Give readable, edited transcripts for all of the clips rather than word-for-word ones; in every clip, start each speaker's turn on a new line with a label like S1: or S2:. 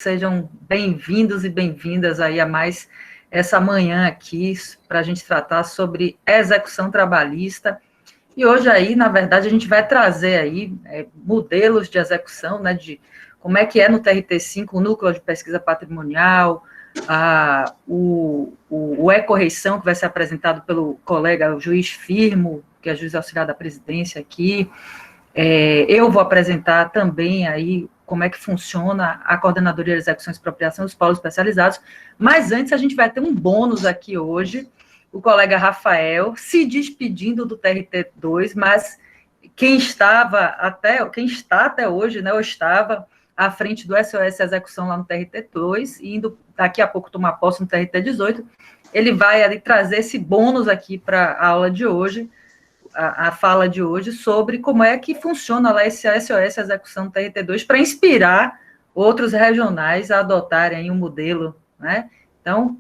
S1: Sejam bem-vindos e bem-vindas aí a mais essa manhã aqui para a gente tratar sobre execução trabalhista. E hoje aí, na verdade, a gente vai trazer aí modelos de execução, né, de como é que é no TRT5, o Núcleo de Pesquisa Patrimonial, o E-Correição, que vai ser apresentado pelo colega, o juiz Firmo, que é juiz auxiliar da presidência aqui. Eu vou apresentar também aí como é que funciona a Coordenadoria de Execução e Expropriação dos Polos Especializados, mas antes a gente vai ter um bônus aqui hoje, o colega Rafael se despedindo do TRT2, mas quem está até hoje, né, ou estava à frente do SOS Execução lá no TRT2, e indo daqui a pouco tomar posse no TRT18, ele vai ali trazer esse bônus aqui para a aula de hoje, a fala de hoje, sobre como é que funciona lá esse SOS Execução TRT2 para inspirar outros regionais a adotarem um modelo, né? Então,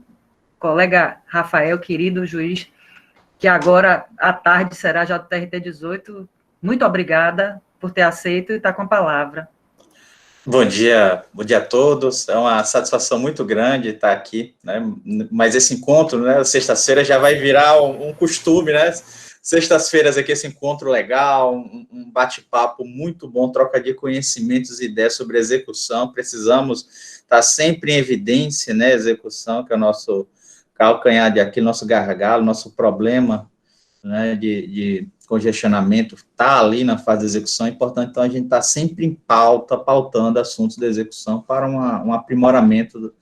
S1: colega Rafael, querido juiz, que agora à tarde será já do TRT18, muito obrigada por ter aceito e estar com a palavra.
S2: Bom dia a todos. É uma satisfação muito grande estar aqui, né? Mas esse encontro, né, sexta-feira já vai virar um costume, né? Sextas-feiras aqui, esse encontro legal, um bate-papo muito bom, troca de conhecimentos e ideias sobre execução. Precisamos estar sempre em evidência, né? Execução, que é o nosso calcanhar de aqui, nosso gargalo, nosso problema, né, de congestionamento, está ali na fase de execução. É importante, então, a gente está sempre em pautando assuntos de execução para um aprimoramento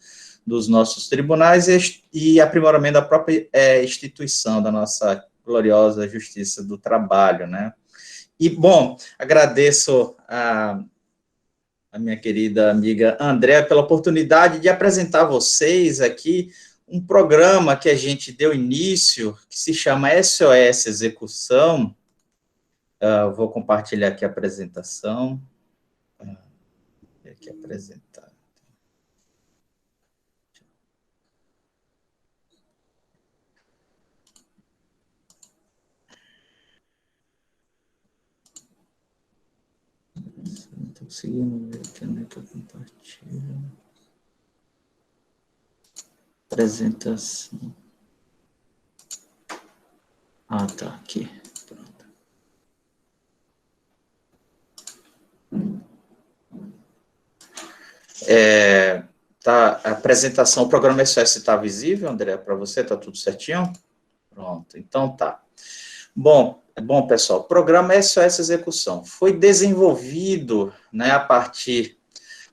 S2: dos nossos tribunais e aprimoramento da própria instituição, da nossa gloriosa Justiça do Trabalho, né? E, bom, agradeço a minha querida amiga Andréa pela oportunidade de apresentar a vocês aqui um programa que a gente deu início, que se chama SOS Execução. Vou compartilhar aqui a apresentação. Aqui apresentar. Não estou conseguindo ver aqui onde é que eu compartilho. Apresentação. Tá, aqui. Pronto. Tá, a apresentação, o programa SOS está visível, André, para você? Está tudo certinho? Pronto, então tá. Bom, pessoal, o programa SOS Execução foi desenvolvido, né, a partir,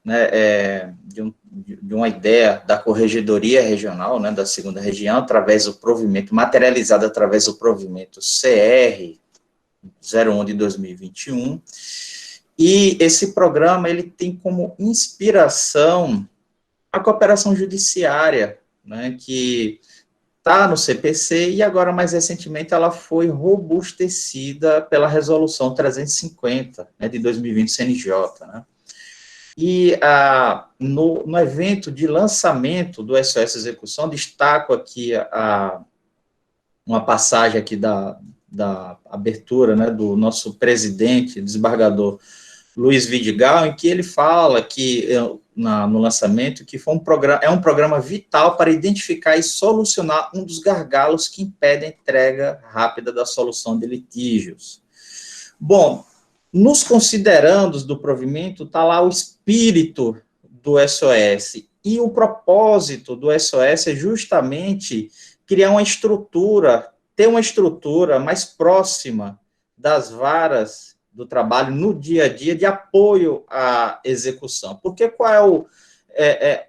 S2: né, de uma ideia da Corregedoria Regional, né, da 2ª Região, através do provimento, materializado através do provimento CR 01 de 2021, e esse programa, ele tem como inspiração a cooperação judiciária, né, que está no CPC, e agora, mais recentemente, ela foi robustecida pela Resolução 350, né, de 2020, CNJ, né? E no evento de lançamento do SOS Execução, destaco aqui uma passagem aqui da abertura, né, do nosso presidente, desembargador Luiz Vidigal, em que ele fala que, no lançamento, que é um programa vital para identificar e solucionar um dos gargalos que impedem a entrega rápida da solução de litígios. Bom, nos considerandos do provimento, está lá o espírito do SOS, e o propósito do SOS é justamente criar uma estrutura, ter uma estrutura mais próxima das varas do trabalho no dia a dia de apoio à execução. Porque qual é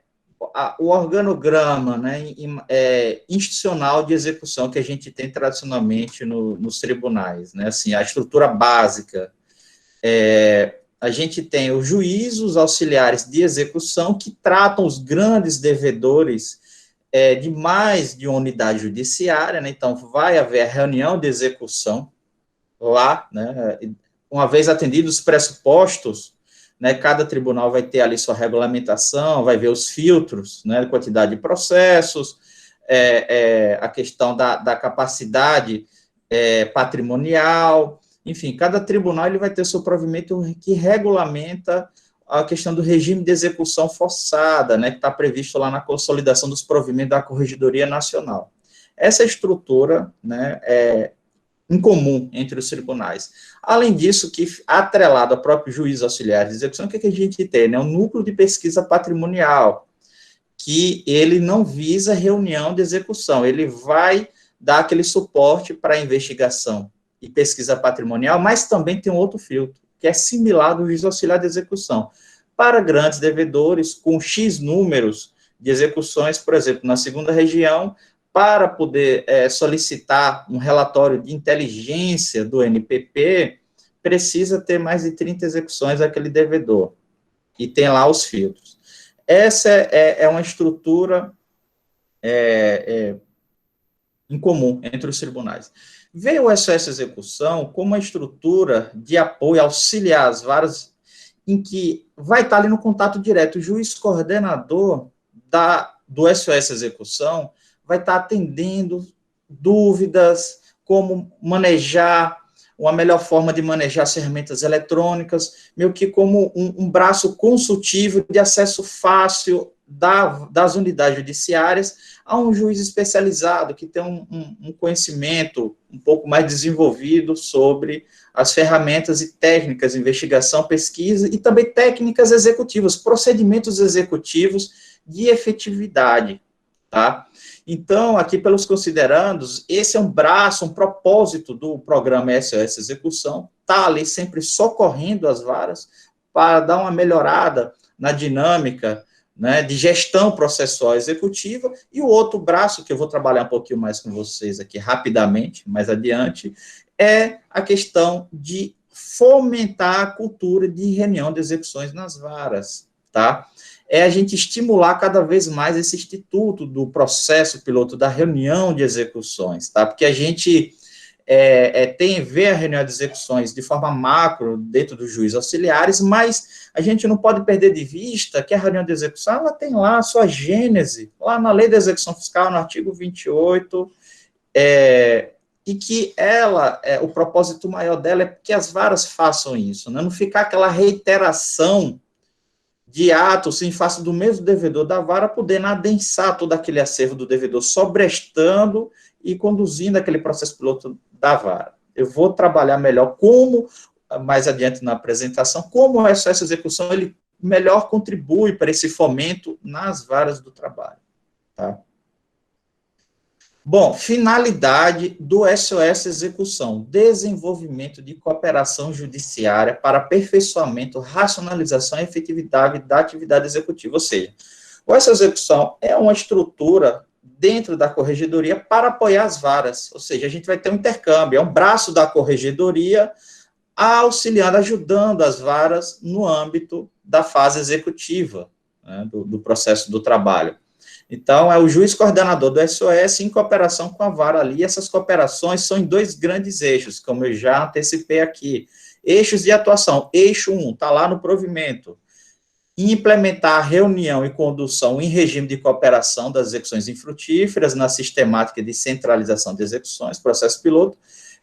S2: o organograma, né, institucional de execução que a gente tem tradicionalmente nos tribunais, né? Assim, a estrutura básica, a gente tem os juízos auxiliares de execução que tratam os grandes devedores de mais de uma unidade judiciária, né? Então, vai haver a reunião de execução lá, né? Uma vez atendidos os pressupostos, né, cada tribunal vai ter ali sua regulamentação, vai ver os filtros, né, quantidade de processos, a questão da capacidade patrimonial, enfim, cada tribunal ele vai ter seu provimento que regulamenta a questão do regime de execução forçada, né, que está previsto lá na consolidação dos provimentos da Corregedoria Nacional. Essa estrutura, né, é incomum entre os tribunais. Além disso, que atrelado ao próprio juiz auxiliar de execução, o que a gente tem? Né? Um núcleo de pesquisa patrimonial, que ele não visa reunião de execução, ele vai dar aquele suporte para a investigação e pesquisa patrimonial, mas também tem um outro filtro, que é similar do juiz auxiliar de execução. Para grandes devedores, com X números de execuções, por exemplo, na segunda região, para poder solicitar um relatório de inteligência do NPP, precisa ter mais de 30 execuções aquele devedor, e tem lá os filtros. Essa é uma estrutura incomum entre os tribunais. Veio o SOS Execução como uma estrutura de apoio, auxiliar as varas, em que vai estar ali no contato direto, o juiz coordenador do SOS Execução vai estar atendendo dúvidas, como manejar, uma melhor forma de manejar as ferramentas eletrônicas, meio que como um braço consultivo de acesso fácil das unidades judiciárias a um juiz especializado, que tem um conhecimento um pouco mais desenvolvido sobre as ferramentas e técnicas de investigação, pesquisa, e também técnicas executivas, procedimentos executivos de efetividade, tá? Então, aqui pelos considerandos, esse é um braço, um propósito do programa SOS Execução, está ali sempre socorrendo as varas para dar uma melhorada na dinâmica, né, de gestão processual executiva, e o outro braço, que eu vou trabalhar um pouquinho mais com vocês aqui rapidamente, mais adiante, é a questão de fomentar a cultura de reunião de execuções nas varas, tá? É a gente estimular cada vez mais esse instituto do processo piloto da reunião de execuções, tá? Porque a gente vê a reunião de execuções de forma macro dentro dos juízes auxiliares, mas a gente não pode perder de vista que a reunião de execução, ela tem lá a sua gênese, lá na Lei da Execução Fiscal, no artigo 28, e que o propósito maior dela é que as varas façam isso, né? Não ficar aquela reiteração de atos em face do mesmo devedor da vara, podendo adensar todo aquele acervo do devedor, sobrestando e conduzindo aquele processo piloto da vara. Eu vou trabalhar melhor mais adiante na apresentação, como o SOS Execução ele melhor contribui para esse fomento nas varas do trabalho, tá? Bom, finalidade do SOS Execução: desenvolvimento de cooperação judiciária para aperfeiçoamento, racionalização e efetividade da atividade executiva. Ou seja, o SOS Execução é uma estrutura dentro da Corregedoria para apoiar as varas, ou seja, a gente vai ter um intercâmbio, é um braço da Corregedoria auxiliando, ajudando as varas no âmbito da fase executiva, né, do processo do trabalho. Então, é o juiz coordenador do SOS em cooperação com a vara ali. Essas cooperações são em 2 grandes eixos, como eu já antecipei aqui. Eixos de atuação. Eixo 1, está lá no provimento. Implementar a reunião e condução em regime de cooperação das execuções infrutíferas na sistemática de centralização de execuções, processo piloto,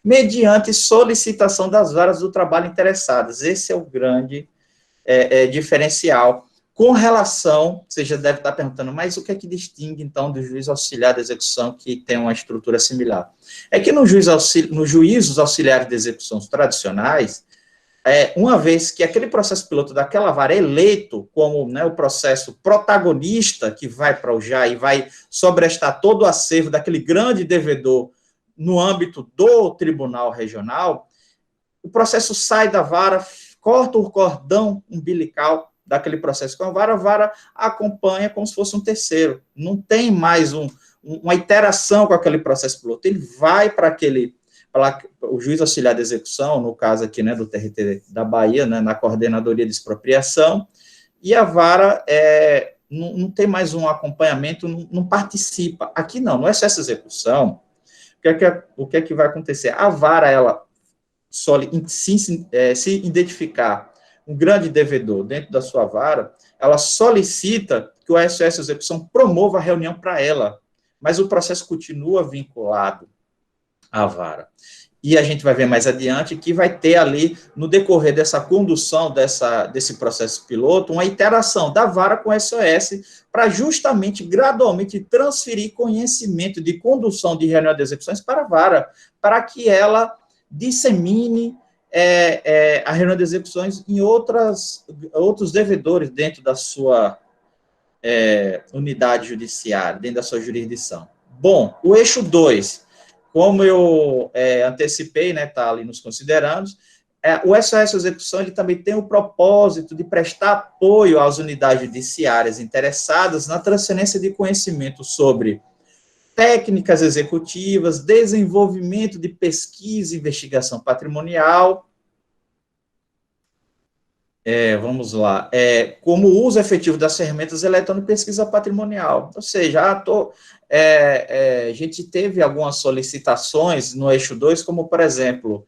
S2: mediante solicitação das varas do trabalho interessadas. Esse é o grande diferencial. Com relação, você já deve estar perguntando, mas o que é que distingue, então, do juiz auxiliar de execução que tem uma estrutura similar? É que nos juízos auxiliares de execução tradicionais, uma vez que aquele processo piloto daquela vara é eleito como, né, o processo protagonista que vai para o JA e vai sobrestar todo o acervo daquele grande devedor no âmbito do tribunal regional, o processo sai da vara, corta o cordão umbilical daquele processo com a vara acompanha como se fosse um terceiro. Não tem mais uma interação com aquele processo piloto. Ele vai para o juiz auxiliar de execução, no caso aqui, né, do TRT da Bahia, né, na coordenadoria de expropriação, e a vara não tem mais um acompanhamento, não participa. Aqui não, no SOS Execução, o que é que vai acontecer? A vara, ela se identificar um grande devedor dentro da sua vara, ela solicita que o SOS Execução promova a reunião para ela, mas o processo continua vinculado à vara. e a gente vai ver mais adiante que vai ter ali, no decorrer dessa condução desse processo piloto, uma iteração da vara com SOS para justamente, gradualmente, transferir conhecimento de condução de reunião de execuções para a vara, para que ela dissemine a reunião de execuções em outros devedores dentro da sua unidade judiciária, dentro da sua jurisdição. Bom, o eixo 2, como eu antecipei, né, está ali nos considerandos, o SOS Execução ele também tem o propósito de prestar apoio às unidades judiciárias interessadas na transferência de conhecimento sobre técnicas executivas, desenvolvimento de pesquisa e investigação patrimonial, vamos lá, como o uso efetivo das ferramentas eletrônicas de pesquisa patrimonial. Ou seja, a gente teve algumas solicitações no eixo 2, como, por exemplo,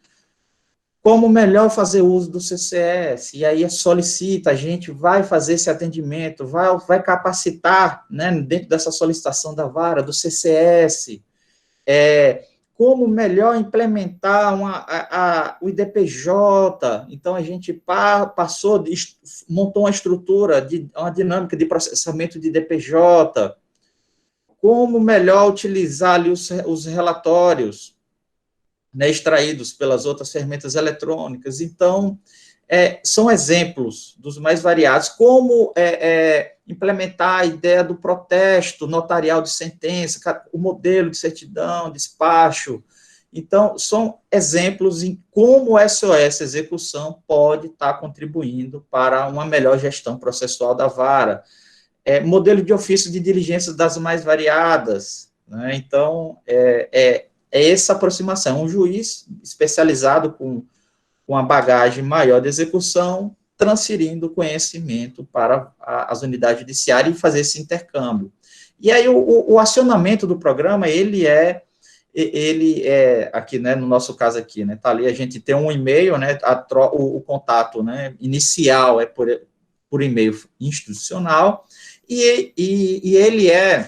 S2: como melhor fazer uso do CCS, e aí solicita, a gente vai fazer esse atendimento, vai capacitar, né, dentro dessa solicitação da vara, do CCS, como melhor implementar o IDPJ. Então, a gente montou uma estrutura, uma dinâmica de processamento de IDPJ, como melhor utilizar ali os relatórios, né, extraídos pelas outras ferramentas eletrônicas. Então, são exemplos dos mais variados, como implementar a ideia do protesto notarial de sentença, o modelo de certidão, despacho. Então, são exemplos em como o SOS Execução pode estar contribuindo para uma melhor gestão processual da vara. Modelo de ofício de diligências das mais variadas, né? Então, essa aproximação, um juiz especializado com uma bagagem maior de execução, transferindo conhecimento para as unidades judiciárias e fazer esse intercâmbio. E aí o acionamento do programa, ele é aqui, né, no nosso caso aqui, né, tá ali, a gente tem um e-mail, né, o contato, né, inicial é por e-mail institucional, e ele é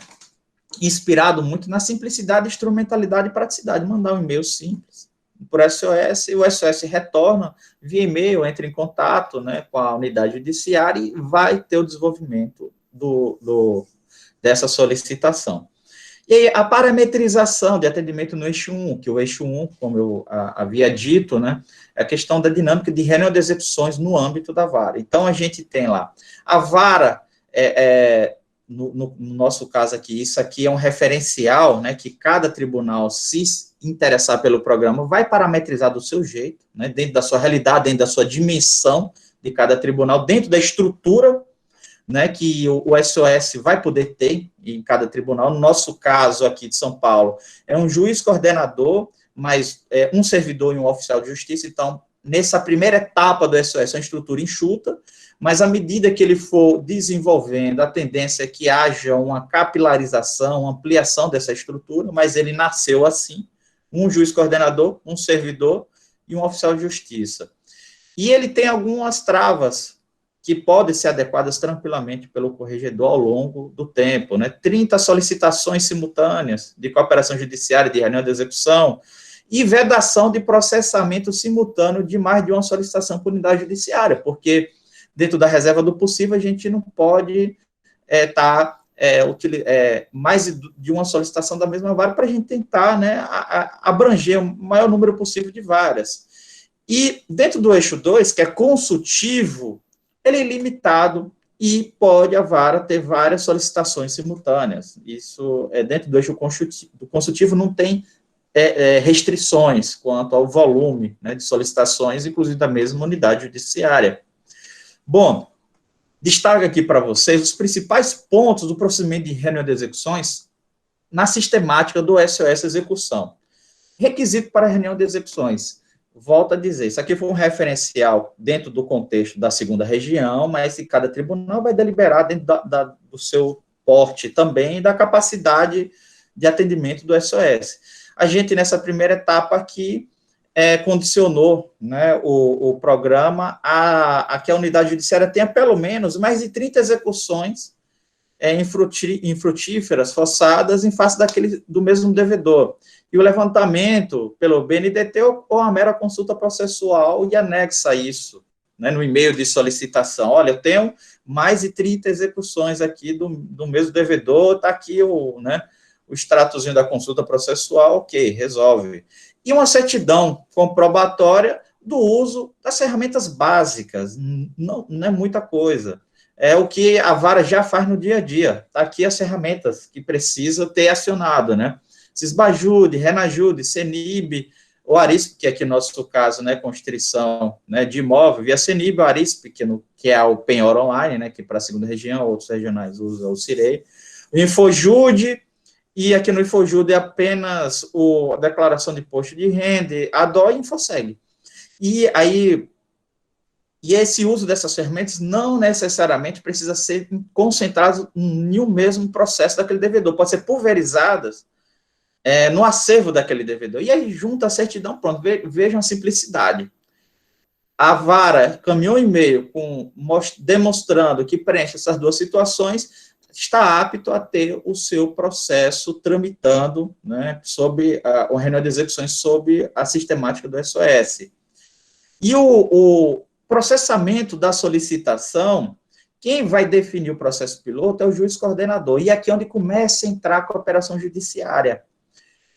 S2: inspirado muito na simplicidade, instrumentalidade e praticidade, mandar um e-mail simples por SOS, e o SOS retorna via e-mail, entra em contato, né, com a unidade judiciária e vai ter o desenvolvimento dessa solicitação. E aí, a parametrização de atendimento no eixo 1, que o eixo 1, como eu havia dito, né, é a questão da dinâmica de reunião de execuções no âmbito da vara. Então, a gente tem lá, a vara, no nosso caso aqui, isso aqui é um referencial, né, que cada tribunal, se interessar pelo programa, vai parametrizar do seu jeito, né, dentro da sua realidade, dentro da sua dimensão de cada tribunal, dentro da estrutura, né, que o SOS vai poder ter em cada tribunal. No nosso caso aqui de São Paulo, é um juiz coordenador, mas um servidor e um oficial de justiça. Então, nessa primeira etapa do SOS, é uma estrutura enxuta, mas à medida que ele for desenvolvendo, a tendência é que haja uma capilarização, uma ampliação dessa estrutura, mas ele nasceu assim, um juiz coordenador, um servidor e um oficial de justiça. E ele tem algumas travas que podem ser adequadas tranquilamente pelo corregedor ao longo do tempo, né? 30 solicitações simultâneas de cooperação judiciária, de reunião de execução, e vedação de processamento simultâneo de mais de uma solicitação por unidade judiciária, porque dentro da reserva do possível a gente não pode mais de uma solicitação da mesma vara para a gente tentar, né, abranger o maior número possível de varas. E dentro do eixo 2, que é consultivo, ele é limitado e pode a vara ter várias solicitações simultâneas. Isso, dentro do eixo consultivo, não tem restrições quanto ao volume, né, de solicitações, inclusive da mesma unidade judiciária. Bom, destaco aqui para vocês os principais pontos do procedimento de reunião de execuções na sistemática do SOS Execução. Requisito para reunião de execuções. Volto a dizer, isso aqui foi um referencial dentro do contexto da segunda região, mas que cada tribunal vai deliberar dentro do seu porte também e da capacidade de atendimento do SOS. A gente, nessa primeira etapa aqui, condicionou, né, o programa a que a unidade judiciária tenha pelo menos mais de 30 execuções infrutíferas forçadas em face do mesmo devedor. E o levantamento pelo BNDT ou a mera consulta processual e anexa a isso, né, no e-mail de solicitação. Olha, eu tenho mais de 30 execuções aqui do mesmo devedor, está aqui o extratozinho da consulta processual, ok, resolve. E uma certidão comprobatória do uso das ferramentas básicas, não é muita coisa. É o que a vara já faz no dia a dia. Está aqui as ferramentas que precisa ter acionado, né? Sisbajude, Renajude, Cenib, o Arisp, que aqui no nosso caso, né, constrição, né, de imóvel, via Cenib, o Arisp, que é o penhor online, né, que para a segunda região, outros regionais usam o Cirei, o Infojude, e aqui no Infojude é apenas a declaração de imposto de renda, a DO e Infoseg. E esse uso dessas ferramentas não necessariamente precisa ser concentrado em um mesmo processo daquele devedor, pode ser pulverizadas no acervo daquele devedor. E aí, junto à certidão, pronto, vejam a simplicidade. A vara caminhou um e-mail demonstrando que preenche essas duas situações, está apto a ter o seu processo tramitando, né, sob o reunião de execuções sob a sistemática do SOS. E o processamento da solicitação, quem vai definir o processo piloto é o juiz coordenador, e aqui é onde começa a entrar a cooperação judiciária.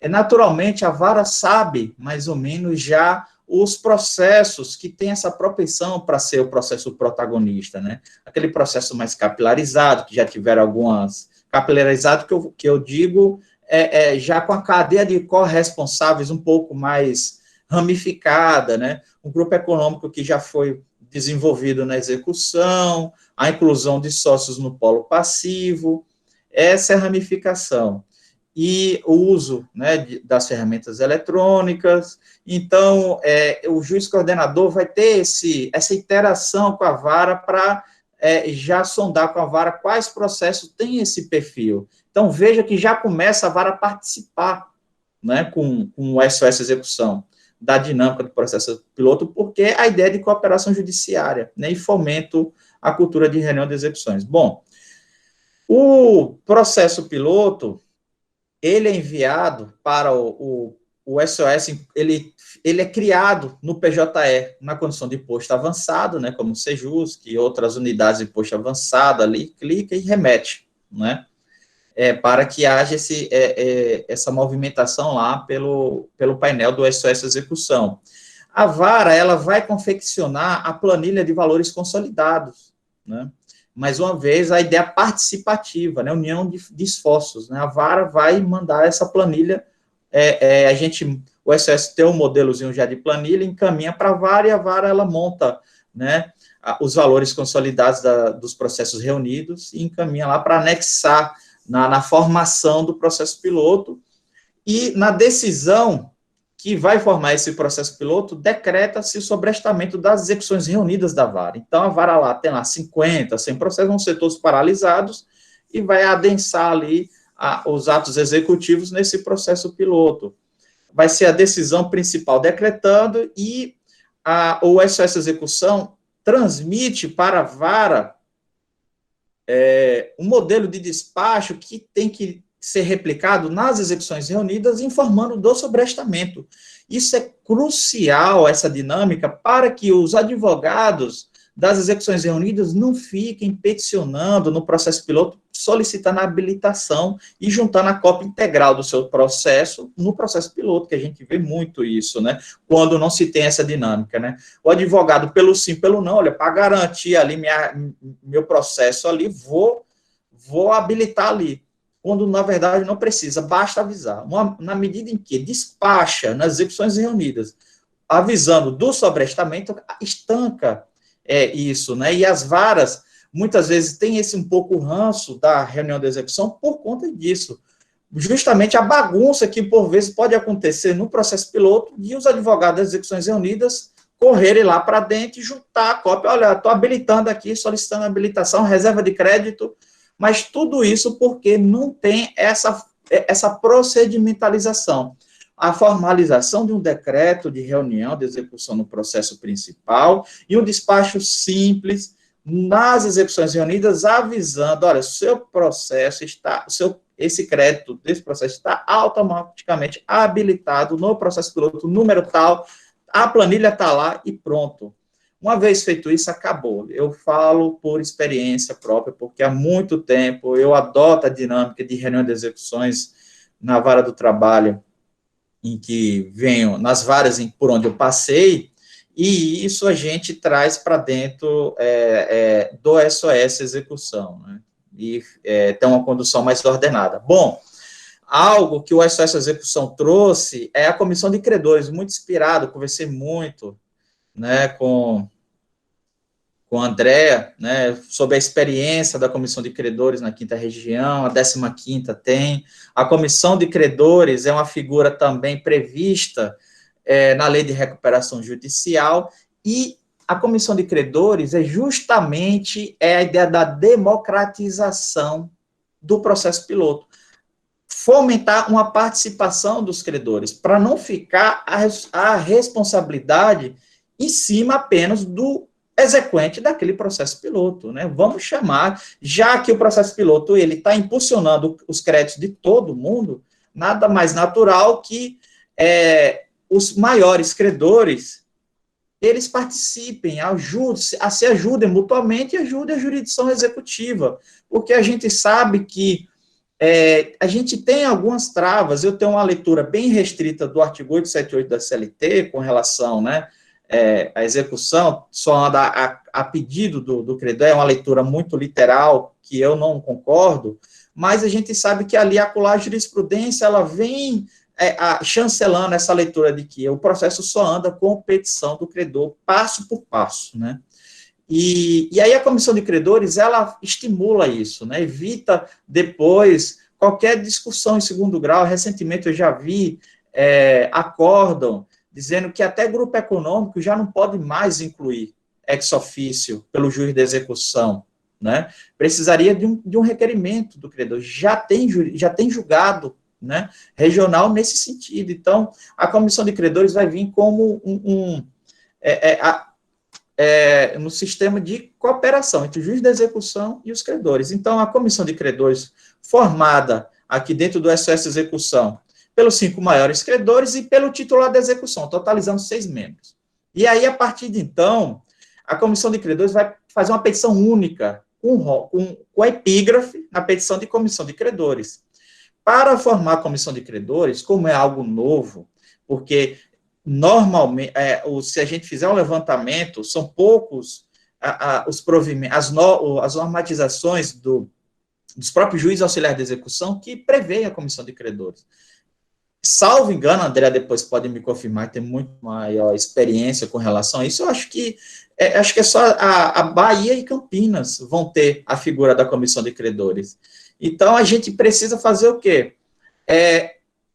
S2: Naturalmente, a vara sabe, mais ou menos, já os processos que têm essa propensão para ser o processo protagonista, né? Aquele processo mais capilarizado, que já tiveram algumas... Capilarizado, que eu digo, já com a cadeia de corresponsáveis um pouco mais ramificada, né? Um grupo econômico que já foi desenvolvido na execução, a inclusão de sócios no polo passivo, essa é a ramificação. E o uso, né, das ferramentas eletrônicas. Então, o juiz coordenador vai ter essa interação com a vara para já sondar com a vara quais processos têm esse perfil. Então, veja que já começa a vara a participar, né, com o SOS Execução, da dinâmica do processo piloto, porque a ideia de cooperação judiciária, né, e fomento à cultura de reunião de execuções. Bom, o processo piloto, ele é enviado para o SOS, ele é criado no PJE, na condição de imposto avançado, né, como o Sejusc e outras unidades de imposto avançado ali, clica e remete, né, para que haja essa movimentação lá pelo painel do SOS Execução. A vara, ela vai confeccionar a planilha de valores consolidados, né, mais uma vez, a ideia participativa, né, união de esforços, né, a vara vai mandar essa planilha, o SOS tem um modelozinho já de planilha, encaminha para a vara, e a vara, ela monta, né, os valores consolidados dos processos reunidos, e encaminha lá para anexar na formação do processo piloto, e na decisão que vai formar esse processo piloto, decreta-se o sobrestamento das execuções reunidas da vara. Então, a vara lá tem lá 50, 100 processos, vão ser todos paralisados, e vai adensar ali os atos executivos nesse processo piloto. Vai ser a decisão principal decretando, e o SOS Execução transmite para a vara um modelo de despacho que tem que ser replicado nas execuções reunidas, informando do sobrestamento. Isso é crucial, essa dinâmica, para que os advogados das execuções reunidas não fiquem peticionando no processo piloto, solicitando a habilitação e juntando a cópia integral do seu processo no processo piloto, que a gente vê muito isso, né, quando não se tem essa dinâmica, né. O advogado, pelo sim, pelo não, olha, para garantir ali meu processo ali, vou habilitar ali, quando, na verdade, não precisa, basta avisar. Na medida em que despacha nas execuções reunidas, avisando do sobrestamento, estanca isso, né? E as varas, muitas vezes, têm esse um pouco ranço da reunião de execução por conta disso. Justamente a bagunça que, por vezes, pode acontecer no processo piloto, e os advogados das execuções reunidas correrem lá para dentro e juntar a cópia. Olha, estou habilitando aqui, solicitando habilitação, reserva de crédito, mas tudo isso porque não tem essa procedimentalização. A formalização de um decreto de reunião de execução no processo principal e um despacho simples, nas execuções reunidas, avisando, olha, seu processo está, esse crédito desse processo está automaticamente habilitado no processo piloto, número tal, a planilha está lá e pronto. Uma vez feito isso, acabou. Eu falo por experiência própria, porque há muito tempo eu adoto a dinâmica de reunião de execuções na vara do trabalho, em que venho, nas varas por onde eu passei, e isso a gente traz para dentro do SOS Execução, né? E tem uma condução mais ordenada. Bom, algo que o SOS Execução trouxe é a comissão de credores, muito inspirado, conversei muito, né, com a Andréa, né, sobre a experiência da comissão de credores na 5ª região, a 15ª tem. A comissão de credores é uma figura também prevista na lei de recuperação judicial, e a comissão de credores é justamente a ideia da democratização do processo piloto. Fomentar uma participação dos credores, para não ficar a responsabilidade em cima apenas do exequente daquele processo piloto, né? Vamos chamar, já que o processo piloto ele está impulsionando os créditos de todo mundo, nada mais natural que os maiores credores eles participem, se ajudem mutuamente e ajudem a jurisdição executiva, porque a gente sabe que a gente tem algumas travas. Eu tenho uma leitura bem restrita do artigo 878 da CLT com relação, né, à execução, só anda a pedido do credor, é uma leitura muito literal, que eu não concordo, mas a gente sabe que ali a jurisprudência, ela vem chancelando essa leitura de que o processo só anda com petição do credor, passo por passo, né? E aí a comissão de credores, ela estimula isso, né? Evita depois qualquer discussão em segundo grau. Recentemente eu já vi acórdão dizendo que até grupo econômico já não pode mais incluir ex officio pelo juiz de execução, né? Precisaria de um requerimento do credor. Já tem julgado, né, regional nesse sentido. Então, a comissão de credores vai vir como no sistema de cooperação entre o juiz da execução e os credores. Então, a comissão de credores, formada aqui dentro do SOS Execução, pelos 5 maiores credores e pelo titular da execução, totalizando 6 membros. E aí, a partir de então, a comissão de credores vai fazer uma petição única, com epígrafe, na petição de comissão de credores. Para formar a comissão de credores, como é algo novo, porque normalmente, se a gente fizer um levantamento, são poucos os provimentos, as normatizações dos próprios juízes auxiliares de execução que prevêem a comissão de credores. Salvo engano, André depois pode me confirmar, tem muito maior experiência com relação a isso, eu acho que é só a Bahia e Campinas vão ter a figura da comissão de credores. Então, a gente precisa fazer o quê?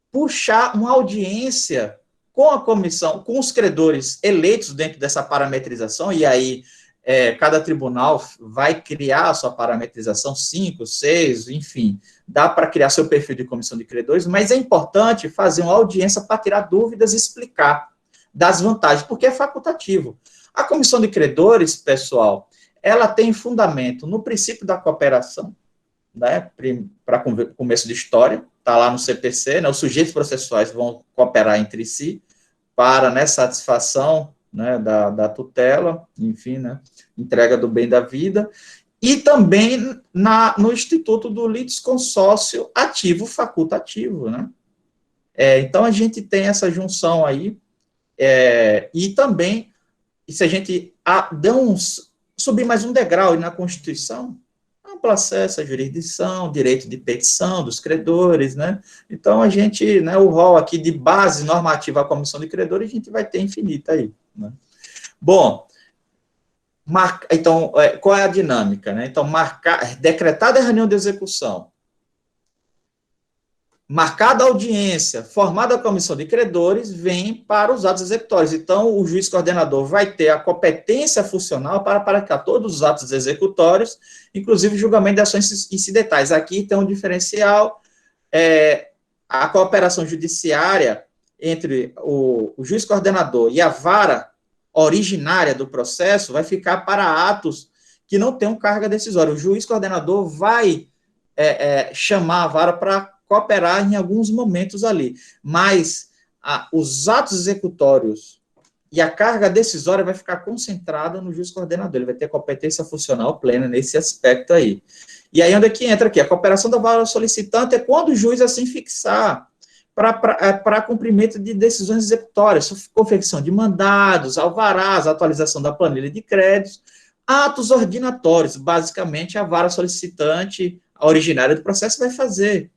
S2: Puxar uma audiência com a comissão, com os credores eleitos dentro dessa parametrização, e aí cada tribunal vai criar a sua parametrização, 5, 6, enfim, dá para criar seu perfil de comissão de credores, mas é importante fazer uma audiência para tirar dúvidas e explicar das vantagens, porque é facultativo. A comissão de credores, pessoal, ela tem fundamento no princípio da cooperação, né, para começo de história, está lá no CPC, né, os sujeitos processuais vão cooperar entre si para, né, satisfação, né, da tutela, enfim, né, entrega do bem da vida, e também no Instituto do Litisconsórcio ativo facultativo, né. Então, a gente tem essa junção aí, e também, se a gente subir mais um degrau na Constituição, amplo acesso à jurisdição, direito de petição dos credores, né? Então, a gente, né, o rol aqui de base normativa à comissão de credores, a gente vai ter infinita aí, né? Bom, então, qual é a dinâmica, né? Então, decretada a reunião de execução, marcada a audiência, formada a comissão de credores, vem para os atos executórios. Então, o juiz coordenador vai ter a competência funcional para praticar todos os atos executórios, inclusive julgamento de ações incidentais. Aqui tem um diferencial, a cooperação judiciária entre o juiz coordenador e a vara originária do processo vai ficar para atos que não tenham carga decisória. O juiz coordenador vai chamar a vara para cooperar em alguns momentos ali, mas os atos executórios e a carga decisória vai ficar concentrada no juiz coordenador, ele vai ter competência funcional plena nesse aspecto aí. E aí onde é que entra aqui? A cooperação da vara solicitante é quando o juiz assim fixar para cumprimento de decisões executórias, confecção de mandados, alvarás, atualização da planilha de créditos, atos ordinatórios, basicamente a vara solicitante, a originária do processo, vai fazer.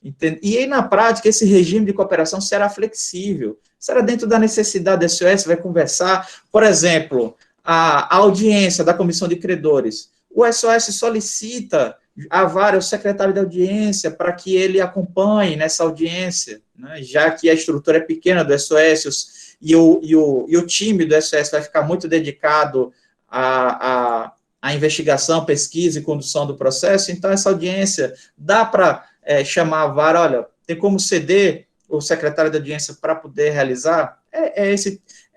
S2: Entende? E aí, na prática, esse regime de cooperação será flexível, será dentro da necessidade da SOS, vai conversar, por exemplo, a audiência da comissão de credores, o SOS solicita a vara, o secretário de audiência, para que ele acompanhe nessa audiência, né, já que a estrutura é pequena do SOS, e o time do SOS vai ficar muito dedicado à investigação, pesquisa e condução do processo, então essa audiência dá para chamar a vara, olha, tem como ceder o secretário de audiência para poder realizar?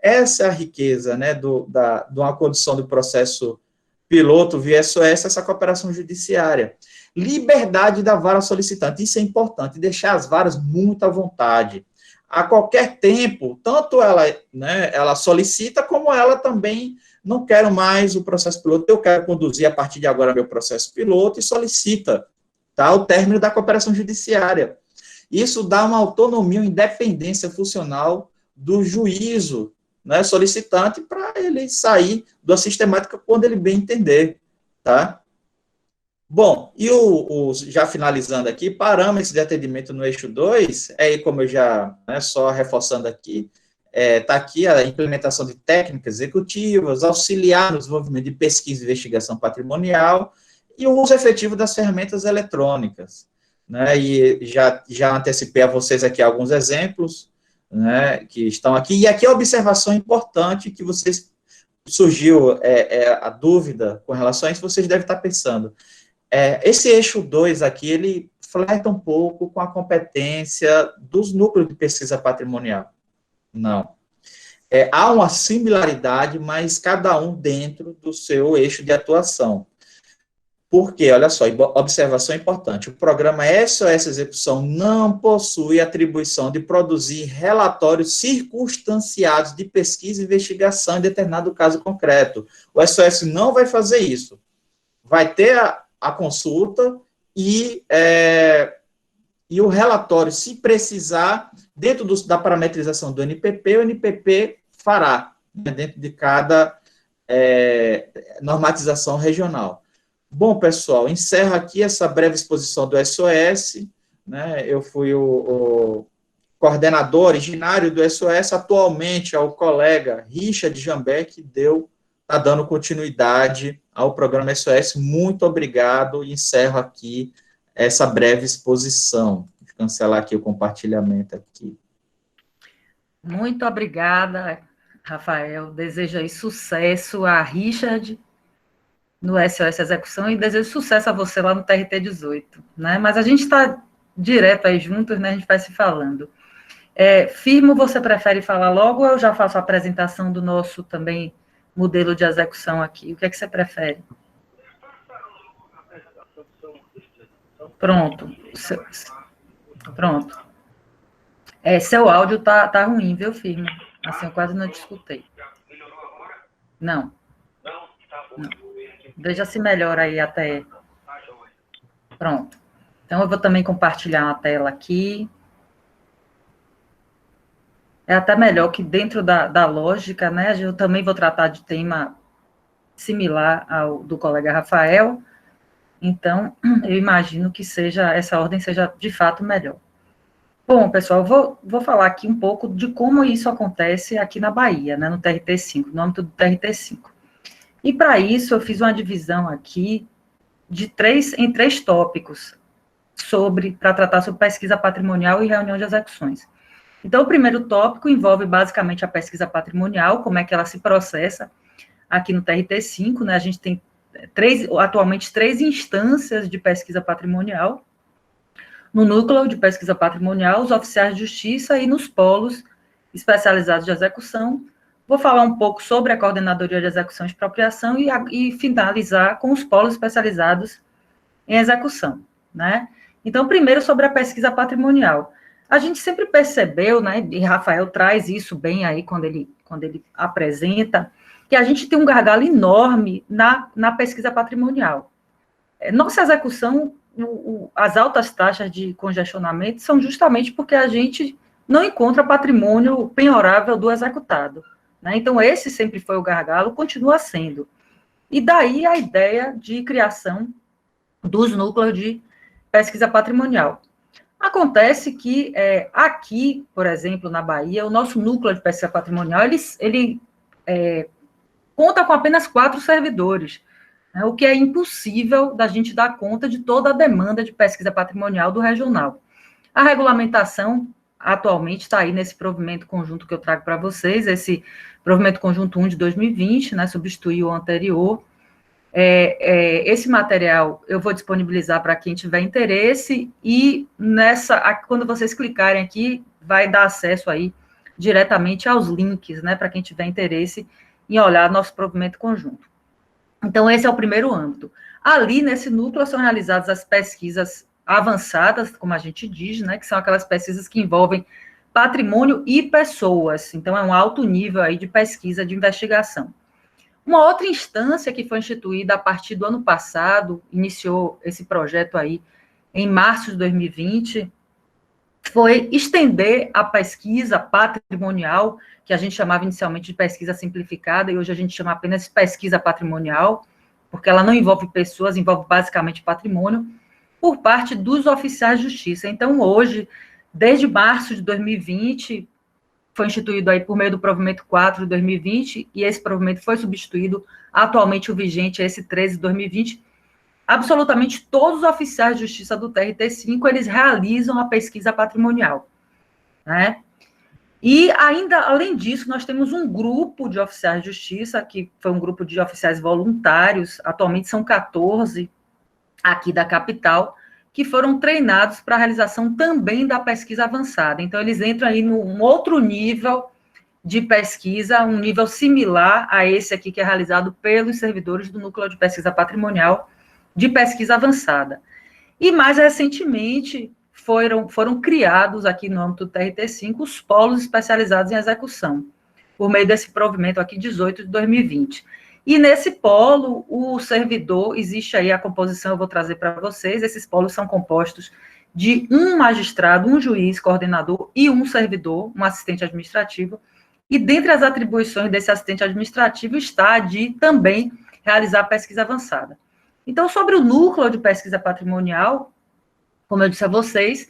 S2: Essa é a riqueza, né, de uma condução do processo piloto via SOS, essa cooperação judiciária. Liberdade da vara solicitante, isso é importante, deixar as varas muito à vontade. A qualquer tempo, tanto ela solicita, como ela também não quero mais o processo piloto, eu quero conduzir a partir de agora meu processo piloto e solicita, tá, o término da cooperação judiciária. Isso dá uma autonomia, uma independência funcional do juízo, né, solicitante, para ele sair da sistemática quando ele bem entender, tá? Bom, e já finalizando aqui, parâmetros de atendimento no eixo 2, como eu já, só reforçando aqui, está aqui a implementação de técnicas executivas, auxiliar no desenvolvimento de pesquisa e investigação patrimonial e o uso efetivo das ferramentas eletrônicas, né, e já antecipei a vocês aqui alguns exemplos, né, que estão aqui, e aqui a observação importante que vocês, surgiu a dúvida com relação a isso, vocês devem estar pensando, esse eixo 2 aqui, ele flerta um pouco com a competência dos núcleos de pesquisa patrimonial. Não. Há uma similaridade, mas cada um dentro do seu eixo de atuação. Porque, olha só, observação importante, o programa SOS Execução não possui atribuição de produzir relatórios circunstanciados de pesquisa e investigação em determinado caso concreto. O SOS não vai fazer isso. Vai ter a consulta e o relatório, se precisar, dentro da parametrização do NPP, o NPP fará, né, dentro de cada normatização regional. Bom, pessoal, encerro aqui essa breve exposição do SOS, né, eu fui o coordenador originário do SOS, atualmente é o colega Richard Jambé, que está dando continuidade ao programa SOS. Muito obrigado, e encerro aqui essa breve exposição. Vou cancelar aqui o compartilhamento aqui.
S1: Muito obrigada, Rafael. Desejo aí sucesso a Richard no SOS Execução e desejo sucesso a você lá no TRT 18, né? Mas a gente está direto aí juntos, né? A gente vai se falando. Firmo, você prefere falar logo ou eu já faço a apresentação do nosso também modelo de execução aqui? O que é que você prefere? Pronto. Pronto. Seu áudio tá ruim, viu, Firmo? Assim, eu quase não te escutei. Não. Veja se melhora aí até. Pronto. Então, eu vou também compartilhar a tela aqui. É até melhor que dentro da lógica, né? Eu também vou tratar de tema similar ao do colega Rafael. Então, eu imagino que essa ordem seja de fato melhor. Bom, pessoal, vou falar aqui um pouco de como isso acontece aqui na Bahia, né, no TRT5, no âmbito do TRT5. E para isso eu fiz uma divisão aqui em três tópicos para tratar sobre pesquisa patrimonial e reunião de execuções. Então, o primeiro tópico envolve basicamente a pesquisa patrimonial, como é que ela se processa aqui no TRT5, né? A gente tem atualmente três instâncias de pesquisa patrimonial. No núcleo de pesquisa patrimonial, os oficiais de justiça e nos polos especializados de execução, Vou falar um pouco sobre a Coordenadoria de Execução e Expropriação e finalizar com os polos especializados em execução, né? Então, primeiro sobre a pesquisa patrimonial. A gente sempre percebeu, né, e Rafael traz isso bem aí quando ele apresenta, que a gente tem um gargalo enorme na pesquisa patrimonial. Nossa execução, as altas taxas de congestionamento são justamente porque a gente não encontra patrimônio penhorável do executado, né? Então, esse sempre foi o gargalo, continua sendo. E daí a ideia de criação dos núcleos de pesquisa patrimonial. Acontece que aqui, por exemplo, na Bahia, o nosso núcleo de pesquisa patrimonial, ele conta com apenas 4 servidores, né, o que é impossível da gente dar conta de toda a demanda de pesquisa patrimonial do regional. A regulamentação, atualmente, está aí nesse provimento conjunto que eu trago para vocês, esse provimento conjunto 1 de 2020, né, substituiu o anterior. Esse material eu vou disponibilizar para quem tiver interesse, e quando vocês clicarem aqui, vai dar acesso aí diretamente aos links, né, para quem tiver interesse em olhar nosso provimento conjunto. Então, esse é o primeiro âmbito. Ali, nesse núcleo, são realizadas as pesquisas avançadas, como a gente diz, né, que são aquelas pesquisas que envolvem patrimônio e pessoas. Então, é um alto nível aí de pesquisa, de investigação. Uma outra instância que foi instituída a partir do ano passado, iniciou esse projeto aí em março de 2020, foi estender a pesquisa patrimonial, que a gente chamava inicialmente de pesquisa simplificada, e hoje a gente chama apenas de pesquisa patrimonial, porque ela não envolve pessoas, envolve basicamente patrimônio, por parte dos oficiais de justiça. Então, hoje, desde março de 2020, foi instituído aí por meio do provimento 4 de 2020, e esse provimento foi substituído, atualmente o vigente é esse 13 de 2020, absolutamente todos os oficiais de justiça do TRT5, eles realizam a pesquisa patrimonial, né? E ainda, além disso, nós temos um grupo de oficiais de justiça, que foi um grupo de oficiais voluntários, atualmente são 14 aqui da capital, que foram treinados para a realização também da pesquisa avançada. Então, eles entram aí num outro nível de pesquisa, um nível similar a esse aqui que é realizado pelos servidores do Núcleo de Pesquisa Patrimonial, de pesquisa avançada. E mais recentemente foram criados aqui no âmbito do TRT5 os polos especializados em execução, por meio desse provimento aqui 18 de 2020. E nesse polo, o servidor, existe aí a composição, eu vou trazer para vocês, esses polos são compostos de um magistrado, um juiz, coordenador e um servidor, um assistente administrativo, e dentre as atribuições desse assistente administrativo está a de também realizar pesquisa avançada. Então, sobre o núcleo de pesquisa patrimonial, como eu disse a vocês,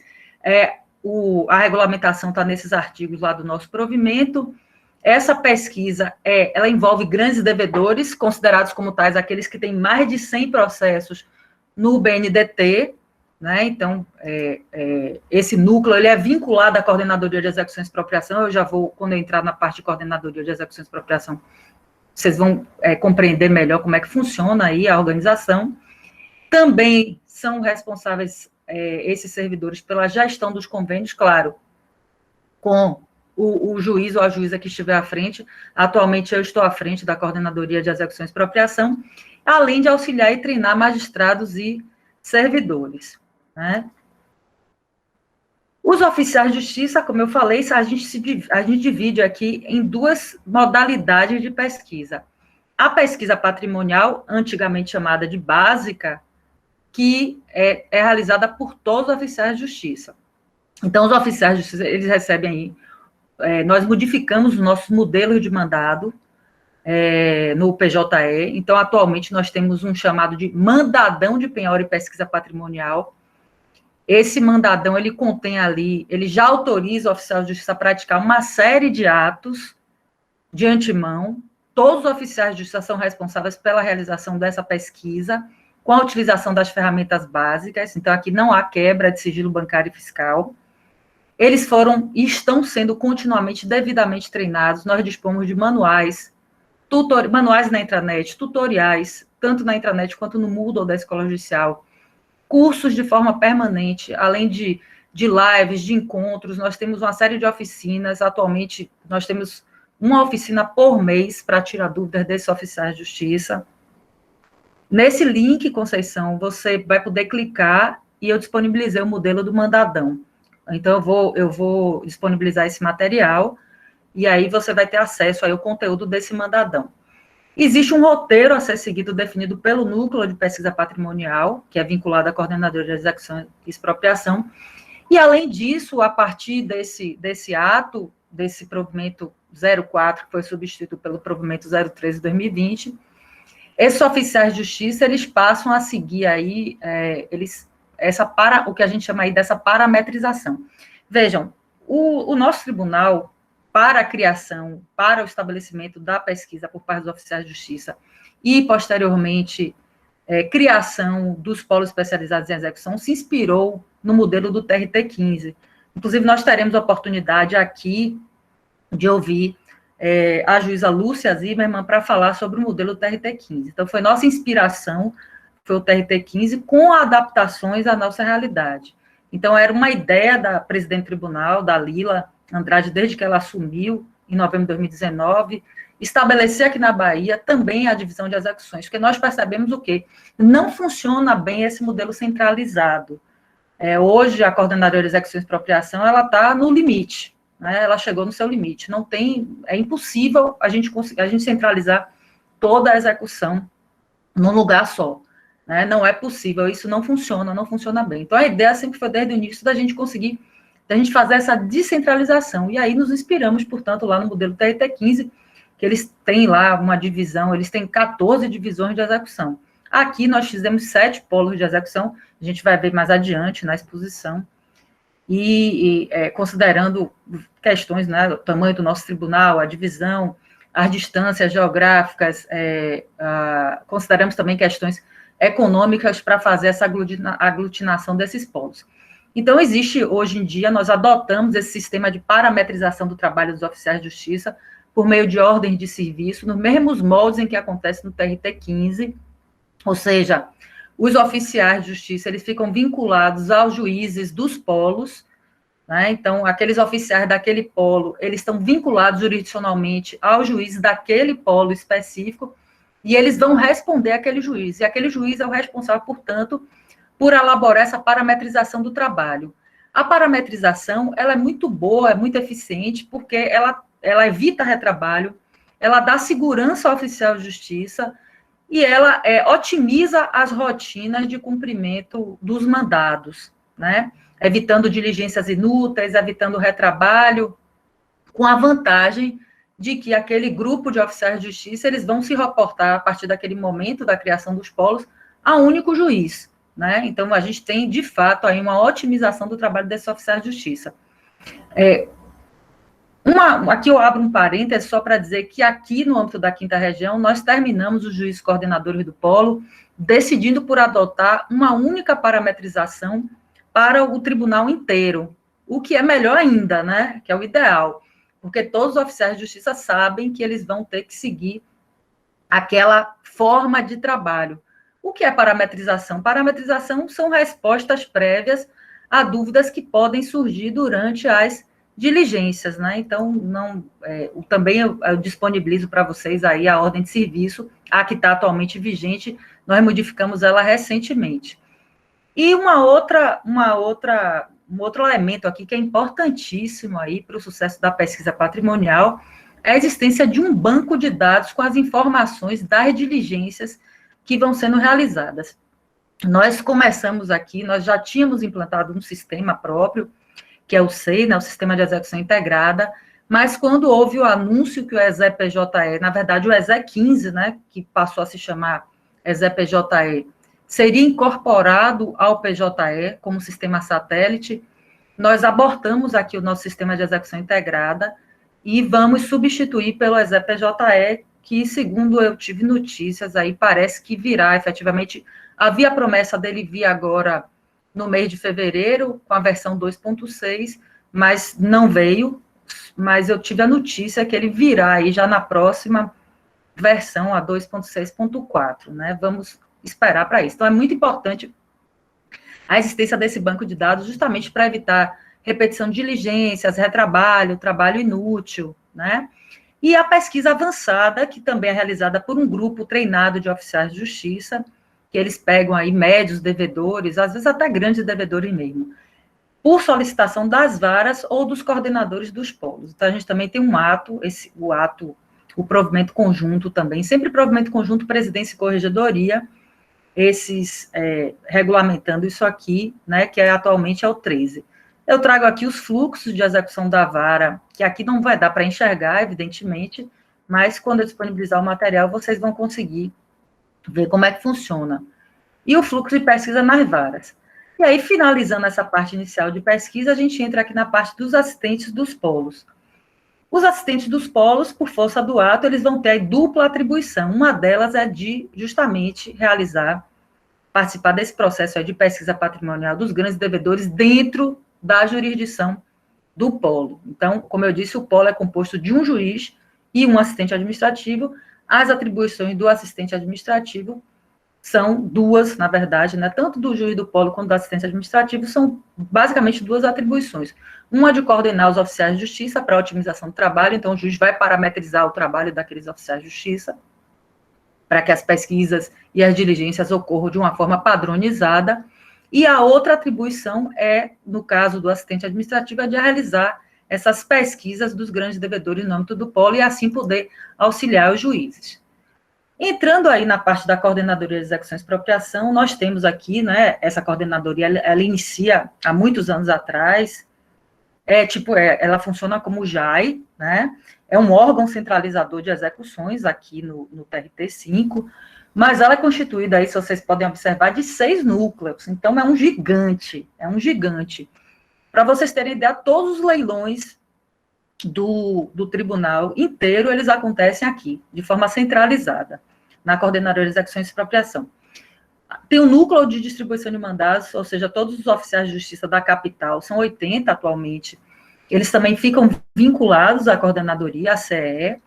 S1: a regulamentação está nesses artigos lá do nosso provimento. Essa pesquisa, ela envolve grandes devedores, considerados como tais aqueles que têm mais de 100 processos no BNDT, né? Então, esse núcleo, ele é vinculado à Coordenadoria de Execução e Expropriação. Eu já vou, quando eu entrar na parte de Coordenadoria de Execução e Expropriação, vocês vão compreender melhor como é que funciona aí a organização. Também são responsáveis esses servidores pela gestão dos convênios, claro, com o juiz ou a juíza que estiver à frente. Atualmente eu estou à frente da Coordenadoria de Execução e Expropriação, além de auxiliar e treinar magistrados e servidores, né? Os oficiais de justiça, como eu falei, a gente divide aqui em duas modalidades de pesquisa. A pesquisa patrimonial, antigamente chamada de básica, que é realizada por todos os oficiais de justiça. Então, os oficiais de justiça, eles recebem aí, nós modificamos os nossos modelos de mandado no PJE. Então, atualmente, nós temos um chamado de mandadão de penhora e pesquisa patrimonial. Esse mandadão, ele contém ali, ele já autoriza o oficial de justiça a praticar uma série de atos de antemão. Todos os oficiais de justiça são responsáveis pela realização dessa pesquisa, com a utilização das ferramentas básicas. Então, aqui não há quebra de sigilo bancário e fiscal. Eles foram e estão sendo continuamente, devidamente treinados. Nós dispomos de manuais na intranet, tutoriais, tanto na intranet quanto no Moodle da Escola Judicial, cursos de forma permanente, além de lives, de encontros. Nós temos uma série de oficinas. Atualmente, nós temos uma oficina por mês para tirar dúvidas desses oficiais de justiça. Nesse link, Conceição, você vai poder clicar e eu disponibilizei o modelo do mandadão. Então, eu vou disponibilizar esse material e aí você vai ter acesso aí ao conteúdo desse mandadão. Existe um roteiro a ser seguido definido pelo Núcleo de Pesquisa Patrimonial, que é vinculado à Coordenadora de Execução e Expropriação, e, além disso, a partir desse ato, desse provimento 04, que foi substituído pelo provimento 03 de 2020, esses oficiais de justiça, eles passam a seguir aí, o que a gente chama aí dessa parametrização. Vejam, o nosso tribunal, para a criação, para o estabelecimento da pesquisa por parte dos oficiais de justiça e, posteriormente, criação dos polos especializados em execução, se inspirou no modelo do TRT-15. Inclusive, nós teremos a oportunidade aqui de ouvir a juíza Lúcia Zimmermann para falar sobre o modelo do TRT-15. Então, foi nossa inspiração, foi o TRT-15, com adaptações à nossa realidade. Então, era uma ideia da presidente do tribunal, da Lila Andrade, desde que ela assumiu, em novembro de 2019, estabelecer aqui na Bahia também a divisão de execuções, porque nós percebemos o quê? Não funciona bem esse modelo centralizado. Hoje, a Coordenadora de Execução e Expropriação, ela está no limite, né? Ela chegou no seu limite. É impossível a gente centralizar toda a execução num lugar só. Né? Não é possível, isso não funciona bem. Então, a ideia sempre foi, desde o início, da gente conseguir fazer essa descentralização. E aí nos inspiramos, portanto, lá no modelo TRT-15, que eles têm lá uma divisão, eles têm 14 divisões de execução. Aqui nós fizemos 7 polos de execução, a gente vai ver mais adiante na exposição, considerando questões, né, o tamanho do nosso tribunal, a divisão, as distâncias geográficas, consideramos também questões econômicas para fazer essa aglutinação desses polos. Então, existe, hoje em dia, nós adotamos esse sistema de parametrização do trabalho dos oficiais de justiça por meio de ordens de serviço, nos mesmos moldes em que acontece no TRT-15, ou seja, os oficiais de justiça, eles ficam vinculados aos juízes dos polos, né? Então, aqueles oficiais daquele polo, eles estão vinculados jurisdicionalmente aos juízes daquele polo específico, e eles vão responder àquele juiz, e aquele juiz é o responsável, portanto, por elaborar essa parametrização do trabalho. A parametrização, ela é muito boa, é muito eficiente, porque ela evita retrabalho, ela dá segurança ao oficial de justiça e ela otimiza as rotinas de cumprimento dos mandados, né? Evitando diligências inúteis, evitando retrabalho, com a vantagem de que aquele grupo de oficiais de justiça, eles vão se reportar, a partir daquele momento da criação dos polos, a um único juiz. Né? Então, a gente tem, de fato, aí uma otimização do trabalho desses oficiais de justiça. Aqui eu abro um parênteses só para dizer que aqui, no âmbito da 5ª Região, nós terminamos os juízes coordenadores do polo, decidindo por adotar uma única parametrização para o tribunal inteiro, o que é melhor ainda, né? Que é o ideal, porque todos os oficiais de justiça sabem que eles vão ter que seguir aquela forma de trabalho. O que é parametrização? Parametrização são respostas prévias a dúvidas que podem surgir durante as diligências, né? Então, também eu disponibilizo para vocês aí a ordem de serviço, a que está atualmente vigente, nós modificamos ela recentemente. E um outro elemento aqui que é importantíssimo aí para o sucesso da pesquisa patrimonial é a existência de um banco de dados com as informações das diligências que vão sendo realizadas. Nós começamos aqui, nós já tínhamos implantado um sistema próprio, que é o SEI, né, o Sistema de Execução Integrada, mas quando houve o anúncio que o EXE-PJE, na verdade o EXE-15, né, que passou a se chamar EXE-PJE, seria incorporado ao PJE como sistema satélite, nós abortamos aqui o nosso Sistema de Execução Integrada e vamos substituir pelo EXE-PJE, que, segundo eu tive notícias, aí parece que virá, efetivamente, havia a promessa dele vir agora no mês de fevereiro, com a versão 2.6, mas não veio, mas eu tive a notícia que ele virá aí já na próxima versão, a 2.6.4, né? Vamos esperar para isso. Então, é muito importante a existência desse banco de dados, justamente para evitar repetição de diligências, retrabalho, trabalho inútil, né? e a pesquisa avançada, que também é realizada por um grupo treinado de oficiais de justiça, que eles pegam aí médios devedores, às vezes até grandes devedores mesmo, por solicitação das varas ou dos coordenadores dos polos. Então, a gente também tem um ato, o provimento conjunto também, sempre provimento conjunto, presidência e corregedoria, esses regulamentando isso aqui, né, que atualmente é o 13. Eu trago aqui os fluxos de execução da vara, que aqui não vai dar para enxergar, evidentemente, mas quando eu disponibilizar o material, vocês vão conseguir ver como é que funciona. E o fluxo de pesquisa nas varas. E aí, finalizando essa parte inicial de pesquisa, a gente entra aqui na parte dos assistentes dos polos. Os assistentes dos polos, por força do ato, eles vão ter aí dupla atribuição. Uma delas é de, justamente, participar desse processo aí de pesquisa patrimonial dos grandes devedores dentro da jurisdição do polo. Então, como eu disse, o polo é composto de um juiz e um assistente administrativo. As atribuições do assistente administrativo são duas, na verdade, né? Tanto do juiz do polo quanto do assistente administrativo são basicamente duas atribuições. Uma de coordenar os oficiais de justiça para a otimização do trabalho, então o juiz vai parametrizar o trabalho daqueles oficiais de justiça, para que as pesquisas e as diligências ocorram de uma forma padronizada. E a outra atribuição é, no caso do assistente administrativo, é de realizar essas pesquisas dos grandes devedores no âmbito do polo e assim poder auxiliar os juízes. Entrando aí na parte da coordenadoria de execução e expropriação, nós temos aqui, né, essa coordenadoria, ela inicia há muitos anos atrás, ela funciona como JAI, né, é um órgão centralizador de execuções aqui no TRT5, mas ela é constituída aí, se vocês podem observar, de 6 núcleos, então é um gigante. Para vocês terem ideia, todos os leilões do tribunal inteiro, eles acontecem aqui, de forma centralizada, na coordenadoria de execução e expropriação. Tem um núcleo de distribuição de mandados, ou seja, todos os oficiais de justiça da capital, são 80 atualmente, eles também ficam vinculados à coordenadoria, à CE.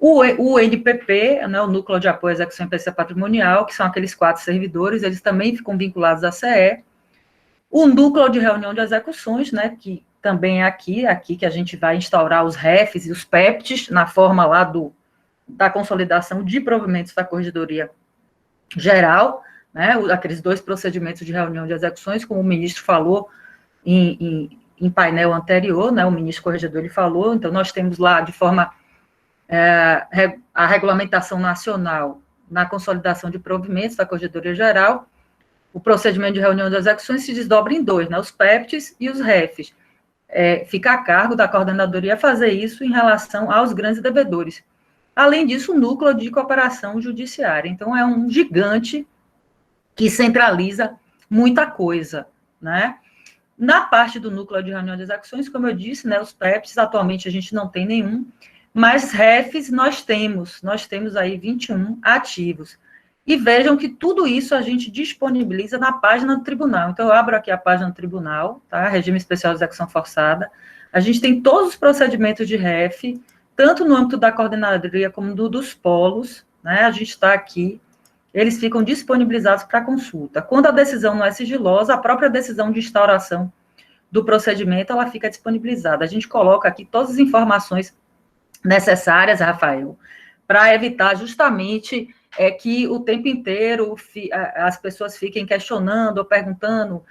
S1: O NPP, né, o Núcleo de Apoio à Execução e Pesquisa Patrimonial, que são aqueles 4 servidores, eles também ficam vinculados à CE. O Núcleo de Reunião de Execuções, né, que também é aqui que a gente vai instaurar os REFs e os PEPTs, na forma lá da consolidação de provimentos da Corregedoria Geral, né, aqueles 2 procedimentos de reunião de execuções, como o ministro falou em painel anterior, né, o ministro corregedor ele falou, então nós temos lá de forma a regulamentação nacional na consolidação de provimentos da Corregedoria Geral, o procedimento de reunião de execuções se desdobra em 2, né, os PEPTs e os REFs. Fica a cargo da coordenadoria fazer isso em relação aos grandes devedores. Além disso, o núcleo de cooperação judiciária. Então, é um gigante que centraliza muita coisa, né? Na parte do núcleo de reunião de execuções, como eu disse, né, os PEPs, atualmente a gente não tem nenhum, mas REFs nós temos aí 21 ativos. E vejam que tudo isso a gente disponibiliza na página do tribunal. Então, eu abro aqui a página do tribunal, tá? Regime Especial de Execução Forçada. A gente tem todos os procedimentos de REF, tanto no âmbito da coordenadoria como dos polos, né? A gente está aqui, eles ficam disponibilizados para consulta. Quando a decisão não é sigilosa, a própria decisão de instauração do procedimento, ela fica disponibilizada. A gente coloca aqui todas as informações necessárias, Rafael, para evitar justamente que o tempo inteiro as pessoas fiquem questionando ou perguntando,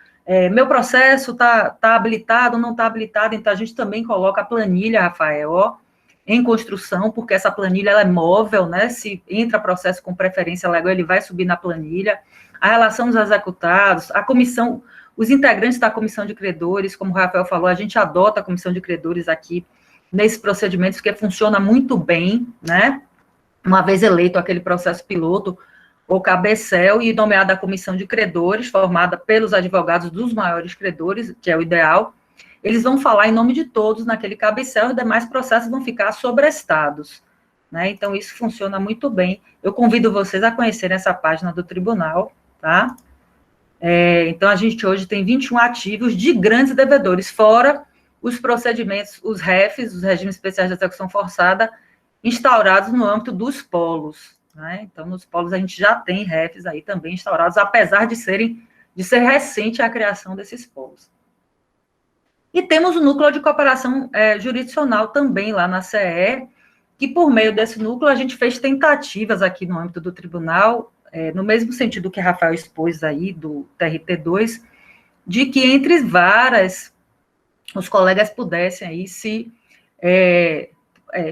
S1: meu processo está habilitado ou não está habilitado, então a gente também coloca a planilha, Rafael, em construção, porque essa planilha ela é móvel, né? Se entra processo com preferência legal, ele vai subir na planilha. A relação dos executados, a comissão, os integrantes da comissão de credores, como o Rafael falou, a gente adota a comissão de credores aqui nesses procedimentos, porque funciona muito bem, né? Uma vez eleito aquele processo piloto, ou cabecel, e nomeada a comissão de credores, formada pelos advogados dos maiores credores, que é o ideal, eles vão falar em nome de todos naquele cabecel, e os demais processos vão ficar sobrestados, né? Então, isso funciona muito bem. Eu convido vocês a conhecerem essa página do tribunal, tá? Então, a gente hoje tem 21 ativos de grandes devedores, fora os procedimentos, os REFs, os regimes especiais de execução forçada, instaurados no âmbito dos polos, né? Então, nos polos a gente já tem REFs aí também instaurados, apesar de ser recente a criação desses polos. E temos o núcleo de cooperação jurisdicional também lá na CE, que por meio desse núcleo a gente fez tentativas aqui no âmbito do tribunal, no mesmo sentido que Rafael expôs aí, do TRT2, de que entre varas os colegas pudessem aí se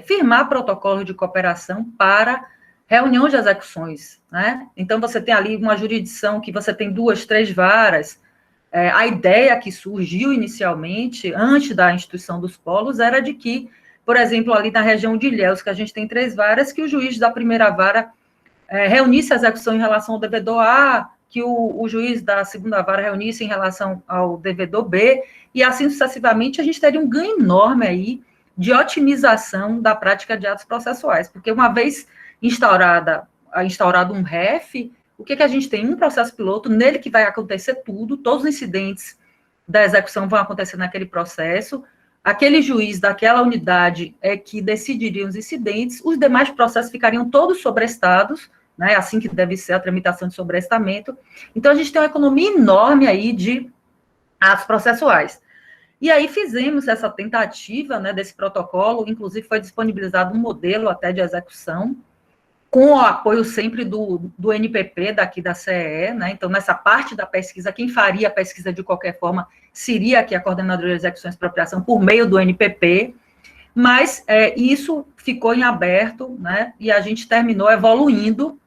S1: firmar protocolo de cooperação para reunião de execuções, né? Então, você tem ali uma jurisdição que você tem 2, 3 varas. A ideia que surgiu inicialmente, antes da instituição dos polos, era de que, por exemplo, ali na região de Ilhéus, que a gente tem 3 varas, que o juiz da primeira vara reunisse a execução em relação ao devedor A, que o juiz da segunda vara reunisse em relação ao devedor B, e assim sucessivamente a gente teria um ganho enorme aí de otimização da prática de atos processuais, porque uma vez instaurado um REF, o que a gente tem? Um processo piloto, nele que vai acontecer tudo, todos os incidentes da execução vão acontecer naquele processo, aquele juiz daquela unidade é que decidiria os incidentes, os demais processos ficariam todos sobrestados, né, assim que deve ser a tramitação de sobrestamento. Então, a gente tem uma economia enorme aí de atos processuais. E aí fizemos essa tentativa, né, desse protocolo, inclusive foi disponibilizado um modelo até de execução, com o apoio sempre do NPP daqui da CEE, né, então nessa parte da pesquisa, quem faria a pesquisa de qualquer forma seria aqui a Coordenadoria de Execução e Expropriação por meio do NPP, mas isso ficou em aberto, né, e a gente terminou evoluindo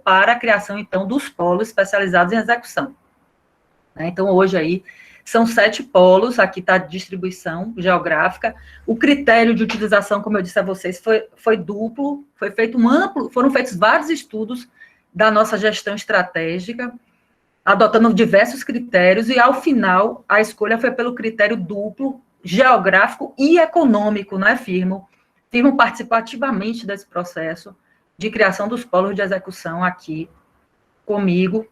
S1: para a criação, então, dos polos especializados em execução. Então, hoje aí, são 7 polos, aqui está a distribuição geográfica. O critério de utilização, como eu disse a vocês, foi duplo, foram feitos vários estudos da nossa gestão estratégica, adotando diversos critérios, e ao final, a escolha foi pelo critério duplo, geográfico e econômico, não é, Firmo? Firmo participou ativamente desse processo de criação dos polos de execução aqui comigo,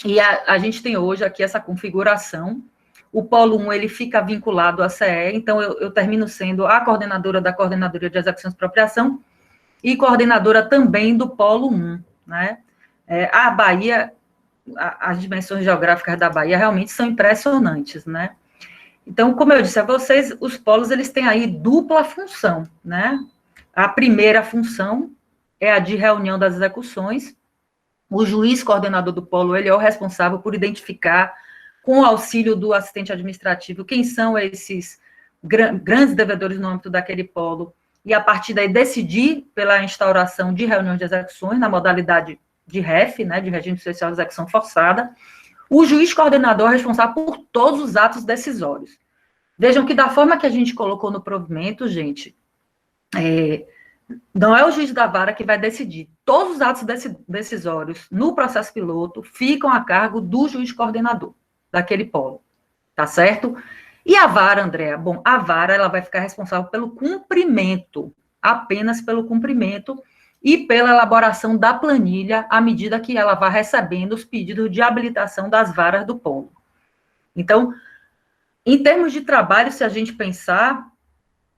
S1: e a gente tem hoje aqui essa configuração. O polo 1, ele fica vinculado à CE, então eu termino sendo a coordenadora da Coordenadoria de Execução e Expropriação e coordenadora também do polo 1, né? A Bahia, as dimensões geográficas da Bahia realmente são impressionantes, né? Então, como eu disse a vocês, os polos, eles têm aí dupla função, né? A primeira função é a de reunião das execuções. O juiz coordenador do polo, ele é o responsável por identificar, com o auxílio do assistente administrativo, quem são esses grandes devedores no âmbito daquele polo, e a partir daí decidir pela instauração de reuniões de execuções, na modalidade de REF, né, de regime especial de execução forçada. O juiz coordenador é responsável por todos os atos decisórios. Vejam que da forma que a gente colocou no provimento, gente, não é o juiz da vara que vai decidir. Todos os atos decisórios no processo piloto ficam a cargo do juiz coordenador daquele polo, tá certo? E a vara, Andréa? Bom, a vara, ela vai ficar responsável pelo cumprimento, apenas pelo cumprimento e pela elaboração da planilha à medida que ela vai recebendo os pedidos de habilitação das varas do polo. Então, em termos de trabalho, se a gente pensar,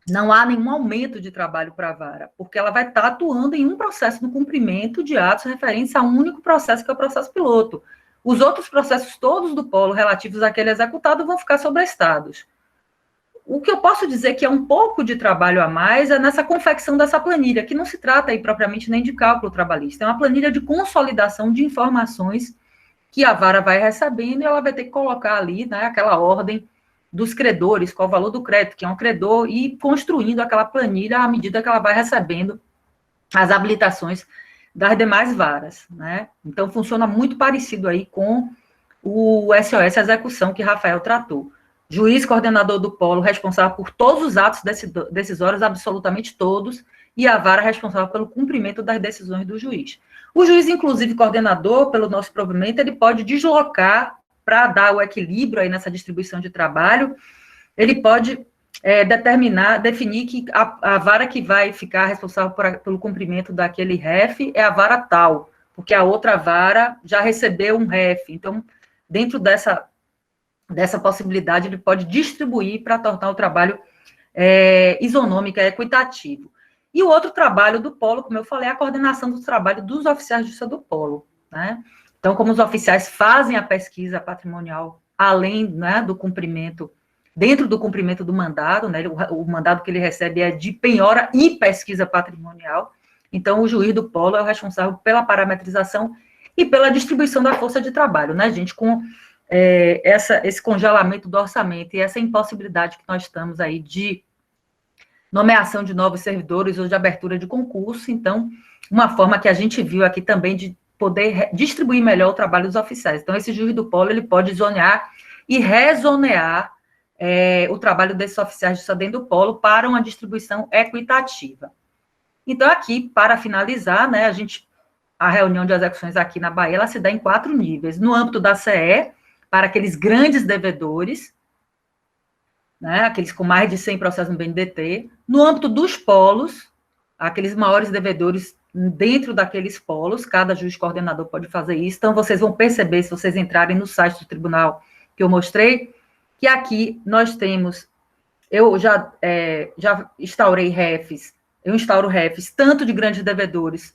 S1: não há nenhum aumento de trabalho para a vara, porque ela vai estar atuando em um processo no cumprimento de atos referentes a um único processo, que é o processo piloto. Os outros processos todos do polo relativos àquele executado vão ficar sobrestados. O que eu posso dizer que é um pouco de trabalho a mais é nessa confecção dessa planilha, que não se trata aí propriamente nem de cálculo trabalhista, é uma planilha de consolidação de informações que a vara vai recebendo e ela vai ter que colocar ali, né, aquela ordem dos credores, qual o valor do crédito, que é um credor, e construindo aquela planilha à medida que ela vai recebendo as habilitações das demais varas, né? Então, funciona muito parecido aí com o SOS execução que Rafael tratou. Juiz coordenador do polo, responsável por todos os atos decisórios, absolutamente todos, e a vara responsável pelo cumprimento das decisões do juiz. O juiz, inclusive, coordenador, pelo nosso provimento, ele pode deslocar para dar o equilíbrio aí nessa distribuição de trabalho, ele pode definir que a vara que vai ficar responsável pelo cumprimento daquele REF é a vara tal, porque a outra vara já recebeu um REF. Então, dentro dessa possibilidade, ele pode distribuir para tornar o trabalho isonômico, equitativo. E o outro trabalho do polo, como eu falei, é a coordenação do trabalho dos oficiais de justiça do polo, né? Então, como os oficiais fazem a pesquisa patrimonial, além, né, do cumprimento dentro do cumprimento do mandado, né, o mandado que ele recebe é de penhora e pesquisa patrimonial. Então, o juiz do polo é o responsável pela parametrização e pela distribuição da força de trabalho, né, gente, com esse congelamento do orçamento e essa impossibilidade que nós estamos aí de nomeação de novos servidores ou de abertura de concurso. Então, uma forma que a gente viu aqui também de poder distribuir melhor o trabalho dos oficiais. Então, esse juiz do polo, ele pode zonear e rezonear o trabalho desses oficiais de dentro do polo para uma distribuição equitativa. Então, aqui, para finalizar, né, a reunião de execuções aqui na Bahia, ela se dá em 4 níveis. No âmbito da CE, para aqueles grandes devedores, né, aqueles com mais de 100 processos no BNDT. No âmbito dos polos, aqueles maiores devedores dentro daqueles polos, cada juiz coordenador pode fazer isso. Então, vocês vão perceber, se vocês entrarem no site do tribunal que eu mostrei, que aqui nós temos, eu já instaurei refs, eu instauro refs tanto de grandes devedores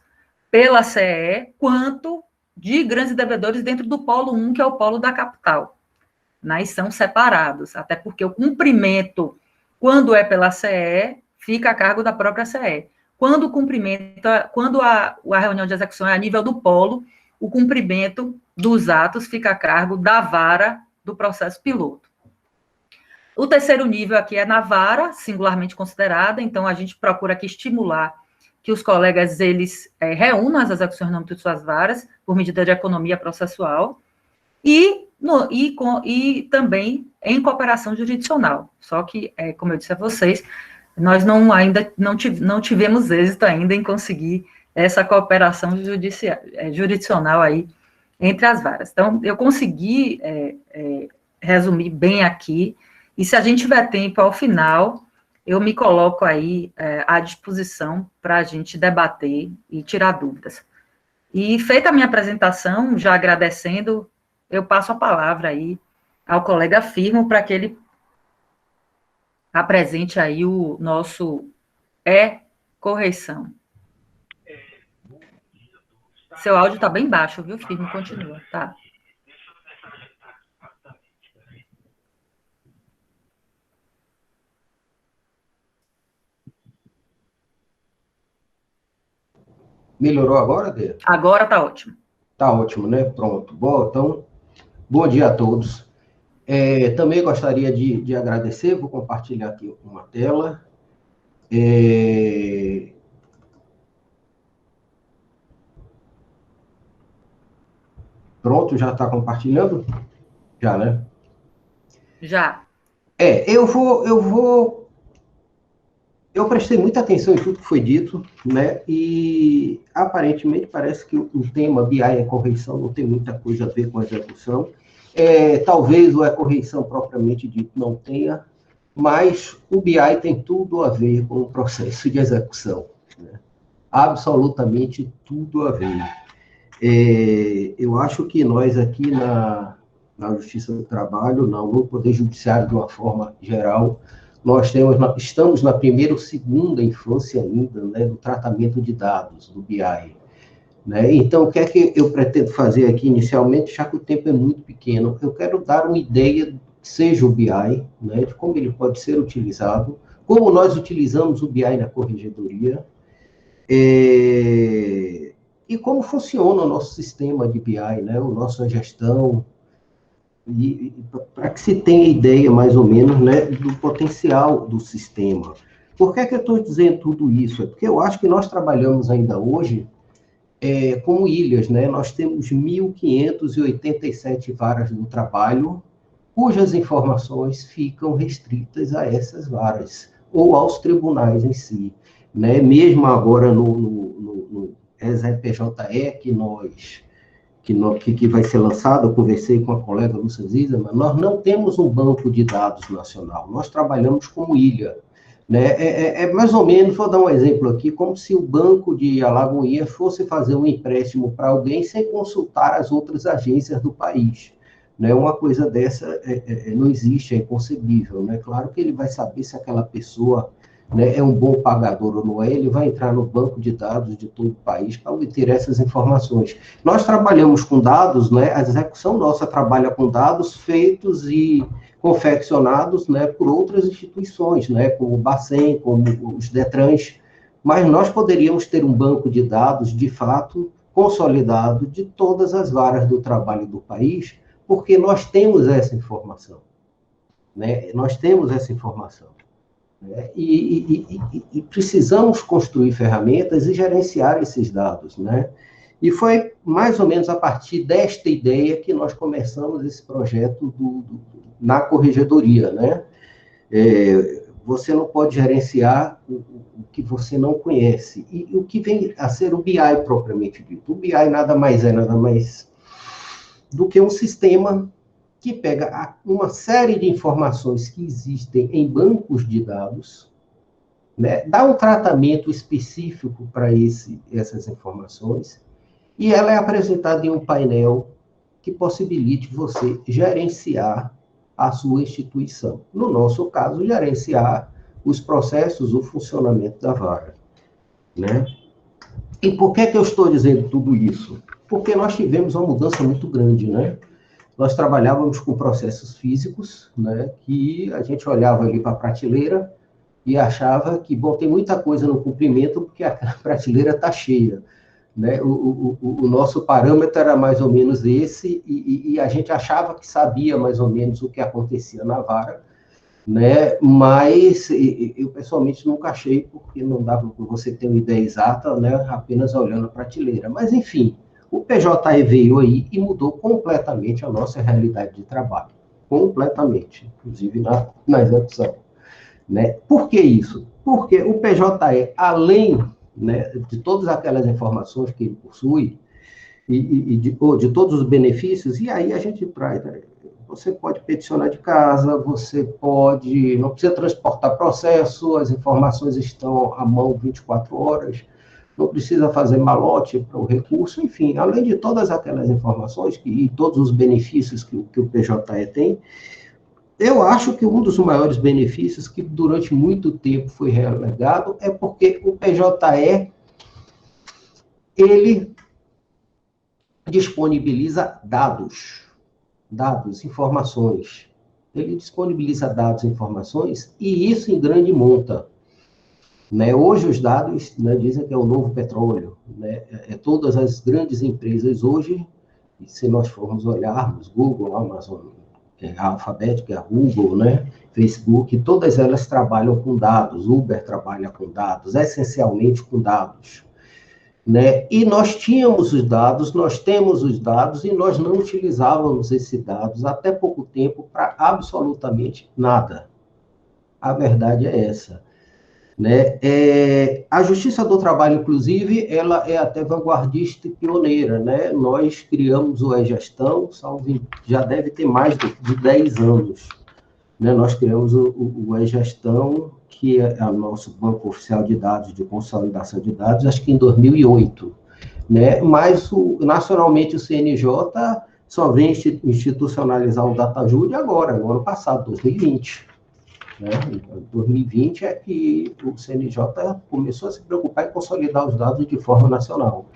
S1: pela CE, quanto de grandes devedores dentro do polo 1, que é o polo da capital. Né, e são separados, até porque o cumprimento, quando é pela CE, fica a cargo da própria CE. Quando o cumprimento, quando a reunião de execução é a nível do polo, o cumprimento dos atos fica a cargo da vara do processo piloto. O terceiro nível aqui é na vara, singularmente considerada, então a gente procura aqui estimular que os colegas, eles reúnam as execuções no âmbito de suas varas, por medida de economia processual, e também em cooperação jurisdicional. Só que, como eu disse a vocês, nós ainda não tivemos êxito ainda em conseguir essa cooperação jurisdicional aí entre as varas. Então, eu consegui resumir bem aqui, e se a gente tiver tempo ao final, eu me coloco aí à disposição para a gente debater e tirar dúvidas. E feita a minha apresentação, já agradecendo, eu passo a palavra aí ao colega Firmo para que ele apresente aí o nosso correção. Seu áudio está bem baixo, viu, Firmo? Continua, tá?
S3: Melhorou agora, Dê?
S1: Agora está ótimo.
S3: Está ótimo, né? Pronto. Bom, então, bom dia a todos. Também gostaria de agradecer, vou compartilhar aqui uma tela. Pronto, já está compartilhando? Já, né?
S1: Já.
S3: Eu prestei muita atenção em tudo que foi dito, né? E aparentemente parece que o tema BI e correição não tem muita coisa a ver com a execução. Talvez o correição propriamente dito não tenha, mas o BI tem tudo a ver com o processo de execução, né? Absolutamente tudo a ver. Eu acho que nós aqui na Justiça do Trabalho, no Poder Judiciário de uma forma geral, nós estamos na primeira ou segunda infância ainda, né, do tratamento de dados, do BI. Né? Então, o que é que eu pretendo fazer aqui inicialmente, já que o tempo é muito pequeno? Eu quero dar uma ideia, seja o BI, né, de como ele pode ser utilizado, como nós utilizamos o BI na corregedoria, e como funciona o nosso sistema de BI, né, a nossa gestão, para que se tenha ideia, mais ou menos, né, do potencial do sistema. Por que eu estou dizendo tudo isso? É porque eu acho que nós trabalhamos ainda hoje como ilhas, né? Nós temos 1.587 varas do trabalho, cujas informações ficam restritas a essas varas, ou aos tribunais em si. Né? Mesmo agora no ESEPJE, que vai ser lançado, eu conversei com a colega Lúcia Zizerman, nós não temos um banco de dados nacional, nós trabalhamos como ilha. Né? Mais ou menos, vou dar um exemplo aqui, como se o Banco de Alagoinhas fosse fazer um empréstimo para alguém sem consultar as outras agências do país. Né? Uma coisa dessa não existe, é inconcebível. Né? Claro que ele vai saber se aquela pessoa né, é um bom pagador ou não é, ele vai entrar no banco de dados de todo o país para obter essas informações. Nós trabalhamos com dados, né, a execução nossa trabalha com dados feitos e confeccionados, né, por outras instituições, né, como o Bacen, como os Detrans, mas nós poderíamos ter um banco de dados, de fato, consolidado de todas as varas do trabalho do país, porque nós temos essa informação, né, nós temos essa informação. E precisamos construir ferramentas e gerenciar esses dados, né? E foi mais ou menos a partir desta ideia que nós começamos esse projeto na corregedoria, né? Você não pode gerenciar o que você não conhece. E o que vem a ser o BI propriamente dito. O BI nada mais do que um sistema que pega uma série de informações que existem em bancos de dados, né, dá um tratamento específico para essas informações, e ela é apresentada em um painel que possibilite você gerenciar a sua instituição. No nosso caso, gerenciar os processos, o funcionamento da vara, né? E por que eu estou dizendo tudo isso? Porque nós tivemos uma mudança muito grande, né? Nós trabalhávamos com processos físicos, né, que a gente olhava ali para a prateleira e achava que, bom, tem muita coisa no cumprimento porque a prateleira está cheia, né? O nosso parâmetro era mais ou menos esse e a gente achava que sabia mais ou menos o que acontecia na vara, né? Mas eu pessoalmente nunca achei, porque não dava para você ter uma ideia exata, né, apenas olhando a prateleira. Mas, enfim, o PJE veio aí e mudou completamente a nossa realidade de trabalho. Completamente, inclusive na execução, né? Por que isso? Porque o PJE, além, né, de todas aquelas informações que ele possui, de todos os benefícios, e aí a gente traz, né? Você pode peticionar de casa, você pode, não precisa transportar processo, as informações estão à mão 24 horas, não precisa fazer malote para o recurso, enfim, além de todas aquelas informações e todos os benefícios que o PJE tem, eu acho que um dos maiores benefícios que durante muito tempo foi relegado é porque o PJE, ele disponibiliza dados, informações. Ele disponibiliza dados e informações, e isso em grande monta. Né? Hoje os dados, né, dizem que é o novo petróleo. Né? Todas as grandes empresas hoje, se nós formos olharmos, Google, Amazon, a Alphabet, que é a Google, né? Facebook, todas elas trabalham com dados. Uber trabalha com dados, essencialmente com dados. Né? E nós tínhamos os dados, nós temos os dados, e nós não utilizávamos esses dados até pouco tempo para absolutamente nada. A verdade é essa. Né? A Justiça do Trabalho, inclusive, ela é até vanguardista e pioneira. Né? Nós criamos o e-Gestão, já deve ter mais de 10 anos. Né? Nós criamos o e-Gestão, que é o nosso banco oficial de dados, de consolidação de dados, acho que em 2008. Né? Mas, nacionalmente, o CNJ só vem institucionalizar o DataJude agora, no ano passado, 2020. Né? Em 2020 é que o CNJ começou a se preocupar em consolidar os dados de forma nacional.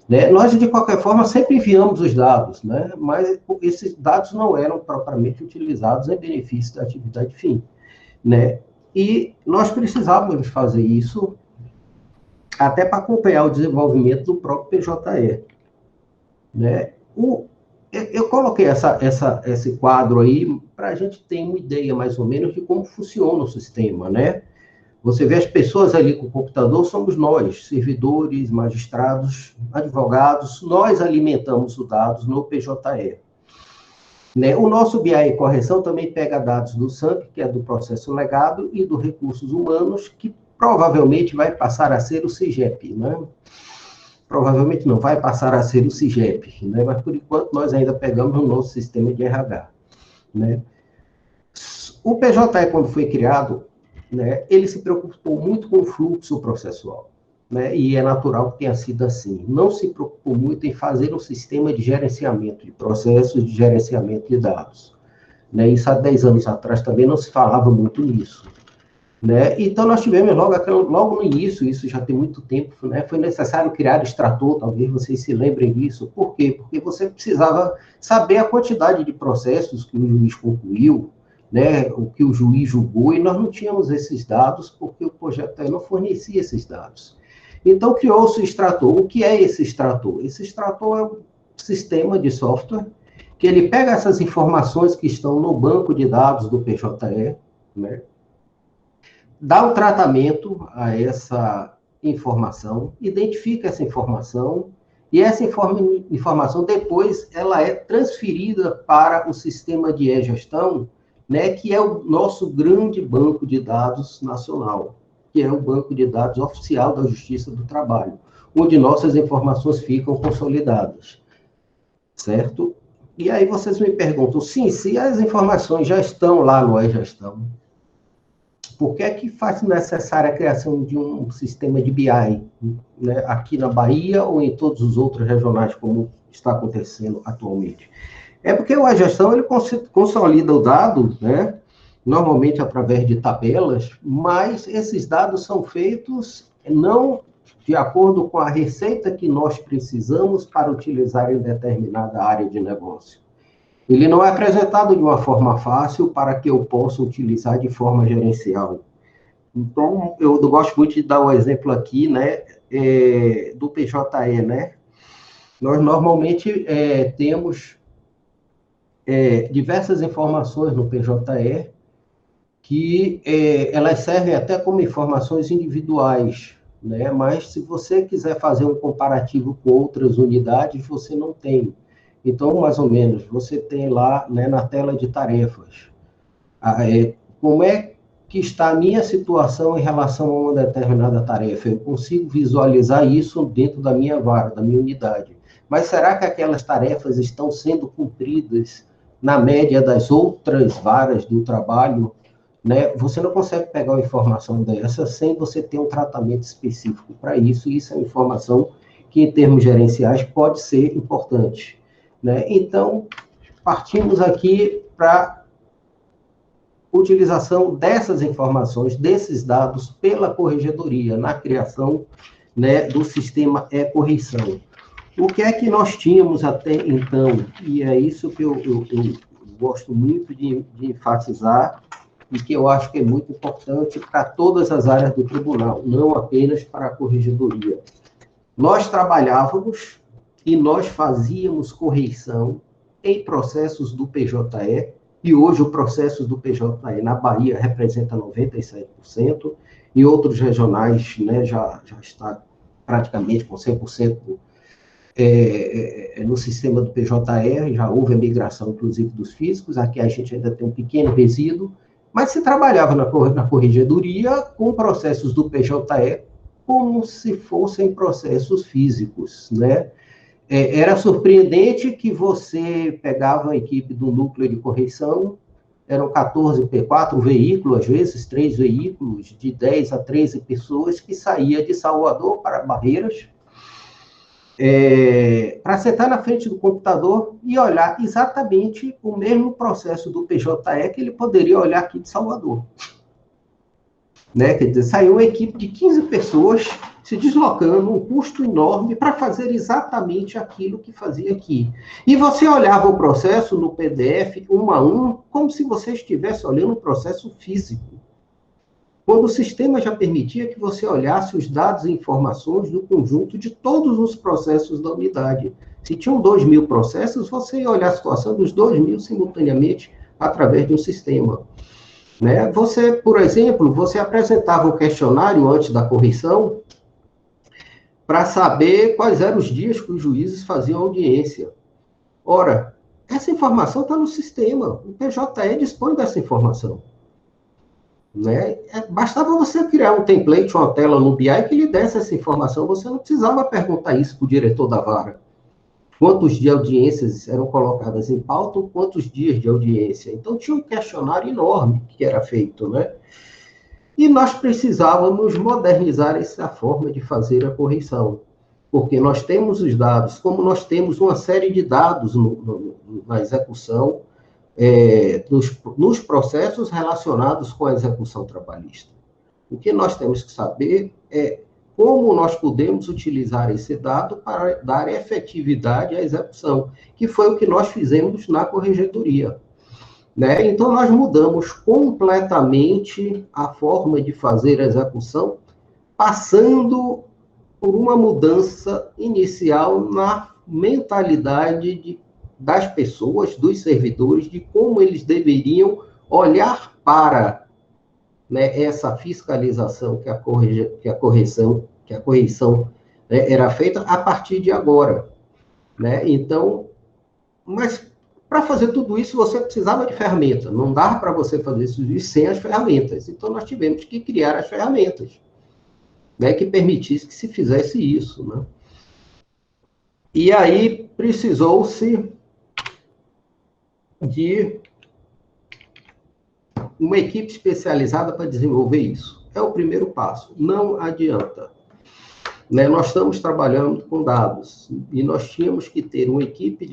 S3: Né? Nós, de qualquer forma, sempre enviamos os dados, né? Mas esses dados não eram propriamente utilizados em benefício da atividade fim. Né? E nós precisávamos fazer isso até para acompanhar o desenvolvimento do próprio PJE. Né? Eu coloquei esse quadro aí para a gente ter uma ideia, mais ou menos, de como funciona o sistema, né? Você vê as pessoas ali com o computador, somos nós, servidores, magistrados, advogados, nós alimentamos os dados no PJE. Né? O nosso BI Correção também pega dados do SAMP, que é do processo legado, e do Recursos Humanos, que provavelmente vai passar a ser o CIGEP, né? Provavelmente não, vai passar a ser o CIGEP, né? Mas por enquanto nós ainda pegamos o nosso sistema de RH. Né? O PJE, quando foi criado, né, ele se preocupou muito com o fluxo processual. Né? E é natural que tenha sido assim. Não se preocupou muito em fazer um sistema de gerenciamento de processos, de gerenciamento de dados. Né? Isso há 10 anos atrás também não se falava muito nisso. né? Então, nós tivemos logo no início, isso já tem muito tempo, né? Foi necessário criar extrator, talvez vocês se lembrem disso. Por quê? Porque você precisava saber a quantidade de processos que o juiz concluiu, né? O que o juiz julgou, e nós não tínhamos esses dados, porque o projeto não fornecia esses dados. Então, criou-se o extrator. O que é esse extrator? Esse extrator é um sistema de software que ele pega essas informações que estão no banco de dados do PJE, né? Dá um tratamento a essa informação, identifica essa informação, e essa informação depois ela é transferida para o sistema de e-gestão, né, que é o nosso grande banco de dados nacional, que é o banco de dados oficial da Justiça do Trabalho, onde nossas informações ficam consolidadas, certo? E aí vocês me perguntam, sim, se as informações já estão lá no e-gestão, por que é que faz necessária a criação de um sistema de BI, né, aqui na Bahia ou em todos os outros regionais, como está acontecendo atualmente? É porque o e-gestão, ele consolida o dado, né, normalmente através de tabelas, mas esses dados são feitos não de acordo com a receita que nós precisamos para utilizar em determinada área de negócio. Ele não é apresentado de uma forma fácil para que eu possa utilizar de forma gerencial. Então, eu gosto muito de dar um exemplo aqui, né, do PJE, né? Nós normalmente temos diversas informações no PJE que elas servem até como informações individuais, né? Mas se você quiser fazer um comparativo com outras unidades, você não tem. Então, mais ou menos, você tem lá, né, na tela de tarefas, como é que está a minha situação em relação a uma determinada tarefa. Eu consigo visualizar isso dentro da minha vara, da minha unidade. Mas será que aquelas tarefas estão sendo cumpridas na média das outras varas do trabalho? Né? Você não consegue pegar uma informação dessa sem você ter um tratamento específico para isso, e isso é uma informação que, em termos gerenciais, pode ser importante. Né? Então, partimos aqui para utilização dessas informações, desses dados, pela corregedoria, na criação, né, do sistema e-correição. O que é que nós tínhamos até então? E é isso que eu gosto muito de enfatizar, e que eu acho que é muito importante para todas as áreas do tribunal, não apenas para a corregedoria. Nós trabalhávamos e nós fazíamos correição em processos do PJE, e hoje o processo do PJE na Bahia representa 97%, e outros regionais, né, já está praticamente com 100% no sistema do PJE, já houve a migração, inclusive, dos físicos. Aqui a gente ainda tem um pequeno resíduo, mas se trabalhava na corregedoria com processos do PJE como se fossem processos físicos, né? Era surpreendente que você pegava a equipe do núcleo de correição, eram 4 veículos, às vezes 3 veículos, de 10 a 13 pessoas, que saía de Salvador para Barreiras, para sentar na frente do computador e olhar exatamente o mesmo processo do PJE que ele poderia olhar aqui de Salvador. Né? Quer dizer, saiu uma equipe de 15 pessoas se deslocando, um custo enorme para fazer exatamente aquilo que fazia aqui. E você olhava o processo no PDF, um a um, como se você estivesse olhando um processo físico. Quando o sistema já permitia que você olhasse os dados e informações do conjunto de todos os processos da unidade. Se tinham 2.000 processos, você ia olhar a situação dos 2.000 simultaneamente através de um sistema. Né? Você, por exemplo, você apresentava um questionário antes da correção para saber quais eram os dias que os juízes faziam audiência. Ora, essa informação está no sistema, o PJE dispõe dessa informação. Né? Bastava você criar um template, uma tela no BI que lhe desse essa informação, você não precisava perguntar isso para o diretor da vara. Quantos de audiências eram colocadas em pauta, quantos dias de audiência. Então, tinha um questionário enorme que era feito, né? E nós precisávamos modernizar essa forma de fazer a correção, porque nós temos os dados, como nós temos uma série de dados na execução, nos processos relacionados com a execução trabalhista. O que nós temos que saber é como nós podemos utilizar esse dado para dar efetividade à execução, que foi o que nós fizemos na corregedoria. Né? Então, nós mudamos completamente a forma de fazer a execução, passando por uma mudança inicial na mentalidade das pessoas, dos servidores, de como eles deveriam olhar para, né, essa fiscalização que a correção né, era feita a partir de agora. Né? Então, mas para fazer tudo isso, você precisava de ferramenta. Não dava para você fazer isso sem as ferramentas. Então, nós tivemos que criar as ferramentas, né, que permitisse que se fizesse isso. Né? E aí, precisou-se de uma equipe especializada para desenvolver isso. É o primeiro passo. Não adianta. Né? Nós estamos trabalhando com dados e nós tínhamos que ter uma equipe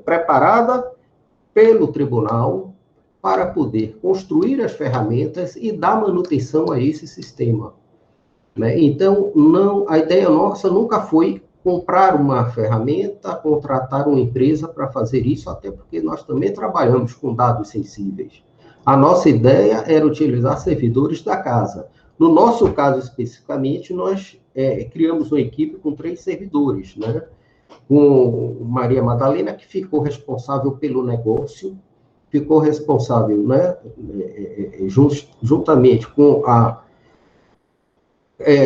S3: preparada pelo tribunal para poder construir as ferramentas e dar manutenção a esse sistema. Né? Então, a ideia nossa nunca foi comprar uma ferramenta, contratar uma empresa para fazer isso, até porque nós também trabalhamos com dados sensíveis. A nossa ideia era utilizar servidores da casa. No nosso caso, especificamente, nós criamos uma equipe com 3 servidores, né? Com Maria Madalena, que ficou responsável pelo negócio, ficou responsável, né, juntamente com a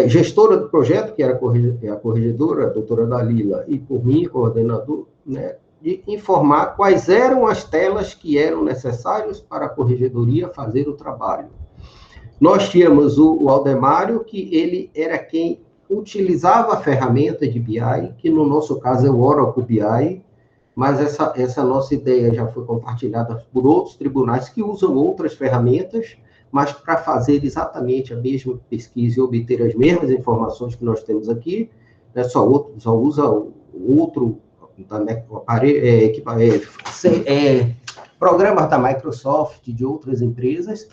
S3: gestora do projeto, que era a corregedora, a doutora Dalila, e por mim, coordenador, né, de informar quais eram as telas que eram necessárias para a corregedoria fazer o trabalho. Nós tínhamos o Aldemário, que ele era quem utilizava a ferramenta de BI, que no nosso caso é o Oracle BI, mas essa nossa ideia já foi compartilhada por outros tribunais que usam outras ferramentas, mas para fazer exatamente a mesma pesquisa e obter as mesmas informações que nós temos aqui, né, só usa outro programas da Microsoft, de outras empresas,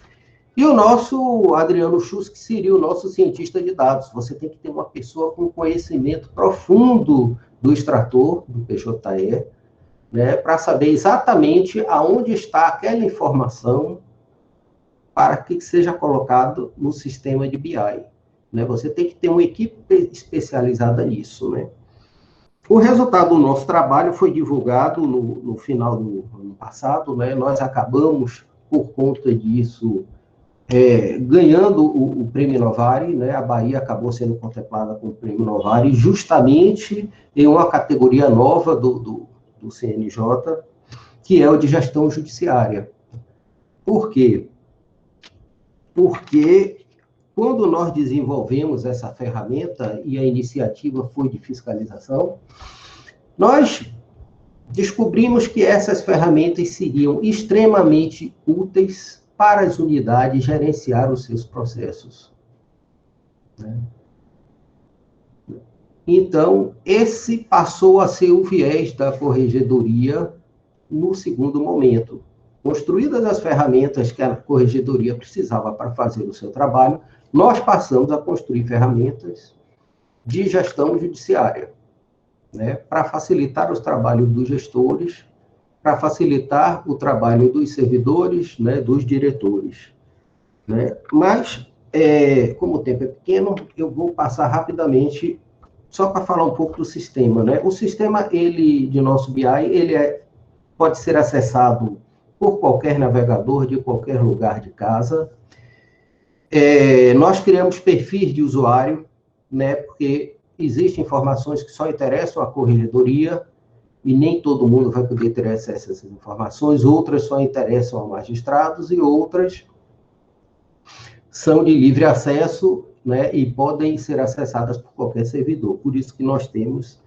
S3: e o nosso Adriano Schuss, que seria o nosso cientista de dados. Você tem que ter uma pessoa com conhecimento profundo do extrator, do PJE, né, para saber exatamente aonde está aquela informação para que seja colocado no sistema de BI. Né? Você tem que ter uma equipe especializada nisso. Né? O resultado do nosso trabalho foi divulgado no final do ano passado. Né? Nós acabamos, por conta disso, ganhando o Prêmio Novari. Né? A Bahia acabou sendo contemplada com o Prêmio Novari, justamente em uma categoria nova do CNJ, que é o de gestão judiciária. Por quê? Porque quando nós desenvolvemos essa ferramenta e a iniciativa foi de fiscalização, nós descobrimos que essas ferramentas seriam extremamente úteis para as unidades gerenciar os seus processos. Né? Então, esse passou a ser o viés da corregedoria no segundo momento. Construídas as ferramentas que a corregedoria precisava para fazer o seu trabalho, nós passamos a construir ferramentas de gestão judiciária, né, para facilitar os trabalhos dos gestores, para facilitar o trabalho dos servidores, né, dos diretores. Né? Mas, como o tempo é pequeno, eu vou passar rapidamente só para falar um pouco do sistema. Né? O sistema de nosso BI, pode ser acessado por qualquer navegador, de qualquer lugar de casa. Nós criamos perfis de usuário, né, porque existem informações que só interessam à corregedoria, e nem todo mundo vai poder ter acesso a essas informações, outras só interessam a magistrados, e outras são de livre acesso, né, e podem ser acessadas por qualquer servidor. Por isso que nós temos,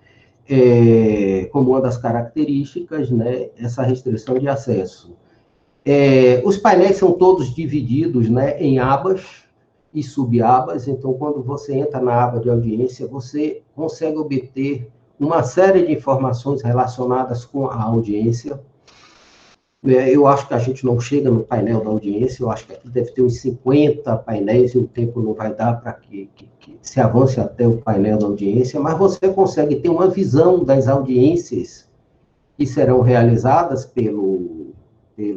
S3: como uma das características, né, essa restrição de acesso. Os painéis são todos divididos, né, em abas e subabas. Então, quando você entra na aba de audiência, você consegue obter uma série de informações relacionadas com a audiência. Eu acho que a gente não chega no painel da audiência, eu acho que aqui deve ter uns 50 painéis e o tempo não vai dar para que se avance até o painel da audiência, mas você consegue ter uma visão das audiências que serão realizadas pelo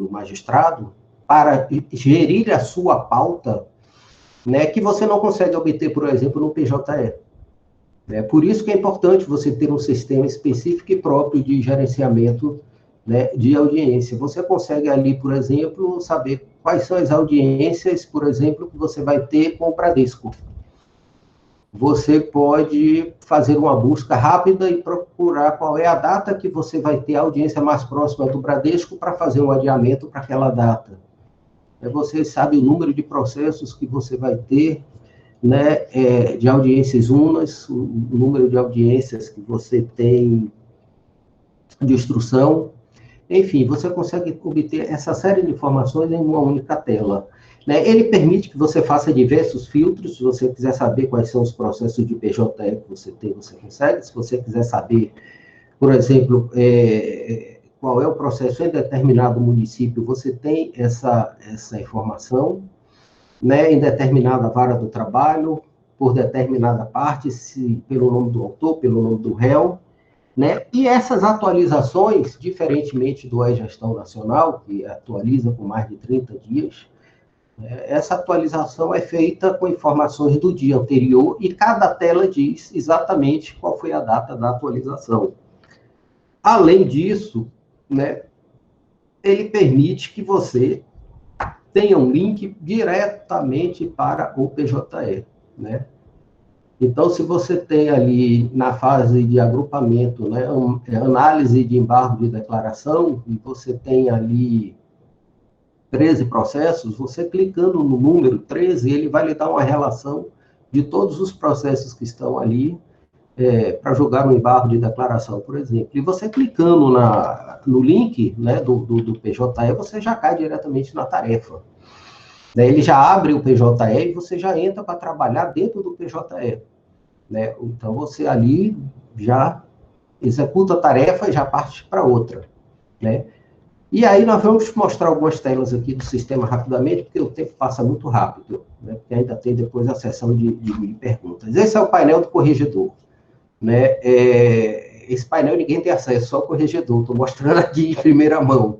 S3: magistrado para gerir a sua pauta, né, que você não consegue obter, por exemplo, no PJE. Por isso que é importante você ter um sistema específico e próprio de gerenciamento, né, de audiência. Você consegue ali, por exemplo, saber quais são as audiências, por exemplo, que você vai ter com o Bradesco. Você pode fazer uma busca rápida e procurar qual é a data que você vai ter a audiência mais próxima do Bradesco para fazer um adiamento para aquela data. Você sabe o número de processos que você vai ter, né, de audiências unas, o número de audiências que você tem de instrução. Enfim, você consegue obter essa série de informações em uma única tela. Ele permite que você faça diversos filtros. Se você quiser saber quais são os processos de PJE que você tem, você consegue. Se você quiser saber, por exemplo, qual é o processo em determinado município, você tem essa informação, né, em determinada vara do trabalho, por determinada parte, pelo nome do autor, pelo nome do réu. Né? E essas atualizações, diferentemente do E-Gestão Nacional, que atualiza com mais de 30 dias, essa atualização é feita com informações do dia anterior e cada tela diz exatamente qual foi a data da atualização. Além disso, né, ele permite que você tenha um link diretamente para o PJE, né? Então, se você tem ali na fase de agrupamento, né, análise de embargo de declaração, e você tem ali 13 processos, você clicando no número 13, ele vai lhe dar uma relação de todos os processos que estão ali para julgar um embargo de declaração, por exemplo. E você clicando no link, né, do PJE, você já cai diretamente na tarefa. Ele já abre o PJE e você já entra para trabalhar dentro do PJE. Né? Então, você ali já executa a tarefa e já parte para outra. Né? E aí, nós vamos mostrar algumas telas aqui do sistema rapidamente, porque o tempo passa muito rápido, né? Porque ainda tem depois a sessão de perguntas. Esse é o painel do corregedor. Né? Esse painel ninguém tem acesso, só o corregedor. Estou mostrando aqui em primeira mão.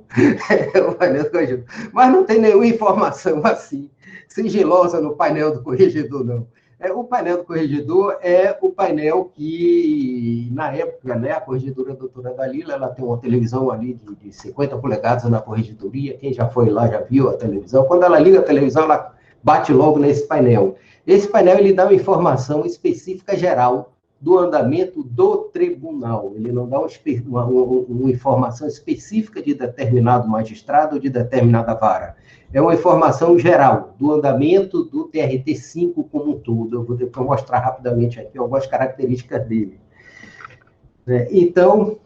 S3: O painel do corregedor. Mas não tem nenhuma informação assim, sigilosa no painel do corregedor, não. O painel do corregedor é o painel que, na época, né, a corregedora doutora Dalila, ela tem uma televisão ali de 50 polegadas na corregedoria. Quem já foi lá já viu a televisão. Quando ela liga a televisão, ela bate logo nesse painel. Esse painel ele dá uma informação específica geral do andamento do tribunal. Ele não dá uma informação específica de determinado magistrado ou de determinada vara. É uma informação geral do andamento do TRT5 como um todo. Eu vou depois mostrar rapidamente aqui algumas características dele. Então,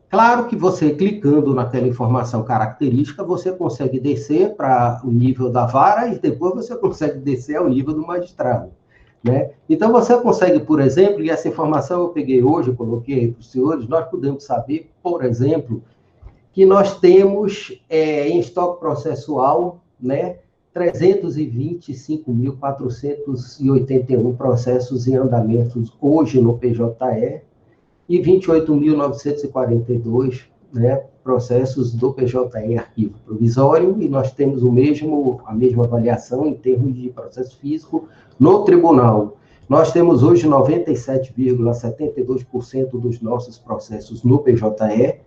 S3: claro que você clicando naquela informação característica, você consegue descer para o nível da vara e depois você consegue descer ao nível do magistrado. Né? Então, você consegue, por exemplo, e essa informação eu peguei hoje, coloquei para os senhores, nós podemos saber, por exemplo, que nós temos em estoque processual, né, 325.481 processos em andamentos hoje no PJE e 28.942, né, processos do PJE em arquivo provisório, e nós temos a mesma avaliação em termos de processo físico no tribunal. Nós temos hoje 97,72% dos nossos processos no PJE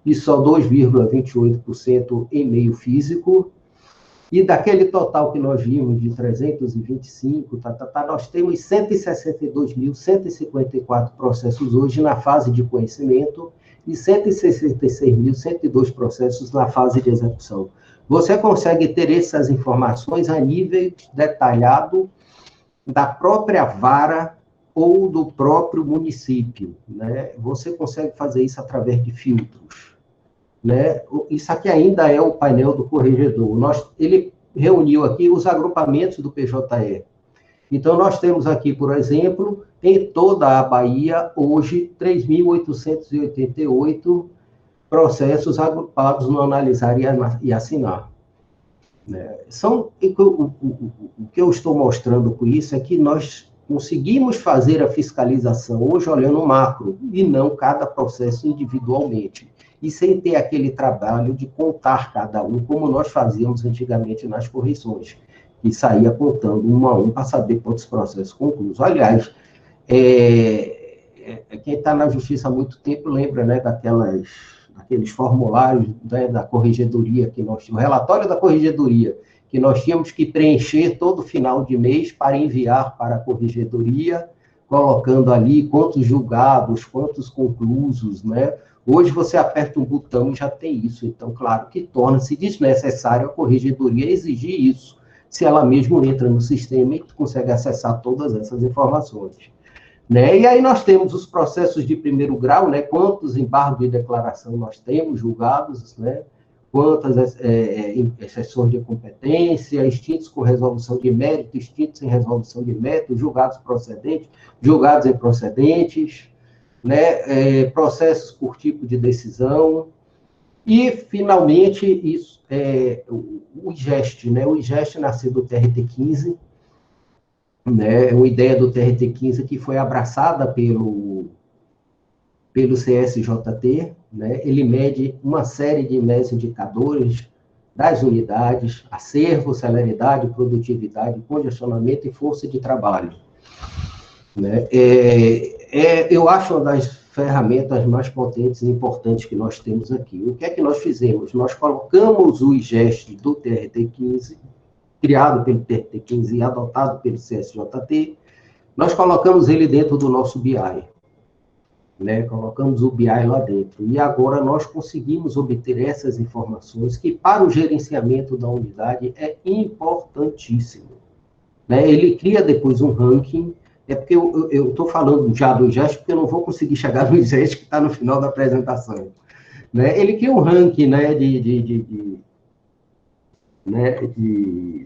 S3: e só 2,28% em meio físico. E daquele total que nós vimos de 325, nós temos 162.154 processos hoje na fase de conhecimento e 166.102 processos na fase de execução. Você consegue ter essas informações a nível detalhado da própria vara ou do próprio município, né? Você consegue fazer isso através de filtros, né? Isso aqui ainda é o painel do corregedor. Ele reuniu aqui os agrupamentos do PJE. Então, nós temos aqui, por exemplo, em toda a Bahia, hoje, 3.888 processos agrupados no analisar e assinar. Né? O que eu estou mostrando com isso é que nós conseguimos fazer a fiscalização hoje olhando macro, e não cada processo individualmente, e sem ter aquele trabalho de contar cada um, como nós fazíamos antigamente nas correções, que saía contando um a um para saber quantos processos concluídos. Aliás, quem está na justiça há muito tempo lembra, né, daqueles formulários, né, da corregedoria que nós tínhamos, o relatório da corregedoria, que nós tínhamos que preencher todo final de mês para enviar para a corregedoria, colocando ali quantos julgados, quantos conclusos, né? Hoje você aperta um botão e já tem isso. Então, claro que torna-se desnecessário a corregedoria exigir isso, se ela mesmo entra no sistema e consegue acessar todas essas informações. Né? E aí nós temos os processos de primeiro grau, né? Quantos embargos de declaração nós temos julgados, né? Quantas exceções de competência, extintos com resolução de mérito, extintos sem resolução de mérito, julgados procedentes, julgados improcedentes, né? Processos por tipo de decisão, e, finalmente, isso, o IGEST, né? O IGEST nasceu do TRT-15, né? Uma ideia do TRT-15 que foi abraçada pelo CSJT, né? Ele mede uma série de indicadores das unidades: acervo, celeridade, produtividade, congestionamento e força de trabalho. Né? Eu acho uma das ferramentas mais potentes e importantes que nós temos aqui. O que é que nós fizemos? Nós colocamos o IGEST do TRT-15, criado pelo TRT-15 e adotado pelo CSJT, nós colocamos ele dentro do nosso BI. Né? Colocamos o BI lá dentro. E agora nós conseguimos obter essas informações que, para o gerenciamento da unidade, é importantíssimo. Né? Ele cria depois um ranking. É porque eu estou falando já do IGEST, porque eu não vou conseguir chegar no IGEST que está no final da apresentação. Né? Ele cria um ranking, né,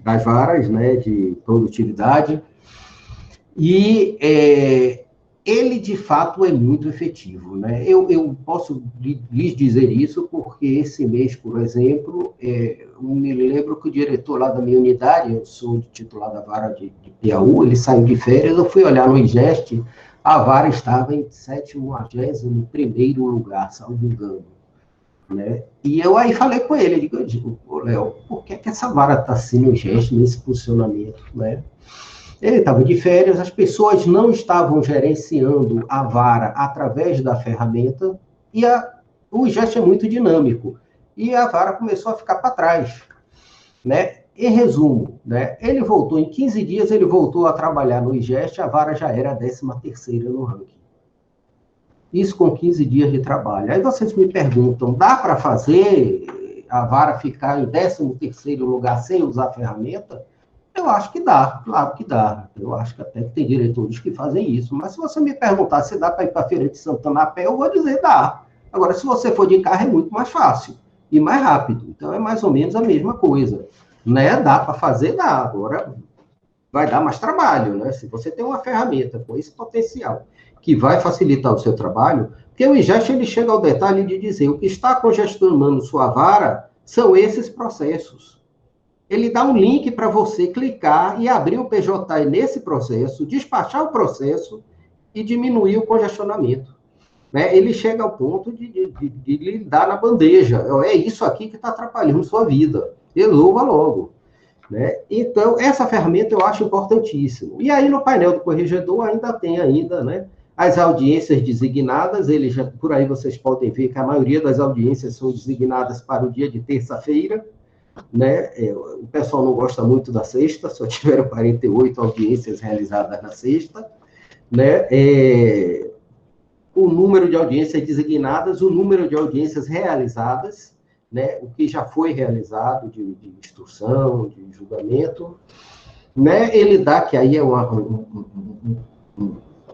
S3: das varas, né, de produtividade, e ele, de fato, é muito efetivo. Né? Eu posso lhes dizer isso porque esse mês, por exemplo, eu me lembro que o diretor lá da minha unidade, eu sou titular da vara de Piauí, ele saiu de férias, eu fui olhar no IGEST, a vara estava em 71º lugar, salvo engano. Né? E eu aí falei com ele, eu digo, Léo, por que essa vara está assim no IGEST, nesse posicionamento? Né? Ele estava de férias, as pessoas não estavam gerenciando a vara através da ferramenta, e o IGEST é muito dinâmico, e a vara começou a ficar para trás. Né? Em resumo, né, ele voltou, em 15 dias, ele voltou a trabalhar no IGEST, a vara já era a 13ª no ranking. Isso com 15 dias de trabalho. Aí vocês me perguntam, dá para fazer a vara ficar em 13º lugar sem usar a ferramenta? Eu acho que dá, claro que dá. Eu acho que até tem diretores que fazem isso. Mas se você me perguntar se dá para ir para a Feira de Santana a pé, eu vou dizer dá. Agora, se você for de carro, é muito mais fácil e mais rápido. Então, é mais ou menos a mesma coisa. Né? Dá para fazer, dá. Agora, vai dar mais trabalho. Né? Se você tem uma ferramenta com esse potencial que vai facilitar o seu trabalho, porque o IGEST ele chega ao detalhe de dizer o que está congestionando sua vara são esses processos. Ele dá um link para você clicar e abrir o PJ nesse processo, despachar o processo e diminuir o congestionamento. Né? Ele chega ao ponto de lhe dar na bandeja. É isso aqui que está atrapalhando sua vida. Resolva logo. Né? Então, essa ferramenta eu acho importantíssima. E aí, no painel do corregedor, ainda tem né, as audiências designadas. Por aí vocês podem ver que a maioria das audiências são designadas para o dia de terça-feira. Né? O pessoal não gosta muito da sexta, só tiveram 48 audiências realizadas na sexta. Né? O número de audiências designadas, o número de audiências realizadas, né? O que já foi realizado de instrução, de julgamento. Né? Ele dá, que aí é uma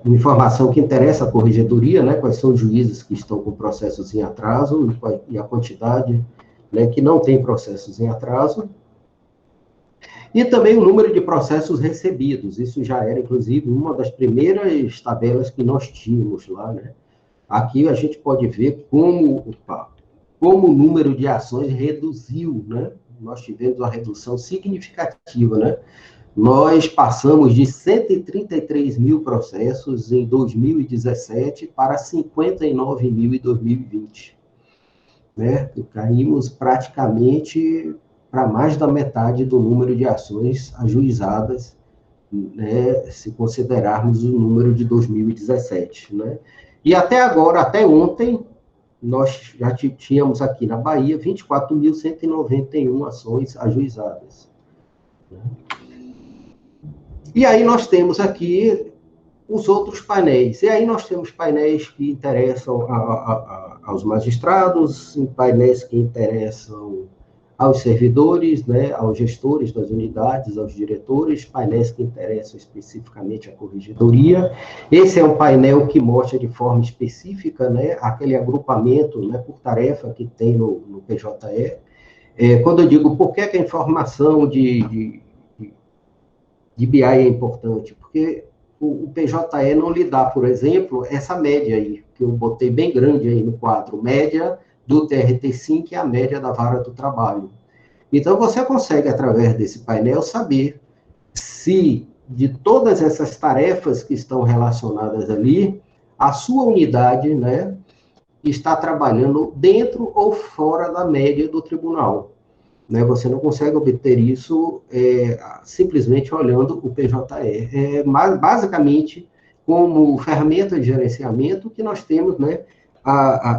S3: informação que interessa à corregedoria, né? Quais são os juízes que estão com processos em atraso e a quantidade, né, que não tem processos em atraso, e também o número de processos recebidos. Isso já era, inclusive, uma das primeiras tabelas que nós tínhamos lá. Né? Aqui a gente pode ver como como o número de ações reduziu, né? Nós tivemos uma redução significativa, né? Nós passamos de 133 mil processos em 2017 para 59 mil em 2020. Né? E caímos praticamente para mais da metade do número de ações ajuizadas, né, se considerarmos o número de 2017. Né? E até agora, até ontem, nós já tínhamos aqui na Bahia 24.191 ações ajuizadas. Né? E aí nós temos aqui os outros painéis. E aí nós temos painéis que interessam aos magistrados, painéis que interessam aos servidores, né, aos gestores das unidades, aos diretores, painéis que interessam especificamente à corregedoria. Esse é um painel que mostra de forma específica, né, aquele agrupamento, né, por tarefa que tem no PJE. Quando eu digo por que a informação de BI é importante, porque o PJE não lhe dá, por exemplo, essa média aí, que eu botei bem grande aí no quadro, média do TRT5, que é a média da vara do trabalho. Então, você consegue, através desse painel, saber se, de todas essas tarefas que estão relacionadas ali, a sua unidade, né, está trabalhando dentro ou fora da média do tribunal. Né? Você não consegue obter isso simplesmente olhando o PJE. Basicamente, como ferramenta de gerenciamento que nós temos, né,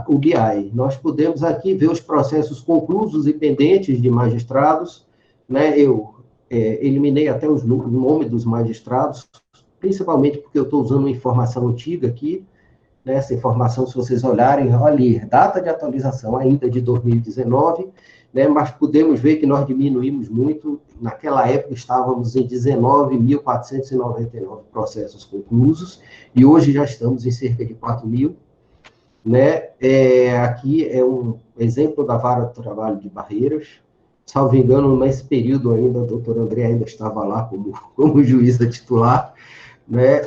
S3: o BI. Nós podemos aqui ver os processos conclusos e pendentes de magistrados. Né? Eu eliminei até o nome dos magistrados, principalmente porque eu estou usando uma informação antiga aqui. Né? Essa informação, se vocês olharem, olha, data de atualização ainda de 2019, né? Mas podemos ver que nós diminuímos muito. Naquela época estávamos em 19.499 processos conclusos, e hoje já estamos em cerca de 4.000. Né? Aqui é um exemplo da vara do trabalho de Barreiras. Salvo engano, nesse período ainda, o doutor André ainda estava lá como juíza titular. Né?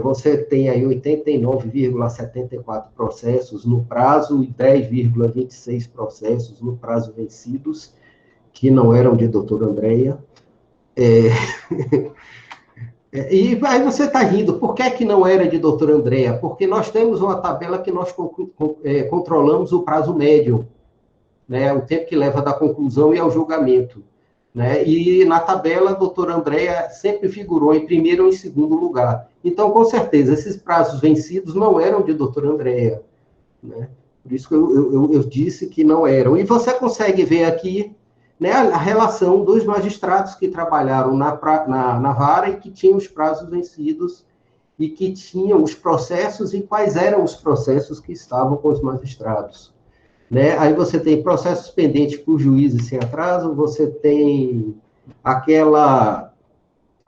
S3: Você tem aí 89,74 processos no prazo e 10,26 processos no prazo vencidos, que não eram de doutora Andréia. E aí você está rindo, por que não era de doutora Andréia? Porque nós temos uma tabela que nós controlamos o prazo médio, né? O tempo que leva da conclusão e ao julgamento. Né? E na tabela, a doutora Andréia sempre figurou em primeiro ou em segundo lugar. Então, com certeza, esses prazos vencidos não eram de doutora Andréia. Né? Por isso que eu disse que não eram. E você consegue ver aqui, né, a relação dos magistrados que trabalharam na vara e que tinham os prazos vencidos e que tinham os processos e quais eram os processos que estavam com os magistrados. Né? Aí você tem processos pendentes por juízes sem atraso, você tem aquela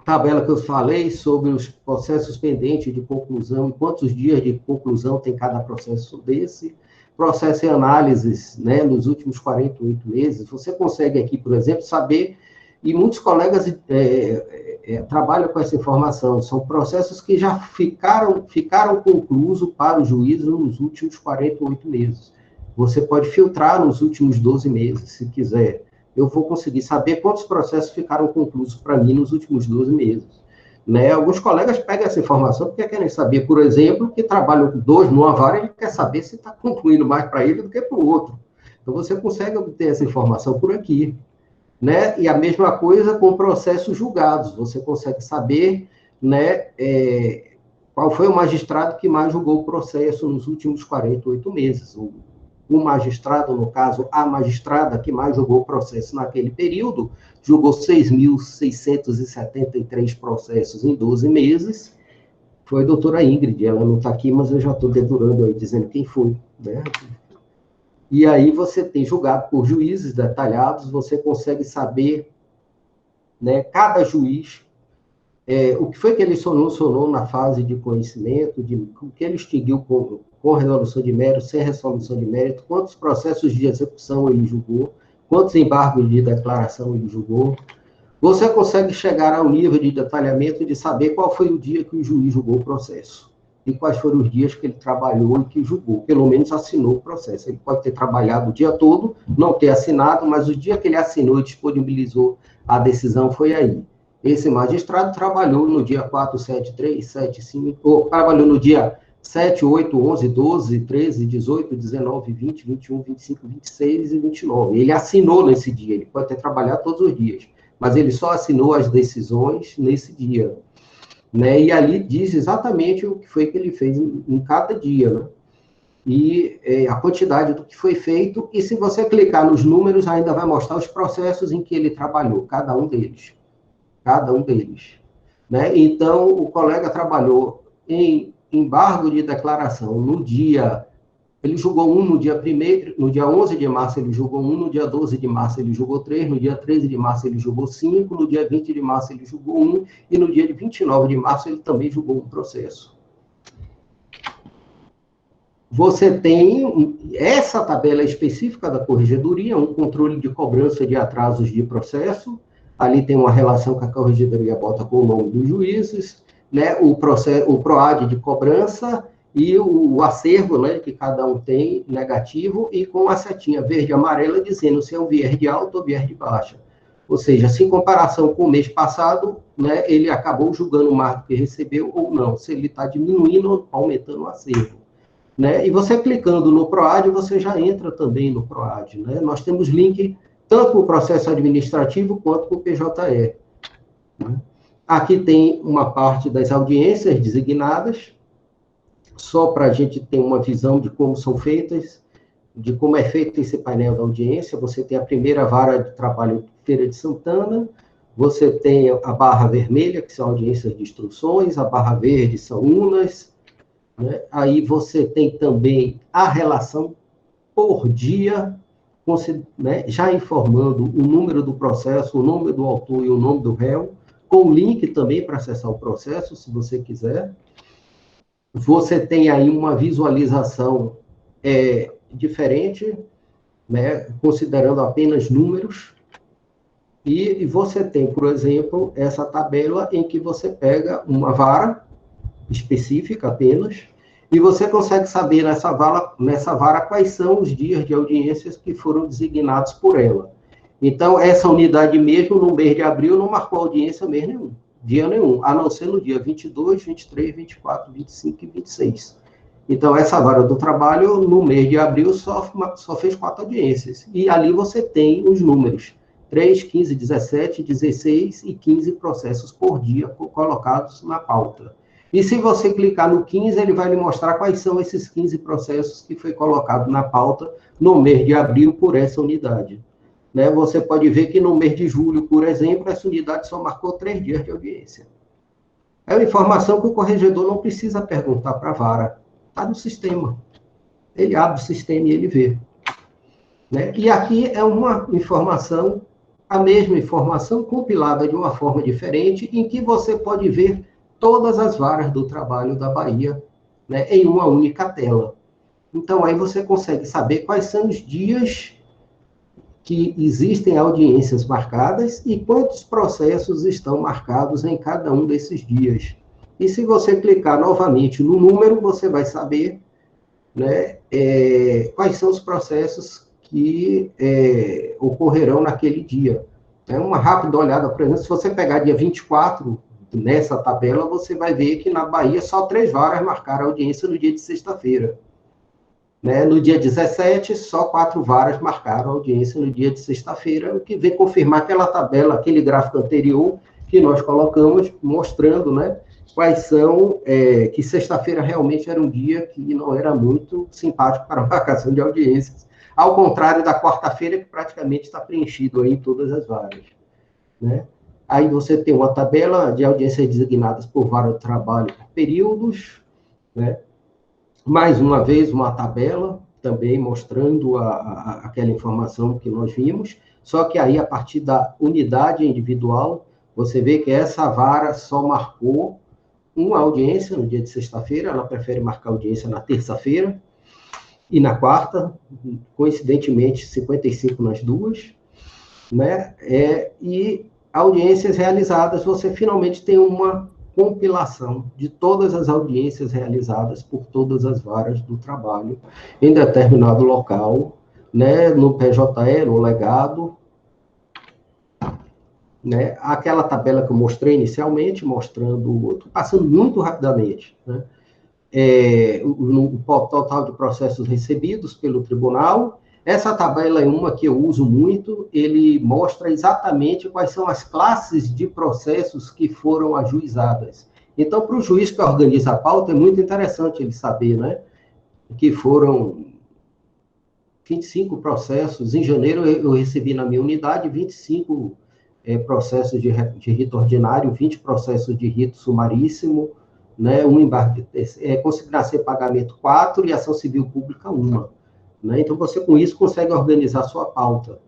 S3: tabela que eu falei sobre os processos pendentes de conclusão e quantos dias de conclusão tem cada processo desse, processo em análises, né, nos últimos 48 meses. Você consegue aqui, por exemplo, saber, e muitos colegas trabalham com essa informação, são processos que já ficaram conclusos para o juiz nos últimos 48 meses. Você pode filtrar nos últimos 12 meses, se quiser. Eu vou conseguir saber quantos processos ficaram conclusos para mim nos últimos 12 meses. Né? Alguns colegas pegam essa informação porque querem saber, por exemplo, que trabalham dois numa vara, ele quer saber se está concluindo mais para ele do que para o outro. Então, você consegue obter essa informação por aqui. Né? E a mesma coisa com processos julgados. Você consegue saber, né, qual foi o magistrado que mais julgou o processo nos últimos 48 meses. O magistrado, no caso, a magistrada que mais julgou o processo naquele período, julgou 6.673 processos em 12 meses, foi a doutora Ingrid. Ela não está aqui, mas eu já estou dedurando aí, dizendo quem foi. Né? E aí você tem julgado por juízes detalhados, você consegue saber, né, cada juiz, o que foi que ele sonou na fase de conhecimento, o que ele extinguiu com resolução de mérito, sem resolução de mérito, quantos processos de execução ele julgou, quantos embargos de declaração ele julgou. Você consegue chegar ao nível de detalhamento de saber qual foi o dia que o juiz julgou o processo. e quais foram os dias que ele trabalhou e que julgou, pelo menos assinou o processo. Ele pode ter trabalhado o dia todo, não ter assinado, mas o dia que ele assinou e disponibilizou a decisão foi aí. Esse magistrado trabalhou no dia 4, 7, 3, 7, 5, ou trabalhou no dia 7, 8, 11, 12, 13, 18, 19, 20, 21, 25, 26 e 29. Ele assinou nesse dia, ele pode ter trabalhado todos os dias, mas ele só assinou as decisões nesse dia, né? E ali diz exatamente o que foi que ele fez em cada dia, né? E a quantidade do que foi feito, e se você clicar nos números, ainda vai mostrar os processos em que ele trabalhou, cada um deles, né? Então, o colega trabalhou em embargo de declaração no dia, ele julgou um no dia 1º, no dia 11 de março ele julgou um, no dia 12 de março ele julgou 3, no dia 13 de março ele julgou 5, no dia 20 de março ele julgou 1, e no dia 29 de março ele também julgou um processo. Você tem essa tabela específica da corregedoria, um controle de cobrança de atrasos de processo, ali tem uma relação que a corregedoria bota com o nome dos juízes, né, o PROAD de cobrança e o acervo, né, que cada um tem, negativo, e com a setinha verde e amarela dizendo se é um viés de alta ou viés de baixa. Ou seja, se em comparação com o mês passado, né, ele acabou julgando mais do que recebeu ou não, se ele está diminuindo ou aumentando o acervo. Né? E você clicando no PROAD, você já entra também no PROAD. Né? Nós temos link tanto para o processo administrativo quanto para o PJE. Né? Aqui tem uma parte das audiências designadas, só para a gente ter uma visão de como são feitas, de como é feito esse painel da audiência. Você tem a primeira vara de trabalho Feira de Santana, você tem a barra vermelha, que são audiências de instruções, a barra verde são unas, né? Aí você tem também a relação por dia, né, já informando o número do processo, o nome do autor e o nome do réu, com link também para acessar o processo, se você quiser. Você tem aí uma visualização diferente, né, considerando apenas números, e você tem, por exemplo, essa tabela em que você pega uma vara específica apenas, e você consegue saber nessa vara quais são os dias de audiências que foram designados por ela. Então, essa unidade mesmo, no mês de abril, não marcou audiência mês nenhum, dia nenhum, a não ser no dia 22, 23, 24, 25 e 26. Então, essa vara do trabalho, no mês de abril, só fez 4 audiências. E ali você tem os números, 3, 15, 17, 16 e 15 processos por dia colocados na pauta. E se você clicar no 15, ele vai lhe mostrar quais são esses 15 processos que foi colocado na pauta no mês de abril por essa unidade. Né? Você pode ver que no mês de julho, por exemplo, essa unidade só marcou 3 dias de audiência. É uma informação que o corregedor não precisa perguntar para a vara. Está no sistema. Ele abre o sistema e ele vê. Né? E aqui é uma informação, a mesma informação compilada de uma forma diferente, em que você pode ver todas as varas do trabalho da Bahia, né, em uma única tela. Então, aí você consegue saber quais são os dias que existem audiências marcadas e quantos processos estão marcados em cada um desses dias. E se você clicar novamente no número, você vai saber, né, quais são os processos que ocorrerão naquele dia. É uma rápida olhada, por exemplo, se você pegar dia 24, nessa tabela, você vai ver que na Bahia só 3 varas marcaram audiência no dia de sexta-feira. Né? No dia 17, só 4 varas marcaram audiência no dia de sexta-feira, o que vem confirmar aquela tabela, aquele gráfico anterior que nós colocamos, mostrando, né, quais são, que sexta-feira realmente era um dia que não era muito simpático para a marcação de audiências, ao contrário da quarta-feira, que praticamente está preenchido aí em todas as varas. Né? Aí você tem uma tabela de audiências designadas por vara de trabalho por períodos, né? Mais uma vez, uma tabela também mostrando aquela informação que nós vimos, só que aí, a partir da unidade individual, você vê que essa vara só marcou uma audiência no dia de sexta-feira, ela prefere marcar audiência na terça-feira e na quarta, coincidentemente, 55 nas duas, né? E audiências realizadas, você finalmente tem uma compilação de todas as audiências realizadas por todas as varas do trabalho em determinado local, né, no PJE, no legado, né, aquela tabela que eu mostrei inicialmente, mostrando, estou passando muito rapidamente, né, o total de processos recebidos pelo tribunal. Essa tabela é uma que eu uso muito, ele mostra exatamente quais são as classes de processos que foram ajuizadas. Então, para o juiz que organiza a pauta, é muito interessante ele saber, né, que foram 25 processos. Em janeiro, eu recebi na minha unidade 25 processos de rito ordinário, 20 processos de rito sumaríssimo, né, um embarque, consignação e pagamento 4 e ação civil pública 1. Né? Então, você com isso consegue organizar a sua pauta.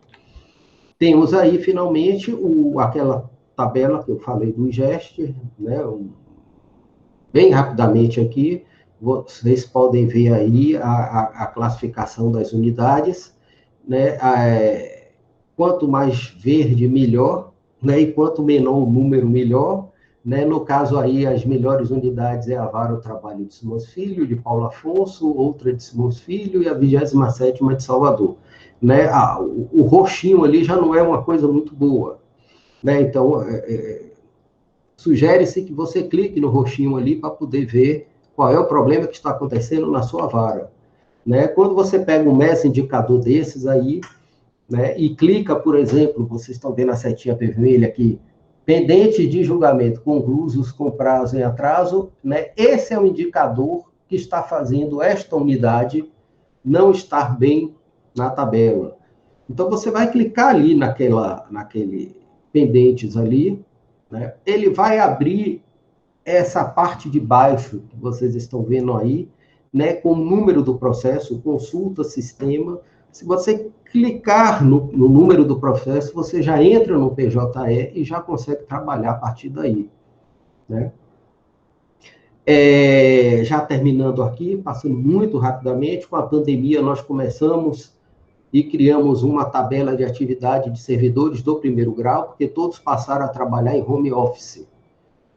S3: Temos aí, finalmente, aquela tabela que eu falei do IGEST, né, bem rapidamente aqui, vocês podem ver aí a classificação das unidades, né, quanto mais verde, melhor, né, e quanto menor o número, melhor, né, no caso aí, as melhores unidades é a Vara do Trabalho de Simões Filho, de Paulo Afonso, outra de Simões Filho, e a 27ª de Salvador. Né, o roxinho ali já não é uma coisa muito boa, né, então, sugere-se que você clique no roxinho ali para poder ver qual é o problema que está acontecendo na sua vara. Né? Quando você pega um mero indicador desses aí, né, e clica, por exemplo, vocês estão vendo a setinha vermelha aqui, pendente de julgamento conclusos com prazo em atraso, né, esse é o indicador que está fazendo esta unidade não estar bem na tabela. Então, você vai clicar ali naquele pendentes ali, né, ele vai abrir essa parte de baixo que vocês estão vendo aí, né, com o número do processo, consulta sistema. Se você clicar no número do processo, você já entra no PJE e já consegue trabalhar a partir daí. Né? Já terminando aqui, passando muito rapidamente, com a pandemia nós começamos e criamos uma tabela de atividade de servidores do primeiro grau, porque todos passaram a trabalhar em home office.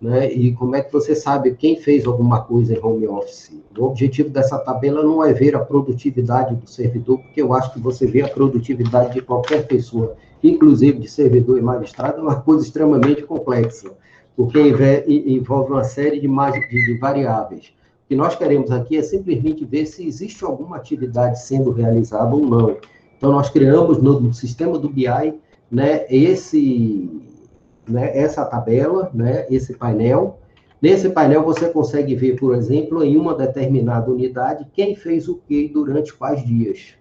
S3: Né? E como é que você sabe quem fez alguma coisa em home office? O objetivo dessa tabela não é ver a produtividade do servidor, porque eu acho que você vê a produtividade de qualquer pessoa, inclusive de servidor e magistrado, é uma coisa extremamente complexa, porque envolve uma série de variáveis. O que nós queremos aqui é simplesmente ver se existe alguma atividade sendo realizada ou não. Então, nós criamos no sistema do BI, né, essa tabela, né, esse painel. Nesse painel você consegue ver, por exemplo, em uma determinada unidade, quem fez o que durante quais dias.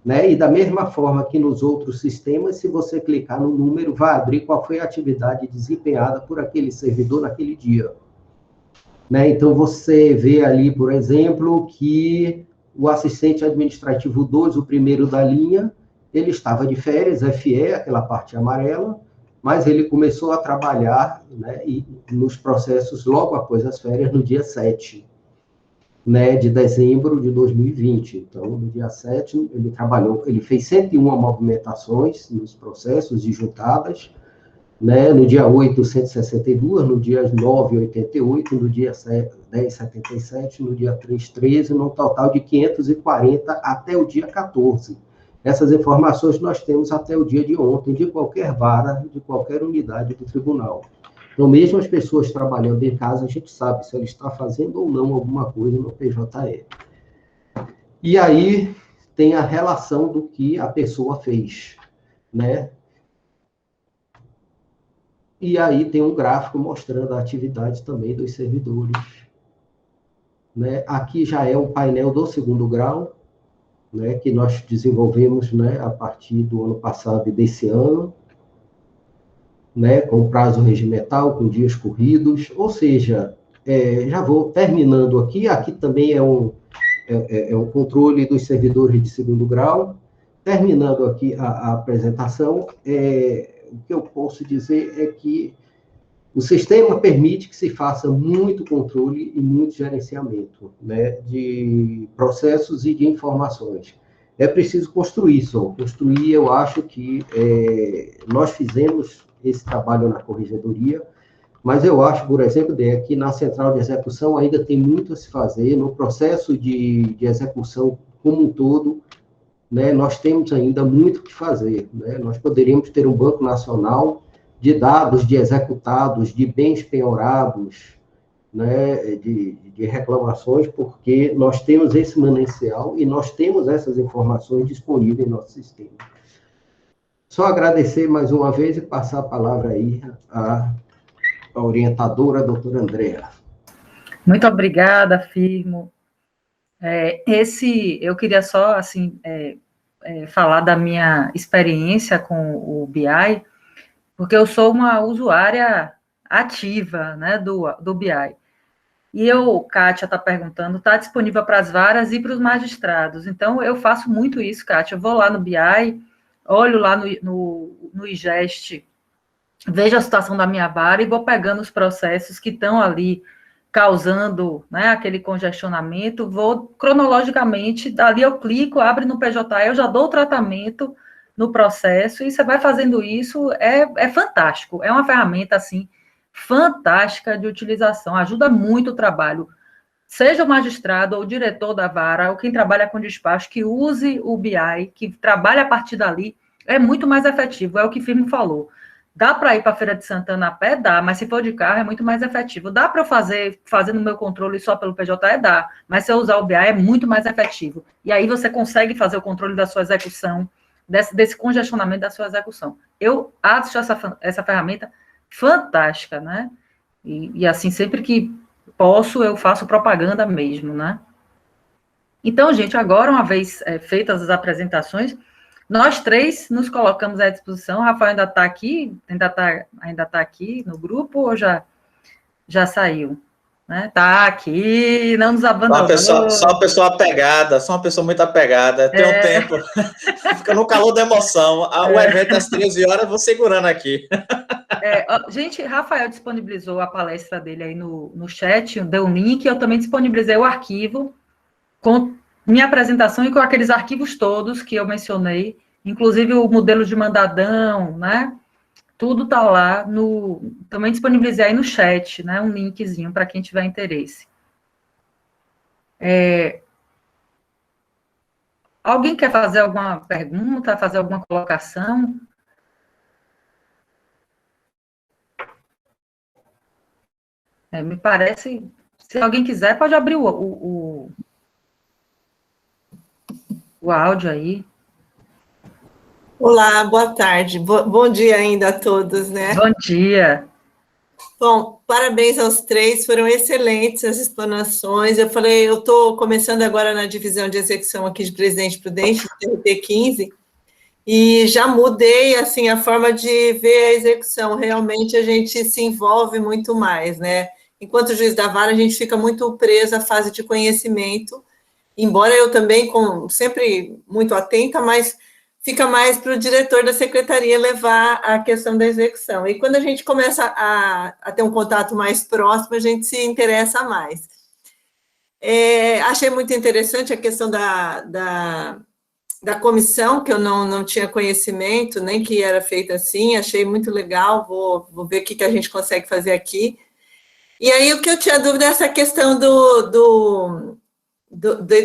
S3: Né? E da mesma forma que nos outros sistemas, se você clicar no número, vai abrir qual foi a atividade desempenhada por aquele servidor naquele dia. Né? Então, você vê ali, por exemplo, que o assistente administrativo 2, o primeiro da linha, ele estava de férias, FE, aquela parte amarela, mas ele começou a trabalhar, né, nos processos logo após as férias, no dia 7, né, de dezembro de 2020. Então, no dia 7, ele trabalhou, ele fez 101 movimentações nos processos de juntadas, né, no dia 8, 162, no dia 9, 88, no dia 10, 77, no dia 3, 13, num total de 540 até o dia 14. Essas informações nós temos até o dia de ontem, de qualquer vara, de qualquer unidade do tribunal. Então, mesmo as pessoas trabalhando em casa, a gente sabe se ela está fazendo ou não alguma coisa no PJE. E aí tem a relação do que a pessoa fez, né? E aí tem um gráfico mostrando a atividade também dos servidores. Né? Aqui já é um painel do segundo grau, né, que nós desenvolvemos, né, a partir do ano passado e desse ano, né, com prazo regimental, com dias corridos, ou seja, já vou terminando aqui, aqui também é um controle dos servidores de segundo grau. Terminando aqui a apresentação, o que eu posso dizer é que o sistema permite que se faça muito controle e muito gerenciamento, né, de processos e de informações. É preciso construir só. Construir, eu acho que nós fizemos esse trabalho na corregedoria, mas eu acho, por exemplo, que na central de execução ainda tem muito a se fazer, no processo de execução como um todo, né, nós temos ainda muito o que fazer, né? Nós poderíamos ter um banco nacional de dados de executados, de bens penhorados, né, de reclamações, porque nós temos esse manancial e nós temos essas informações disponíveis em nosso sistema. Só agradecer mais uma vez e passar a palavra aí à orientadora, a doutora Andréa.
S1: Muito obrigada, Firmo. Eu queria só, assim, falar da minha experiência com o BI, porque eu sou uma usuária ativa, né, do BI. E Kátia está perguntando, está disponível para as varas e para os magistrados. Então, eu faço muito isso, Kátia. Eu vou lá no BI, olho lá no IGEST, vejo a situação da minha vara e vou pegando os processos que estão ali causando, né, aquele congestionamento, vou cronologicamente, dali eu clico, abre no PJE, eu já dou o tratamento no processo, e você vai fazendo isso, é fantástico, é uma ferramenta, assim, fantástica de utilização, ajuda muito o trabalho, seja o magistrado ou o diretor da vara, ou quem trabalha com despacho, que use o BI, que trabalhe a partir dali, é muito mais efetivo, é o que o Firmo falou. Dá para ir para a Feira de Santana a pé? Dá, mas se for de carro é muito mais efetivo. Dá para eu fazer no meu controle só pelo PJE? Dá, mas se eu usar o BI é muito mais efetivo. E aí você consegue fazer o controle da sua execução, desse congestionamento da sua execução. Eu acho essa ferramenta fantástica, né? E assim, sempre que posso, eu faço propaganda mesmo, né? Então, gente, agora, uma vez feitas as apresentações, nós três nos colocamos à disposição. O Rafael ainda está aqui, ainda tá aqui no grupo, ou já saiu? Está aqui, não nos abandonou.
S2: Só uma pessoa apegada, só uma pessoa muito apegada. Tem um tempo, fica no calor da emoção. O evento às 13 horas, vou segurando aqui.
S1: Gente, Rafael disponibilizou a palestra dele aí no chat, deu um link, eu também disponibilizei o arquivo com minha apresentação e com aqueles arquivos todos que eu mencionei, inclusive o modelo de mandadão, né? Tudo está lá também disponibilizei aí no chat, né? Um linkzinho para quem tiver interesse. Alguém quer fazer alguma pergunta, fazer alguma colocação? Me parece, se alguém quiser, pode abrir o áudio aí.
S4: Olá, boa tarde. Bom dia ainda a todos, né?
S1: Bom dia.
S4: Bom, parabéns aos três, foram excelentes as explanações. Eu falei, eu estou começando agora na divisão de execução aqui de Presidente Prudente, TRT 15, e já mudei, assim, a forma de ver a execução. Realmente, a gente se envolve muito mais, né? Enquanto juiz da vara, a gente fica muito preso à fase de conhecimento, embora eu também, sempre muito atenta, mas fica mais para o diretor da secretaria levar a questão da execução. E quando a gente começa a ter um contato mais próximo, a gente se interessa mais. Achei muito interessante a questão da comissão, que eu não tinha conhecimento, nem que era feita assim, achei muito legal, vou ver o que a gente consegue fazer aqui. E aí, o que eu tinha dúvida é essa questão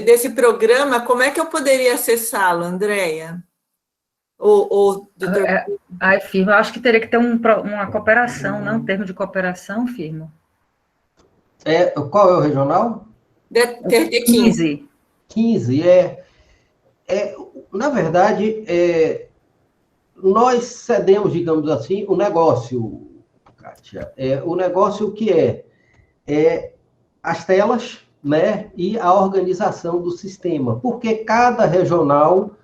S4: desse programa, como é que eu poderia acessá-lo, Andréia?
S1: Firmo, eu acho que teria que ter uma cooperação, né? Um termo de cooperação, Firmo.
S3: Qual é o regional?
S4: TRT 15.
S3: 15, na verdade, nós cedemos, digamos assim, o negócio, Kátia. O negócio que é as telas, né, e a organização do sistema, porque cada regional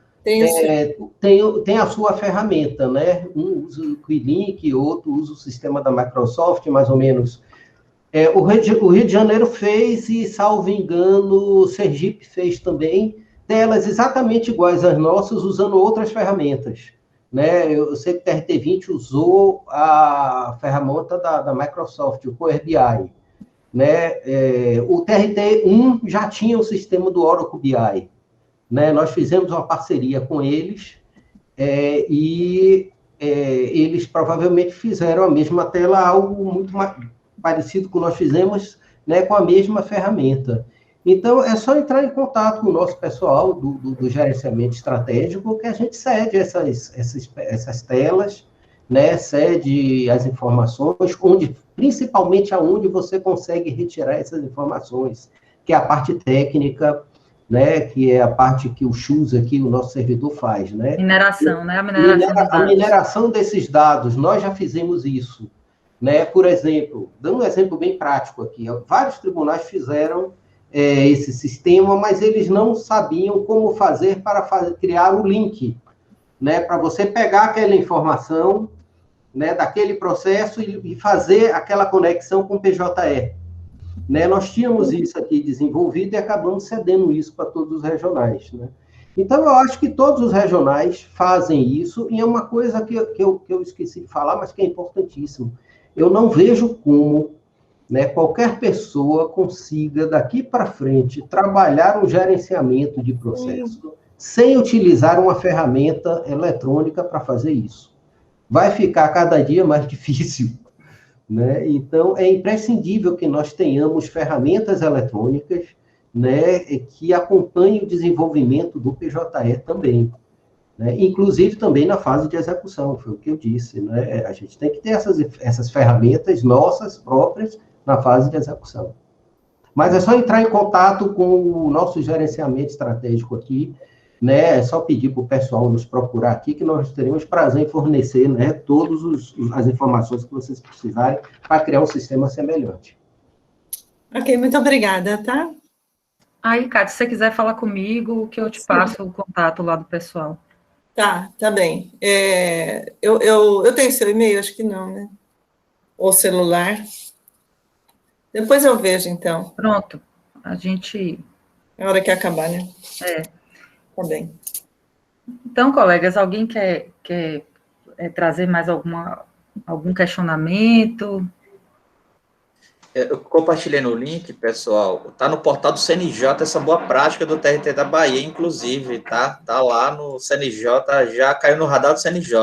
S3: tem a sua ferramenta, né? Um usa o Quilink, outro usa o sistema da Microsoft, mais ou menos. O Rio de Janeiro fez, e, salvo engano, o Sergipe fez também, telas exatamente iguais às nossas, usando outras ferramentas. Né? Eu sei que o TRT20 usou a ferramenta da Microsoft, o Power BI. Né? O TRT1 já tinha o sistema do Oracle BI. Né? Nós fizemos uma parceria com eles, e eles provavelmente fizeram a mesma tela, algo muito parecido com o que nós fizemos, né, com a mesma ferramenta. Então, é só entrar em contato com o nosso pessoal do gerenciamento estratégico, que a gente cede essas telas, né, cede as informações, principalmente aonde você consegue retirar essas informações, que é a parte técnica, né, que é a parte que o SHUS aqui, o nosso servidor faz, né?
S1: Mineração, né?
S3: A mineração desses dados, nós já fizemos isso, né? Por exemplo, dando um exemplo bem prático aqui, vários tribunais fizeram esse sistema, mas eles não sabiam como fazer para criar o link, né? Para você pegar aquela informação, né, daquele processo e fazer aquela conexão com o PJE. Né? Nós tínhamos isso aqui desenvolvido e acabamos cedendo isso para todos os regionais. Né? Então, eu acho que todos os regionais fazem isso, e é uma coisa que eu esqueci de falar, mas que é importantíssimo. Eu não vejo como, né, qualquer pessoa consiga, daqui para frente, trabalhar um gerenciamento de processo sem utilizar uma ferramenta eletrônica para fazer isso. Vai ficar cada dia mais difícil. Né? Então, é imprescindível que nós tenhamos ferramentas eletrônicas, né, que acompanhem o desenvolvimento do PJE também. Né? Inclusive também na fase de execução, foi o que eu disse. Né? A gente tem que ter essas ferramentas nossas próprias na fase de execução. Mas é só entrar em contato com o nosso gerenciamento estratégico aqui, né? É só pedir para o pessoal nos procurar aqui, que nós teremos prazer em fornecer, né, todas as informações que vocês precisarem para criar um sistema semelhante.
S4: Ok, muito obrigada, tá?
S1: Aí, Cátia, se você quiser falar comigo, que eu te passo o contato lá do pessoal.
S4: Tá bem. Eu tenho seu e-mail? Acho que não, né? Ou celular. Depois eu vejo, então.
S1: Pronto. A gente...
S4: É hora que acabar, né?
S1: Tá
S4: bem.
S1: Então, colegas, alguém quer trazer mais algum questionamento?
S2: Eu compartilhei no link, pessoal, tá no portal do CNJ, essa boa prática do TRT da Bahia, inclusive, tá lá no CNJ, já caiu no radar do CNJ.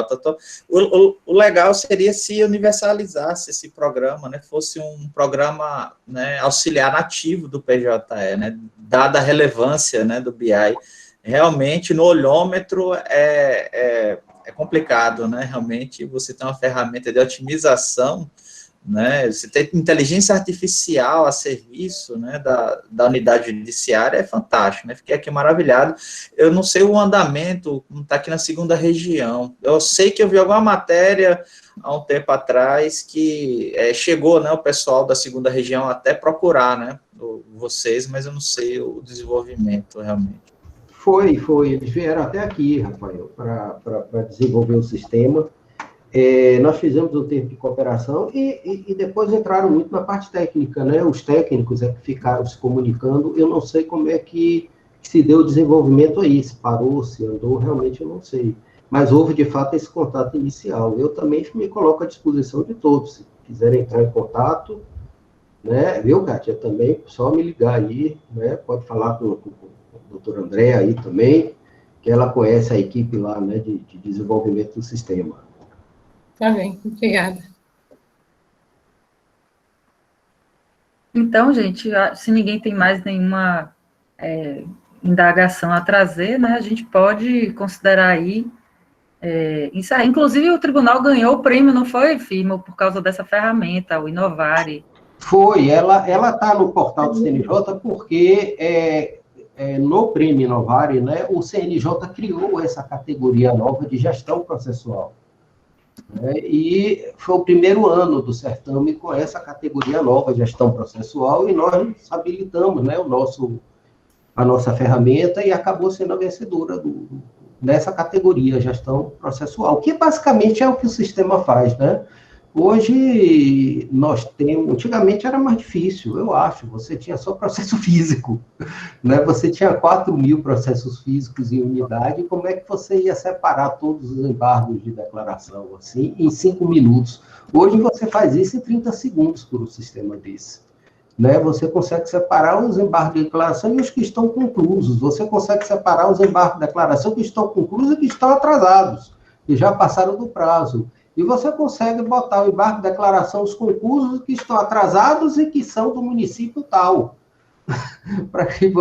S2: O legal seria se universalizasse esse programa, né, fosse um programa, né, auxiliar nativo do PJE, né, dada a relevância, né, do BI. Realmente, no olhômetro é complicado, né? Realmente, você tem uma ferramenta de otimização, né? Você tem inteligência artificial a serviço, né, da unidade judiciária, é fantástico, né? Fiquei aqui maravilhado. Eu não sei o andamento, como está aqui na segunda região. Eu sei que eu vi alguma matéria há um tempo atrás que chegou, né, o pessoal da segunda região até procurar, né, vocês, mas eu não sei o desenvolvimento realmente.
S3: Foi. Eles vieram até aqui, Rafael, para desenvolver o sistema. Nós fizemos um tempo de cooperação e depois entraram muito na parte técnica, né? Os técnicos que ficaram se comunicando. Eu não sei como é que se deu o desenvolvimento aí, se parou, se andou, realmente eu não sei. Mas houve, de fato, esse contato inicial. Eu também me coloco à disposição de todos. Se quiserem entrar em contato, né? Viu, Kátia? Também, só me ligar aí, né? Pode falar com o doutor André aí também, que ela conhece a equipe lá, né, de desenvolvimento do sistema.
S4: Tá bem, obrigada.
S1: Então, gente, se ninguém tem mais nenhuma indagação a trazer, né, a gente pode considerar aí encerrar. Inclusive, o tribunal ganhou o prêmio, não foi, Firmo, por causa dessa ferramenta, o Inovare.
S3: Foi, ela está no portal do CNJ porque no Prêmio Inovare, né, o CNJ criou essa categoria nova de gestão processual. Né, e foi o primeiro ano do certame com essa categoria nova de gestão processual, e nós habilitamos, né, a nossa ferramenta, e acabou sendo a vencedora dessa categoria, gestão processual, que basicamente é o que o sistema faz, né? Hoje, antigamente era mais difícil, eu acho, você tinha só processo físico, né? Você tinha 4.000 processos físicos em unidade, como é que você ia separar todos os embargos de declaração, assim, em 5 minutos? Hoje você faz isso em 30 segundos por um sistema desse, né? Você consegue separar os embargos de declaração e os que estão conclusos, você consegue separar os embargos de declaração que estão conclusos e que estão atrasados, que já passaram do prazo. e você consegue botar o embargo de declaração dos concursos que estão atrasados e que são do município tal. Para que,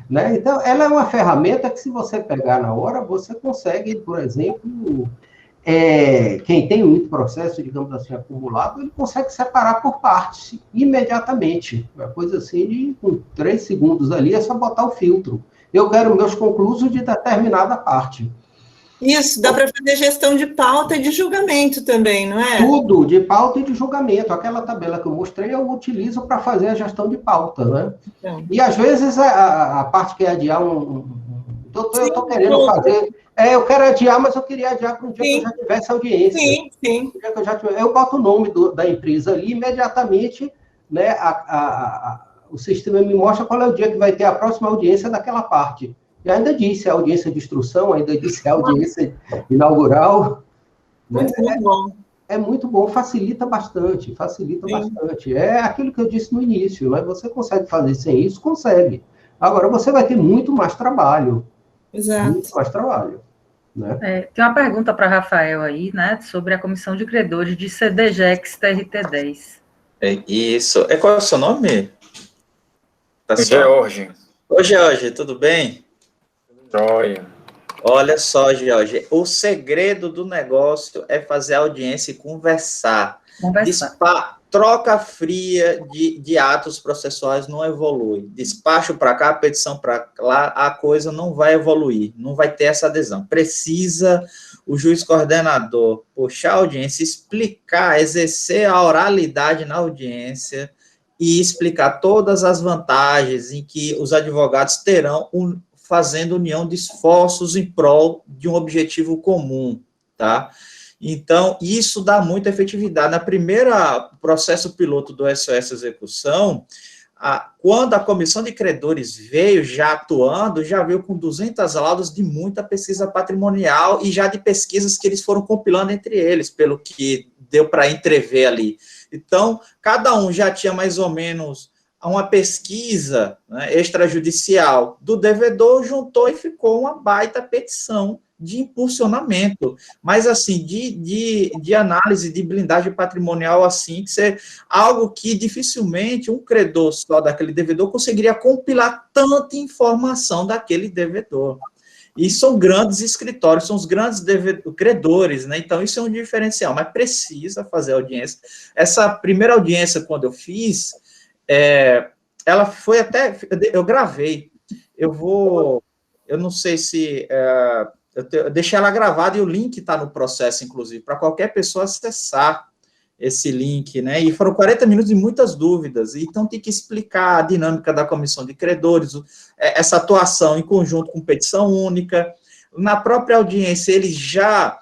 S3: né? Então, ela é uma ferramenta que, se você pegar na hora, você consegue, por exemplo, quem tem muito processo, digamos assim, acumulado, ele consegue separar por partes imediatamente. Uma coisa assim, com 3 segundos ali, é só botar o filtro. Eu quero meus conclusos de determinada parte.
S4: Isso, dá para fazer gestão de pauta e de julgamento também, não é?
S3: Tudo, de pauta e de julgamento. Aquela tabela que eu mostrei, eu utilizo para fazer a gestão de pauta, né?
S4: Então.
S3: E, às vezes, a parte que é adiar eu estou querendo fazer... eu quero adiar, mas eu queria adiar para um dia que eu já tivesse audiência.
S4: Sim.
S3: Eu boto o nome da empresa ali, imediatamente, né, o sistema me mostra qual é o dia que vai ter a próxima audiência daquela parte. E ainda disse a audiência de instrução, ainda disse a audiência inaugural.
S4: Muito bom.
S3: É muito bom, facilita bastante. É aquilo que eu disse no início, né? Você consegue fazer sem isso? Consegue. Agora, você vai ter muito mais trabalho.
S4: Exato.
S3: Muito mais trabalho. Né?
S1: Tem uma pergunta para Rafael aí, né, sobre a comissão de credores de CDGEX TRT10.
S2: Isso. Qual é o seu nome?
S5: George.
S2: Oi, George, tudo bem?
S5: Joia.
S2: Olha só, George, o segredo do negócio é fazer audiência e conversar. Troca fria de atos processuais não evolui. Despacho para cá, petição para lá, a coisa não vai evoluir, não vai ter essa adesão. Precisa o juiz coordenador puxar a audiência, explicar, exercer a oralidade na audiência e explicar todas as vantagens em que os advogados terão fazendo união de esforços em prol de um objetivo comum, tá? Então, isso dá muita efetividade. Na primeira processo piloto do SOS Execução, quando a comissão de credores veio já atuando, já veio com 200 laudos de muita pesquisa patrimonial e já de pesquisas que eles foram compilando entre eles, pelo que deu para entrever ali. Então, cada um já tinha mais ou menos uma pesquisa, né, extrajudicial do devedor, juntou e ficou uma baita petição de impulsionamento, mas assim, de análise, de blindagem patrimonial, assim, que ser algo que dificilmente um credor só daquele devedor conseguiria compilar tanta informação daquele devedor. E são grandes escritórios, são os grandes credores, né? Então, isso é um diferencial, mas precisa fazer audiência. Essa primeira audiência, quando eu fiz, ela foi até... Eu gravei. Eu não sei se... eu deixei ela gravada e o link está no processo, inclusive, para qualquer pessoa acessar esse link, né? E foram 40 minutos de muitas dúvidas. Então, tem que explicar a dinâmica da comissão de credores, essa atuação em conjunto com petição única. Na própria audiência, eles já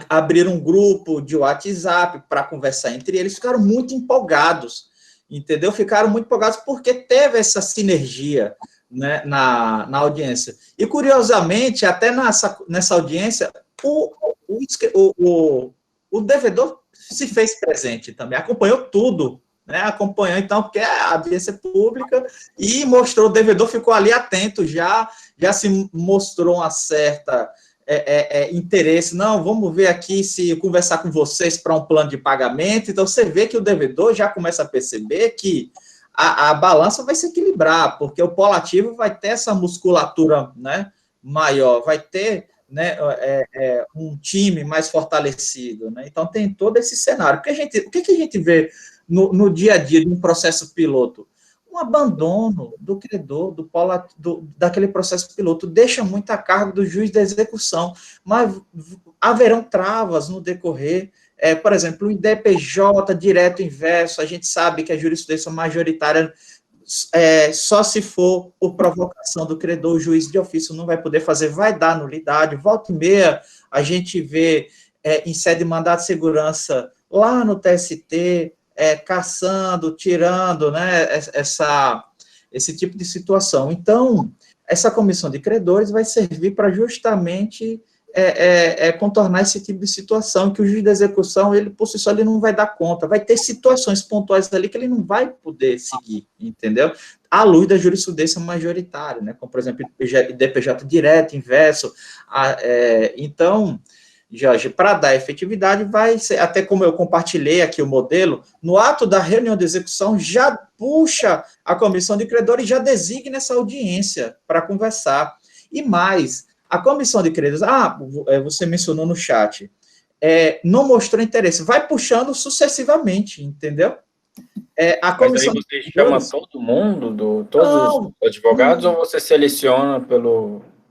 S2: abriram um grupo de WhatsApp para conversar entre eles, ficaram muito empolgados, entendeu? Ficaram muito empolgados porque teve essa sinergia, né, na audiência. E, curiosamente, até nessa audiência, o devedor se fez presente também, acompanhou tudo, né, acompanhou, então, porque a audiência é pública, e mostrou, o devedor ficou ali atento, já se mostrou uma certa interesse, não, vamos ver aqui se conversar com vocês para um plano de pagamento. Então, você vê que o devedor já começa a perceber que a balança vai se equilibrar, porque o polo ativo vai ter essa musculatura, né, maior, vai ter, né, um time mais fortalecido, né? Então, tem todo esse cenário. O que a gente vê no dia a dia de um processo piloto? Um abandono do credor, daquele processo piloto, deixa muito a cargo do juiz da execução, mas haverão travas no decorrer. Por exemplo, o IDPJ, direto e inverso, a gente sabe que a jurisprudência majoritária, só se for por provocação do credor, o juiz de ofício não vai poder fazer, vai dar nulidade. Volta e meia, a gente vê em sede de mandato de segurança, lá no TST, caçando, tirando, né, esse tipo de situação. Então, essa comissão de credores vai servir para justamente contornar esse tipo de situação, que o juiz da execução, ele por si só, ele não vai dar conta, vai ter situações pontuais ali que ele não vai poder seguir, entendeu? À luz da jurisprudência majoritária, né, como, por exemplo, IDPJ direto, inverso, então, Jorge, para dar efetividade, vai ser, até como eu compartilhei aqui o modelo, no ato da reunião de execução, já puxa a comissão de credores e já designa essa audiência para conversar. E mais, a comissão de credores, você mencionou no chat, não mostrou interesse, vai puxando sucessivamente, entendeu? A comissão.
S5: Mas aí você chama todo mundo, todos os advogados, ou você seleciona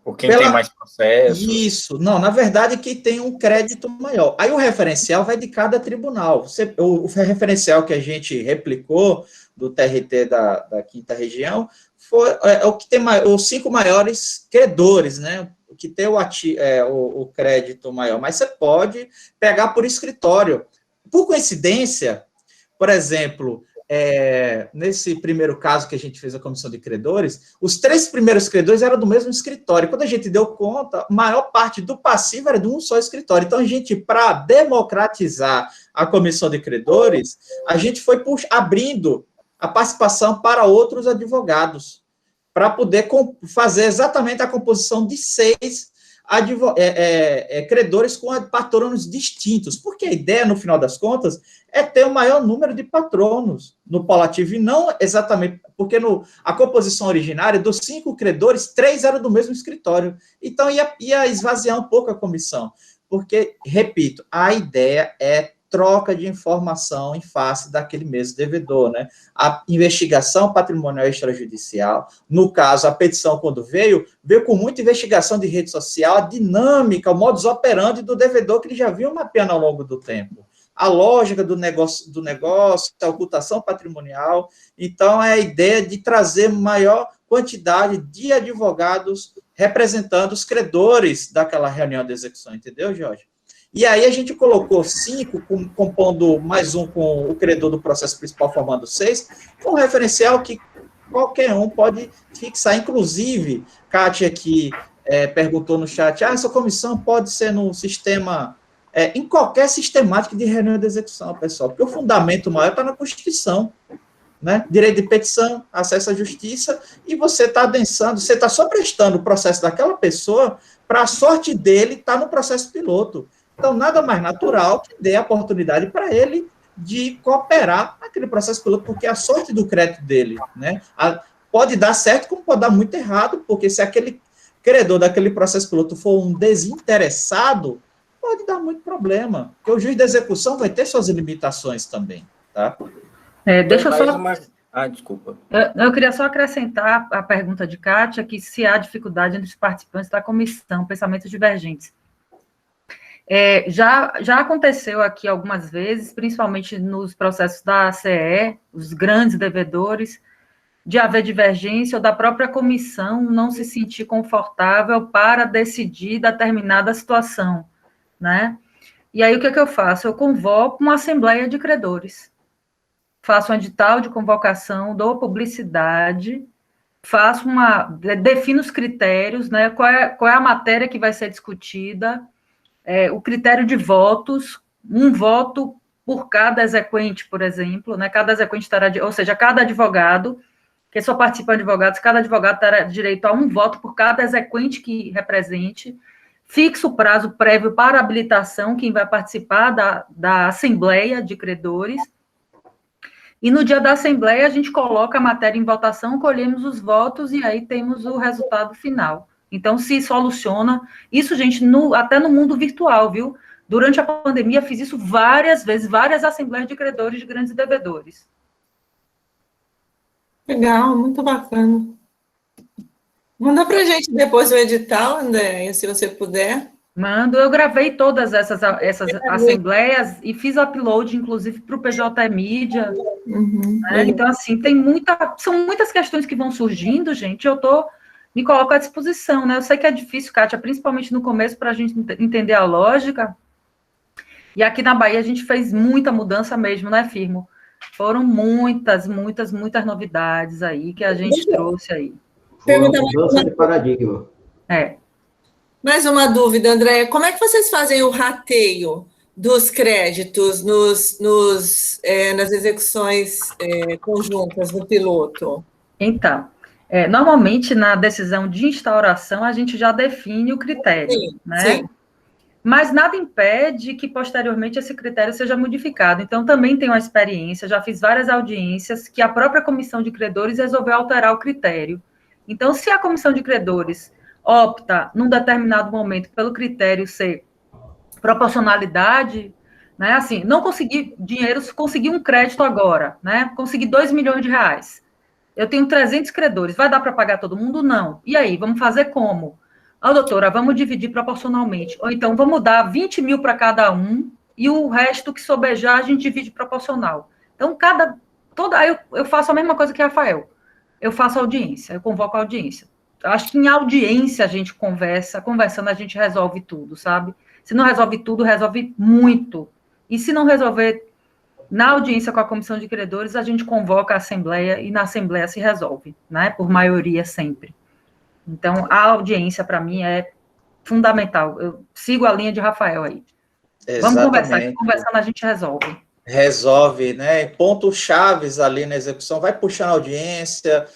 S5: por quem tem mais processo?
S2: Isso, não, na verdade, que tem um crédito maior. Aí o referencial vai de cada tribunal. O referencial que a gente replicou do TRT da 5ª região foi o que tem os 5 maiores credores, né? O que tem o crédito maior. Mas você pode pegar por escritório. Por coincidência, por exemplo, nesse primeiro caso que a gente fez a comissão de credores, os 3 primeiros credores eram do mesmo escritório. Quando a gente deu conta, a maior parte do passivo era de um só escritório. Então, a gente, para democratizar a comissão de credores, a gente foi abrindo a participação para outros advogados, para poder fazer exatamente a composição de 6 credores com patronos distintos, porque a ideia, no final das contas, é ter o maior número de patronos no polo ativo, e não exatamente, porque a composição originária, dos 5 credores, 3 eram do mesmo escritório, então ia esvaziar um pouco a comissão, porque, repito, a ideia é troca de informação em face daquele mesmo devedor, né? A investigação patrimonial extrajudicial, no caso, a petição, quando veio com muita investigação de rede social, a dinâmica, o modus operandi do devedor, que ele já viu mapeando ao longo do tempo. A lógica do negócio, a ocultação patrimonial. Então, é a ideia de trazer maior quantidade de advogados representando os credores daquela reunião de execução, entendeu, Jorge? E aí a gente colocou 5, compondo mais um com o credor do processo principal, formando 6, um referencial que qualquer um pode fixar. Inclusive, Kátia aqui perguntou no chat, essa comissão pode ser no sistema, em qualquer sistemática de reunião de execução, pessoal, porque o fundamento maior está na Constituição, né? Direito de petição, acesso à justiça, e você está adensando, você está só prestando o processo daquela pessoa para a sorte dele estar no processo piloto. Então, nada mais natural que dê a oportunidade para ele de cooperar naquele processo piloto, porque a sorte do crédito dele, né? Pode dar certo, como pode dar muito errado, porque se aquele credor daquele processo piloto for um desinteressado, pode dar muito problema, porque o juiz de execução vai ter suas limitações também, tá?
S1: Deixa eu só...
S5: desculpa.
S1: Eu queria só acrescentar a pergunta de Kátia, que se há dificuldade entre os participantes da comissão, pensamentos divergentes. Já aconteceu aqui algumas vezes, principalmente nos processos da ACE, os grandes devedores, de haver divergência ou da própria comissão não se sentir confortável para decidir determinada situação, né? E aí, o que eu faço? Eu convoco uma assembleia de credores, faço um edital de convocação, dou publicidade, defino os critérios, né? Qual é a matéria que vai ser discutida, o critério de votos, um voto por cada exequente, por exemplo, né? Cada exequente terá, ou seja, cada advogado, que só participam advogados, cada advogado terá direito a um voto por cada exequente que represente, fixa o prazo prévio para habilitação, quem vai participar da assembleia de credores, e no dia da assembleia a gente coloca a matéria em votação, colhemos os votos e aí temos o resultado final. Então, se soluciona. Isso, gente, até no mundo virtual, viu? Durante a pandemia, fiz isso várias vezes, várias assembleias de credores de grandes devedores.
S4: Legal, muito bacana. Manda para a gente depois o edital, André, se você puder.
S1: Mando. Eu gravei todas essas assembleias e fiz upload, inclusive, para o PJ Mídia. Né? Então, assim, são muitas questões que vão surgindo, gente, me coloco à disposição, né? Eu sei que é difícil, Kátia, principalmente no começo, para a gente entender a lógica. E aqui na Bahia a gente fez muita mudança mesmo, né, Firmo? Foram muitas novidades aí que a gente trouxe aí.
S3: Mudança de paradigma.
S4: Mais uma dúvida, André. Como é que vocês fazem o rateio dos créditos nas execuções conjuntas no piloto?
S1: Então, normalmente, na decisão de instauração, a gente já define o critério, né? Sim. mas nada impede que, posteriormente, esse critério seja modificado. Então, também tenho uma experiência, já fiz várias audiências, que a própria comissão de credores resolveu alterar o critério. Então, se a comissão de credores opta, num determinado momento, pelo critério ser proporcionalidade, né, assim, não consegui dinheiro, consegui um crédito agora, né, consegui 2 milhões de reais. Eu tenho 300 credores, vai dar para pagar todo mundo? Não. E aí, vamos fazer como? Doutora, vamos dividir proporcionalmente. Ou então, vamos dar 20 mil para cada um e o resto que sobejar a gente divide proporcional. Então, aí eu faço a mesma coisa que Rafael. Eu faço audiência, eu convoco a audiência. Eu acho que em audiência a gente conversando a gente resolve tudo, sabe? Se não resolve tudo, resolve muito. E se não resolver na audiência com a comissão de credores, a gente convoca a assembleia e na assembleia se resolve, né? Por maioria sempre. Então, a audiência, para mim, é fundamental. Eu sigo a linha de Rafael aí. Exatamente. Vamos conversar, conversando a gente resolve.
S2: Resolve, né? Pontos chaves ali na execução, vai puxando a audiência,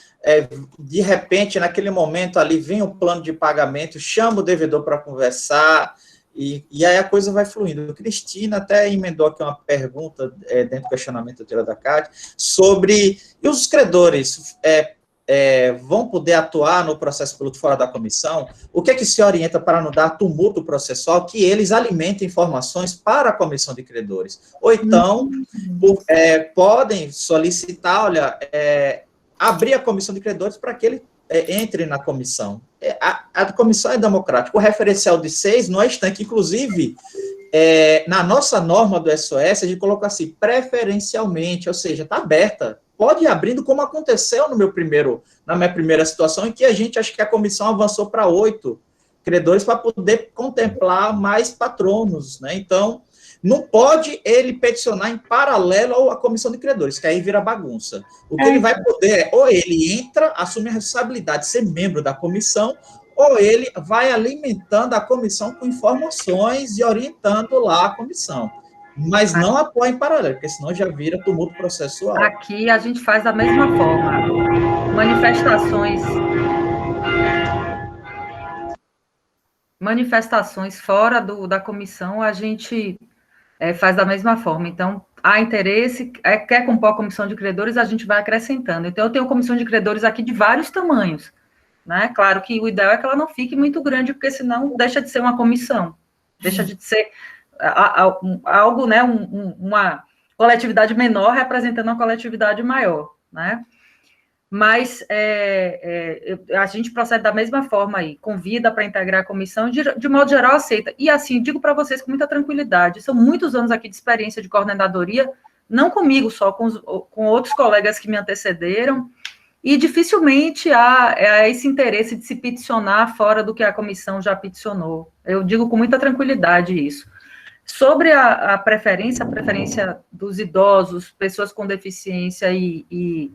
S2: de repente, naquele momento ali, vem o plano de pagamento, chama o devedor para conversar, e aí a coisa vai fluindo. Cristina até emendou aqui uma pergunta, dentro do questionamento da CAD, sobre, e os credores vão poder atuar no processo piloto fora da comissão? O que é que se orienta para não dar tumulto processual, que eles alimentem informações para a comissão de credores? Ou então, podem solicitar, olha, abrir a comissão de credores para que ele entre na comissão. A comissão é democrática. O referencial de 6 não é estanque. Inclusive, na nossa norma do SOS, a gente colocou assim, preferencialmente, ou seja, está aberta. Pode ir abrindo, como aconteceu na minha primeira situação, em que acho que a comissão avançou para 8 credores para poder contemplar mais patronos, né? Então, não pode ele peticionar em paralelo à comissão de credores, que aí vira bagunça. O que ele vai poder ou ele entra, assume a responsabilidade de ser membro da comissão, ou ele vai alimentando a comissão com informações e orientando lá a comissão. Mas não apoia em paralelo, porque senão já vira tumulto processual.
S1: Aqui a gente faz da mesma forma. Manifestações fora da comissão, a gente faz da mesma forma. Então, há interesse, quer compor a comissão de credores, a gente vai acrescentando. Então, eu tenho comissão de credores aqui de vários tamanhos, né? Claro que o ideal é que ela não fique muito grande, porque senão deixa de ser uma comissão, deixa de ser algo, né, uma coletividade menor representando uma coletividade maior, né? Mas a gente procede da mesma forma aí, convida para integrar a comissão, de modo geral aceita. E assim, digo para vocês com muita tranquilidade, são muitos anos aqui de experiência de coordenadoria, não comigo só, com outros colegas que me antecederam, e dificilmente há esse interesse de se peticionar fora do que a comissão já peticionou. Eu digo com muita tranquilidade isso. Sobre a preferência dos idosos, pessoas com deficiência e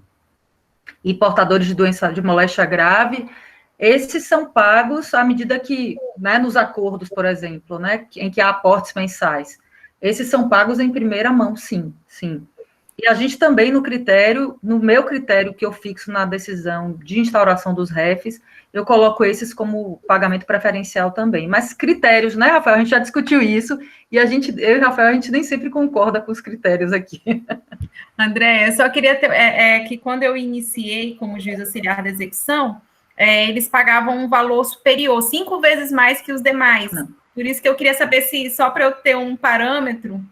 S1: portadores de doença de moléstia grave, esses são pagos à medida que, né, nos acordos, por exemplo, né, em que há aportes mensais, esses são pagos em primeira mão, sim. E a gente também, no meu critério que eu fixo na decisão de instauração dos REFs, eu coloco esses como pagamento preferencial também. Mas critérios, né, Rafael? A gente já discutiu isso, e eu e o Rafael, a gente nem sempre concorda com os critérios aqui.
S6: André, eu só queria que quando eu iniciei como juiz auxiliar da execução, eles pagavam um valor superior, 5 vezes mais que os demais. Não. Por isso que eu queria saber se, só para eu ter um parâmetro,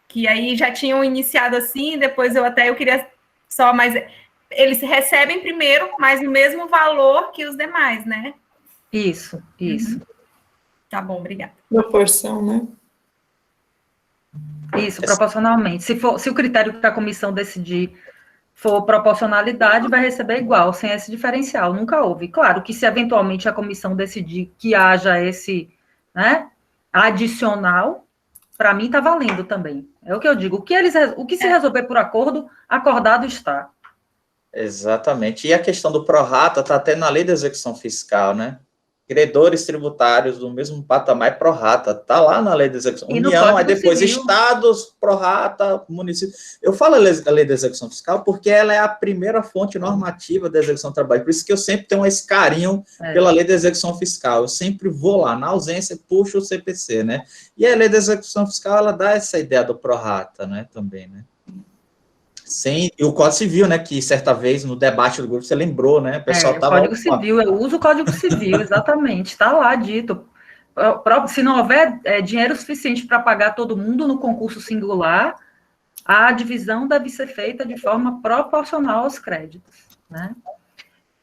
S6: que aí já tinham iniciado assim, depois eu queria só, mas eles recebem primeiro, mas o mesmo valor que os demais, né?
S1: Isso.
S6: Tá bom, obrigada.
S4: Proporção, né?
S1: Isso, proporcionalmente. Se o critério que a comissão decidir for proporcionalidade, vai receber igual, sem esse diferencial. Nunca houve. Claro que se eventualmente a comissão decidir que haja esse, né, adicional, para mim está valendo também. É o que eu digo. O que se resolver por acordo, acordado está.
S2: Exatamente. E a questão do prorata está até na lei da execução fiscal, né? credores tributários do mesmo patamar pro rata, tá lá na lei de execução.
S1: E
S2: União, aí depois
S1: civil,
S2: estados, pro rata, município. Eu falo a lei de execução fiscal porque ela é a primeira fonte normativa da execução do trabalho, por isso que eu sempre tenho esse carinho pela lei de execução fiscal, eu sempre vou lá, na ausência, puxo o CPC, né? E a lei de execução fiscal, ela dá essa ideia do pro rata, né, também, né? E o Código Civil, né, que certa vez no debate do grupo você lembrou, né, o pessoal
S1: o Código Civil, eu uso o Código Civil, exatamente, está lá dito, se não houver dinheiro suficiente para pagar todo mundo no concurso singular, a divisão deve ser feita de forma proporcional aos créditos, né?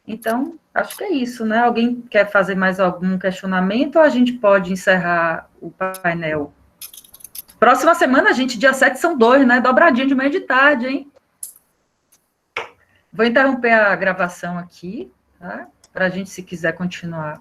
S1: Então, acho que é isso, né? Alguém quer fazer mais algum questionamento ou a gente pode encerrar o painel? Próxima semana, gente, dia 7 são 2, né? Dobradinha de manhã e de tarde, hein? Vou interromper a gravação aqui, tá? Para a gente, se quiser continuar